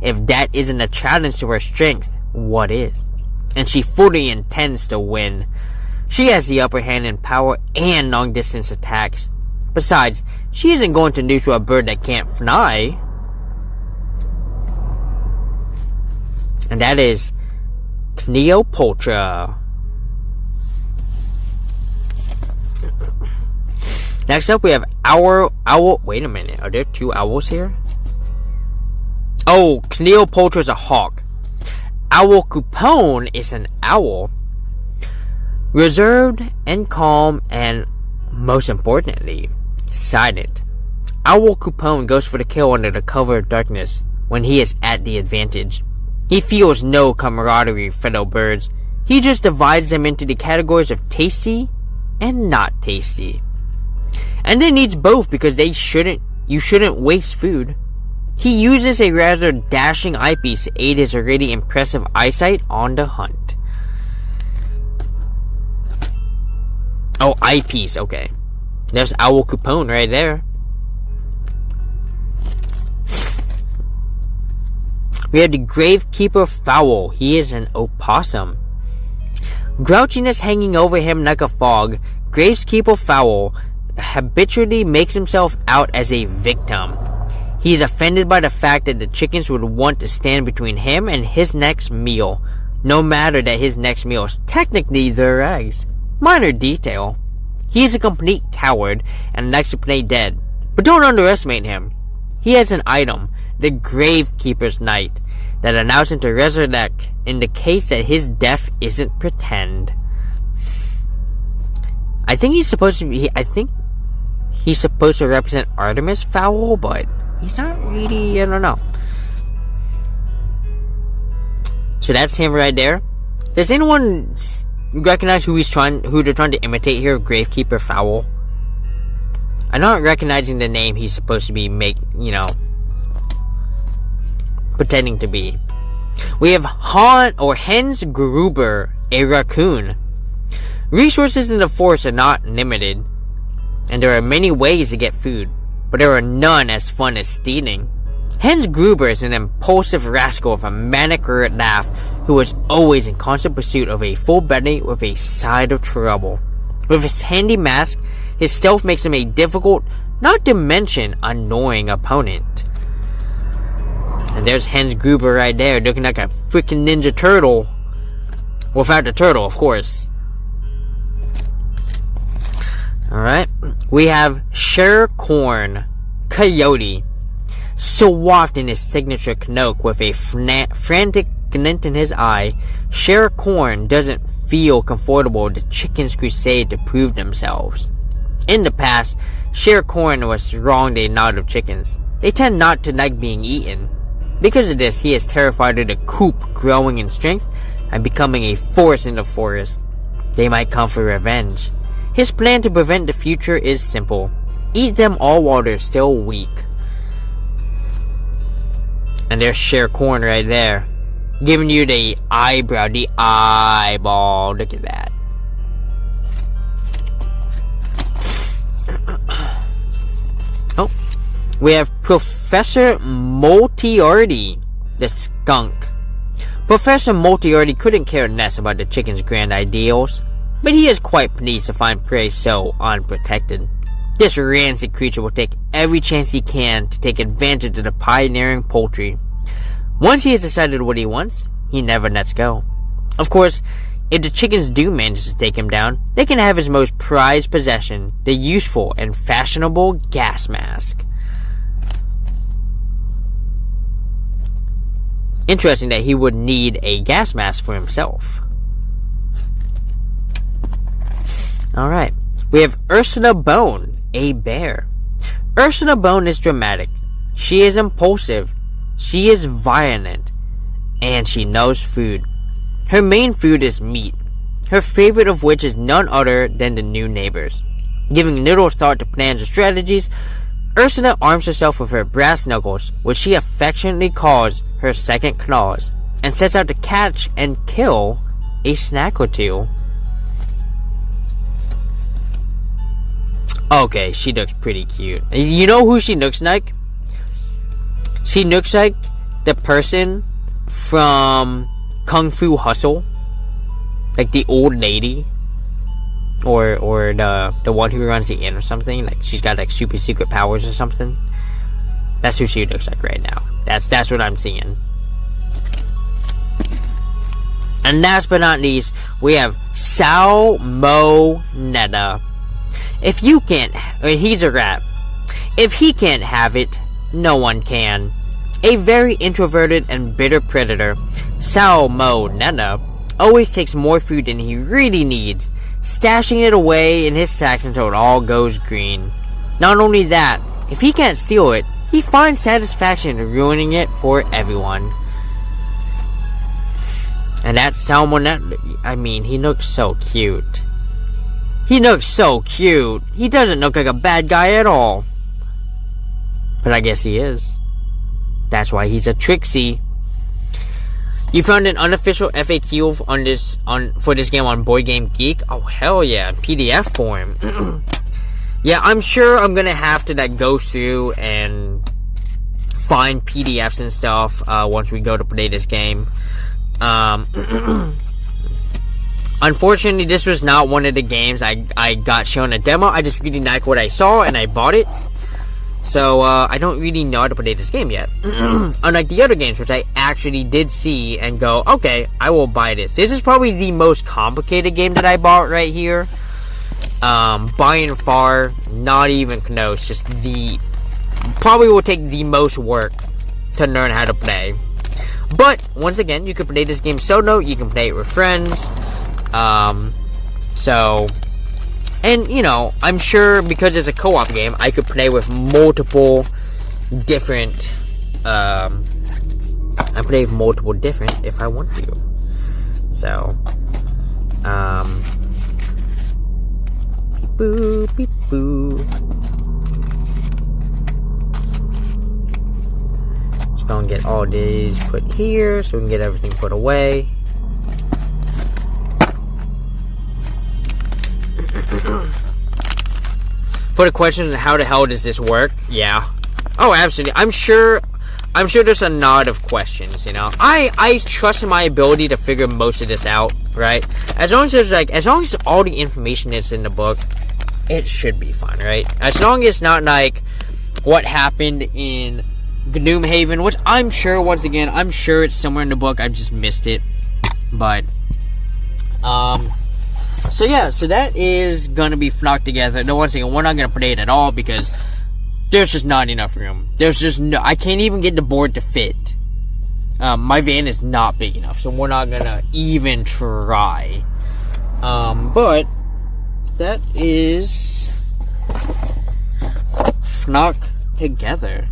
If that isn't a challenge to her strength, what is? And she fully intends to win. She has the upper hand in power and long-distance attacks. Besides, she isn't going to lose to a bird that can't fly. And that is Cleopatra. Next up, we have owl. Wait a minute. Are there two owls here? Oh, Cleopatra is a hawk. Owl Coupon is an owl. Reserved and calm and, most importantly, silent. Owl Coupon goes for the kill under the cover of darkness when he is at the advantage. He feels no camaraderie with fellow birds. He just divides them into the categories of tasty and not tasty. And then needs both because you shouldn't waste food. He uses a rather dashing eyepiece to aid his already impressive eyesight on the hunt. Oh, eyepiece, okay. There's Owl Coupon right there. We have the Gravekeeper Fowl. He is an opossum. Grouchiness hanging over him like a fog, Gravekeeper Fowl habitually makes himself out as a victim. He is offended by the fact that the chickens would want to stand between him and his next meal, no matter that his next meal is technically their eggs. Minor detail. He is a complete coward and likes to play dead, but don't underestimate him. He has an item, the Gravekeeper's Knight, that allows him to resurrect in the case that his death isn't pretend. I think he's supposed to represent Artemis Fowl, but he's not really, I don't know. So that's him right there. Does anyone recognize who they're trying to imitate here? Gravekeeper Fowl. I'm not recognizing the name he's supposed to be pretending to be. We have Hans Gruber, a raccoon. Resources in the forest are not limited, and there are many ways to get food, but there are none as fun as stealing. Hans Gruber is an impulsive rascal with a manic laugh who is always in constant pursuit of a full belly with a side of trouble. With his handy mask, his stealth makes him a difficult, not to mention annoying opponent. And there's Hans Gruber right there, looking like a freaking Ninja Turtle. Without the turtle, of course. Alright. We have Shercorn, Coyote. Swathed in his signature cloak with a frantic glint in his eye, Shercorn doesn't feel comfortable with the chickens' crusade to prove themselves. In the past, Shercorn was wronged a lot of chickens. They tend not to like being eaten. Because of this, he is terrified of the coop growing in strength and becoming a force in the forest. They might come for revenge. His plan to prevent the future is simple. Eat them all while they're still weak. And there's Shercorn right there. Giving you the eyebrow, the eyeball. Look at that. Oh. We have Professor Moriarty, the skunk. Professor Moriarty couldn't care less about the chicken's grand ideals, but he is quite pleased to find prey so unprotected. This rancid creature will take every chance he can to take advantage of the pioneering poultry. Once he has decided what he wants, he never lets go. Of course, If the chickens do manage to take him down, they can have his most prized possession, the useful and fashionable gas mask. Interesting that he would need a gas mask for himself. Alright. We have Ursula Bone, a bear. Ursula Bone is dramatic. She is impulsive. She is violent. And she knows food. Her main food is meat. Her favorite of which is none other than the new neighbors. Giving little thought to plans or strategies, Ursula arms herself with her brass knuckles, which she affectionately calls her second claws, and sets out to catch and kill a snack or two. Okay, she looks pretty cute. You know who she looks like? She looks like the person from Kung Fu Hustle. Like the old lady. Or the one who runs the inn or something. Like she's got like super secret powers or something. That's who she looks like right now. That's what I'm seeing. And last but not least, we have Salmonetta. If you can't, he's a rat. If he can't have it, no one can. A very introverted and bitter predator, Salmonetta always takes more food than he really needs, stashing it away in his sacks until it all goes green. Not only that, if he can't steal it, he finds satisfaction in ruining it for everyone. And that Salmonetta, I mean, he looks so cute. He looks so cute. He doesn't look like a bad guy at all. But I guess he is. That's why he's a Trixie. You found an unofficial FAQ for this game on Board Game Geek? Oh hell yeah, PDF form. Yeah, I'm sure I'm gonna have to like go through and find PDFs and stuff once we go to play this game. Unfortunately, this was not one of the games I got shown a demo. I just really liked what I saw and I bought it. So, I don't really know how to play this game yet. Unlike the other games, which I actually did see and go, okay, I will buy this. This is probably the most complicated game that I bought right here. By and far, not even close. Just probably will take the most work to learn how to play. But, once again, you can play this game solo, you can play it with friends. And, you know, I'm sure because it's a co-op game, I could play with multiple different, I play with multiple different if I want to. So, beep boo, beep boo. Just gonna get all these put here so we can get everything put away. For the question of how the hell does this work? Yeah. Oh, absolutely. I'm sure there's a lot of questions, you know. I trust in my ability to figure most of this out, right? As long as all the information is in the book, it should be fine, right? As long as it's not like what happened in Gloomhaven, which I'm sure, once again, I'm sure it's somewhere in the book, I've just missed it. But, so yeah, so that is gonna be flocked together. No, once again, we're not gonna play it at all because there's just not enough room. There's just no, I can't even get the board to fit. My van is not big enough, so we're not gonna even try. But that is flocked together.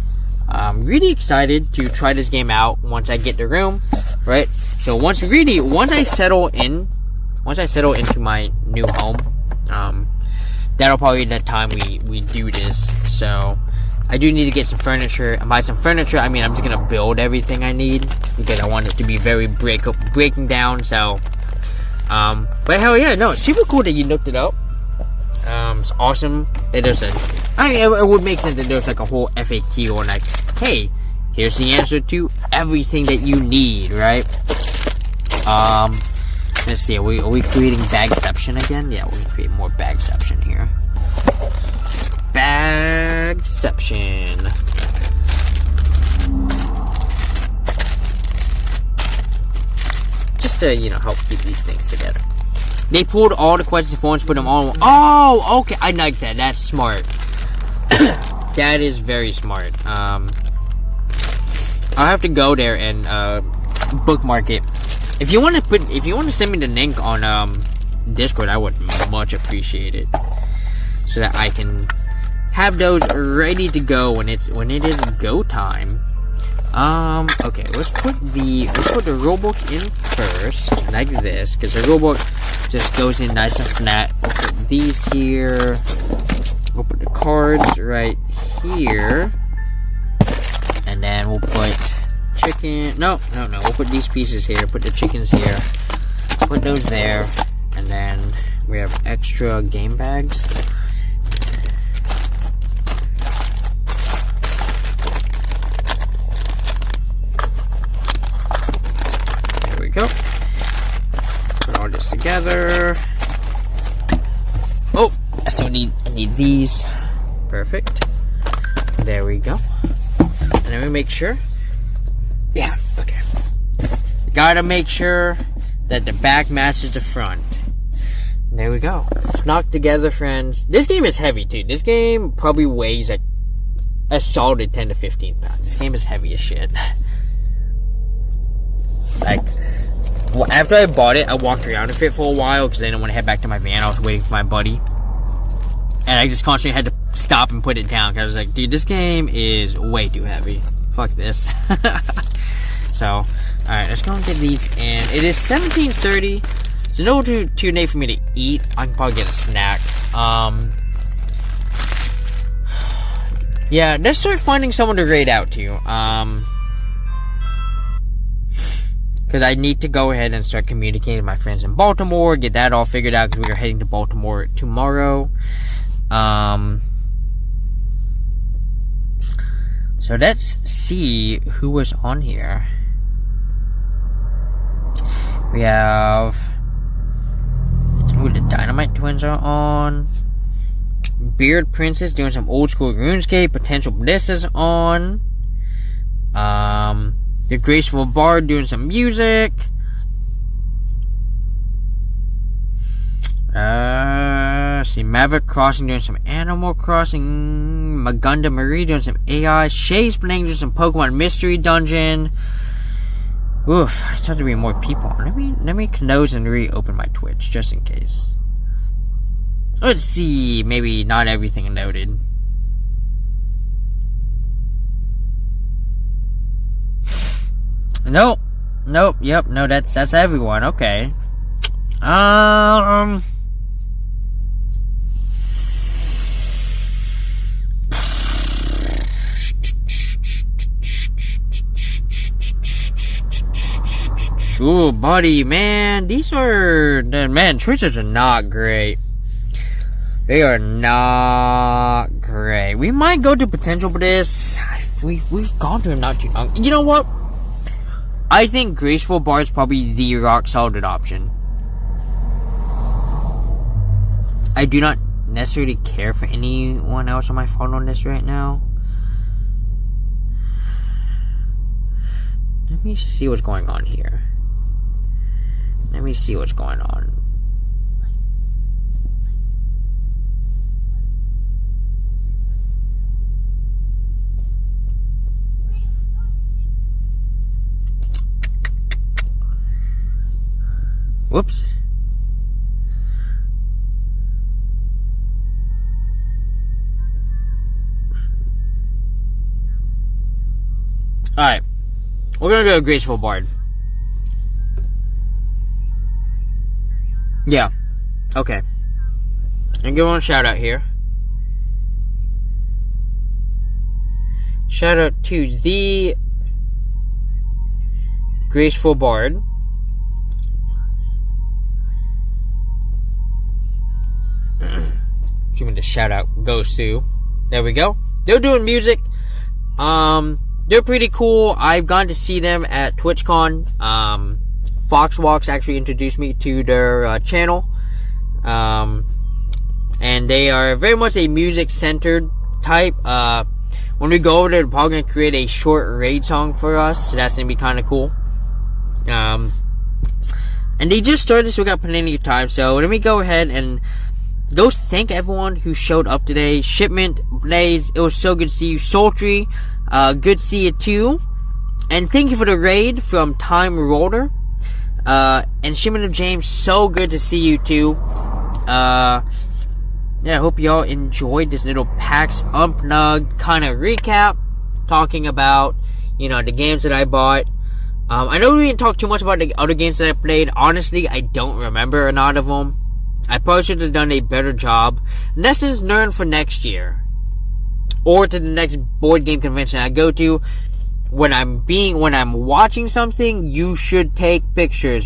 I'm really excited to try this game out once I get the room, right? So once I settle into my new home, that'll probably be the time we do this. So I do need to get some furniture and buy some furniture. I mean, I'm just gonna build everything I need because I want it to be very breaking down. So, but hell yeah, no, it's super cool that you looked it up. It's awesome that it would make sense that there's like a whole FAQ on like, hey, here's the answer to everything that you need, right? Let's see, are we creating bagception again? Yeah, we're gonna create more bagception here. Bagception. Just to, you know, help keep these things together. They pulled all the questions for once, put them all. Oh, okay. I like that. That's smart. That is very smart. I'll have to go there and bookmark it. If you want to send me the link on Discord, I would much appreciate it, so that I can have those ready to go when it is go time. Okay, let's put the rulebook in first, like this, because the rulebook just goes in nice and flat. We'll put these here. We'll put the cards right here, and then we'll put chicken. No. We'll put these pieces here. Put the chickens here. Put those there, and then we have extra game bags. Go. Put all this together. Oh, so I need these. Perfect. There we go. And then we make sure. Yeah, okay. Gotta make sure that the back matches the front. There we go. Knocked together, friends. This game is heavy too. This game probably weighs like a solid 10 to 15 pounds. This game is heavy as shit. Like, well, after I bought it, I walked around with it for a while because I didn't want to head back to my van. I was waiting for my buddy, and I just constantly had to stop and put it down because I was like, dude, this game is way too heavy. Fuck this. So, alright, let's go and get these in. It is 17:30. It's a little too late for me to eat. I can probably get a snack. Yeah, let's start finding someone to raid out to. Because I need to go ahead and start communicating with my friends in Baltimore, get that all figured out, because we are heading to Baltimore tomorrow. So let's see who was on here. We have... Ooh, the Dynamite Twins are on. Beard Princess doing some old school RuneScape. Potential Bliss is on. The Graceful Bard doing some music. See, Maverick Crossing doing some Animal Crossing. Magunda Marie doing some AI. Shay's playing just some Pokemon Mystery Dungeon. Oof, I thought there'd be more people. Let me close and reopen my Twitch just in case. Let's see, maybe not everything noted. Nope. Yep. No, that's everyone. Okay. Ooh, buddy, man, Twitches are not great. They are not great. We might go to Potential Bliss. We've gone to him not too long. You know what? I think Graceful Bard is probably the rock solid option. I do not necessarily care for anyone else on my phone on this right now. Let me see what's going on here. Let me see what's going on. Whoops. Alright. We're gonna go Graceful Bard. Yeah. Okay. And give one a shout out here. Shout out to the Graceful Bard. Assuming the shout out goes to. There we go. They're doing music. They're pretty cool. I've gone to see them at TwitchCon. Foxwalks actually introduced me to their channel. And they are very much a music-centered type. When we go over there, they're probably going to create a short raid song for us. So that's going to be kind of cool. And they just started, so we got plenty of time. So let me go ahead and go thank everyone who showed up today. Shipment, Blaze, it was so good to see you. Sultry, good to see you too. And thank you for the raid from Time Roller. And Shipment of James, so good to see you too. Yeah, I hope y'all enjoyed this little PAX Unplugged kind of recap. Talking about, you know, the games that I bought. I know we didn't talk too much about the other games that I played. Honestly, I don't remember a lot of them. I probably should have done a better job. Lessons learned for next year. Or to the next board game convention I go to. When I'm watching something, you should take pictures.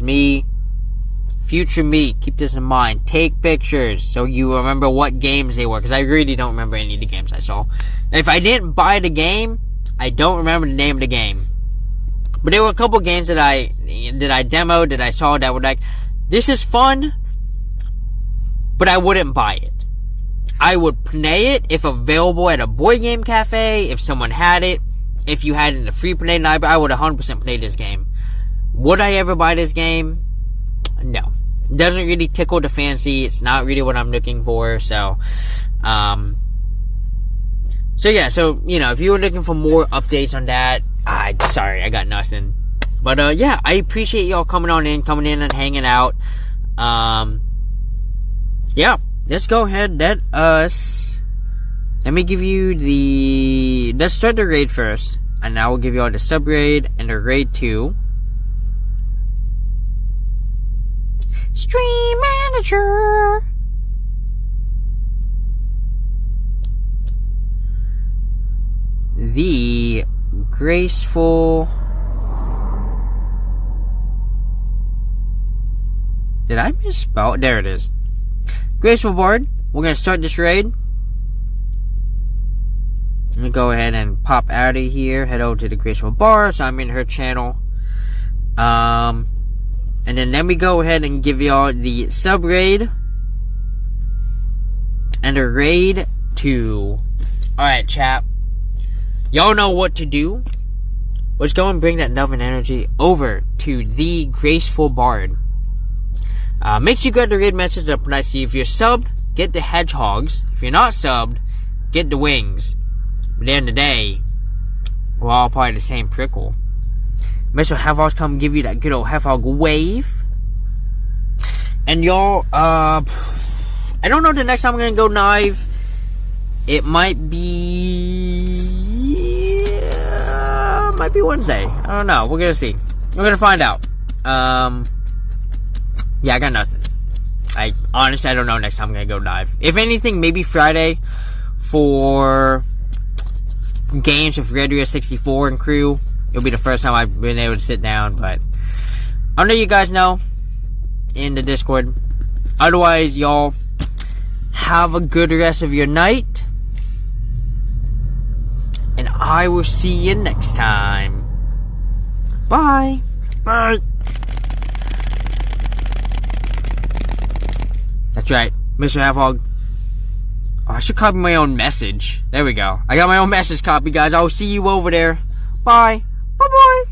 Future me, keep this in mind. Take pictures so you remember what games they were. Because I really don't remember any of the games I saw. And if I didn't buy the game, I don't remember the name of the game. But there were a couple games that I demoed, that I saw that were like, this is fun, but I wouldn't buy it. I would play it if available at a board game cafe, if someone had it. If you had it in the free play library, I would 100% play this game. Would I ever buy this game? No. It doesn't really tickle the fancy. It's not really what I'm looking for. So yeah, so, you know, if you were looking for more updates on that, sorry, I got nothing. But, yeah, I appreciate y'all coming in and hanging out. Yeah, let's go ahead, let me give you let's start the raid first, and I will give you all the sub-raid and the raid 2. Stream Manager! The graceful... Did I misspell it? There it is. Graceful Bard. We're going to start this raid. Let me go ahead and pop out of here. Head over to the Graceful Bar. So I'm in her channel. And then let me go ahead and give y'all the sub raid. And a raid 2. Alright, chat. Y'all know what to do. Let's go and bring that love and energy over to the Graceful Bard. Make sure you get the raid message up when I see if you're subbed, get the hedgehogs. If you're not subbed, get the wings. But at the end of the day, we're all part of the same prickle. Mr. Hedgehogs come give you that good old hedgehog wave. And y'all, I don't know the next time I'm gonna go live. It might be Wednesday. I don't know. We're gonna see. We're gonna find out. Yeah, I got nothing. Honestly, I don't know next time I'm gonna go live. If anything, maybe Friday for games with Red 64 and crew. It'll be the first time I've been able to sit down, but I'll let you guys know in the Discord. Otherwise, y'all have a good rest of your night, and I will see you next time. Bye. Bye. That's right, Mr. Hedgehog. Oh, I should copy my own message. There we go. I got my own message copy, guys. I'll see you over there. Bye. Bye-bye.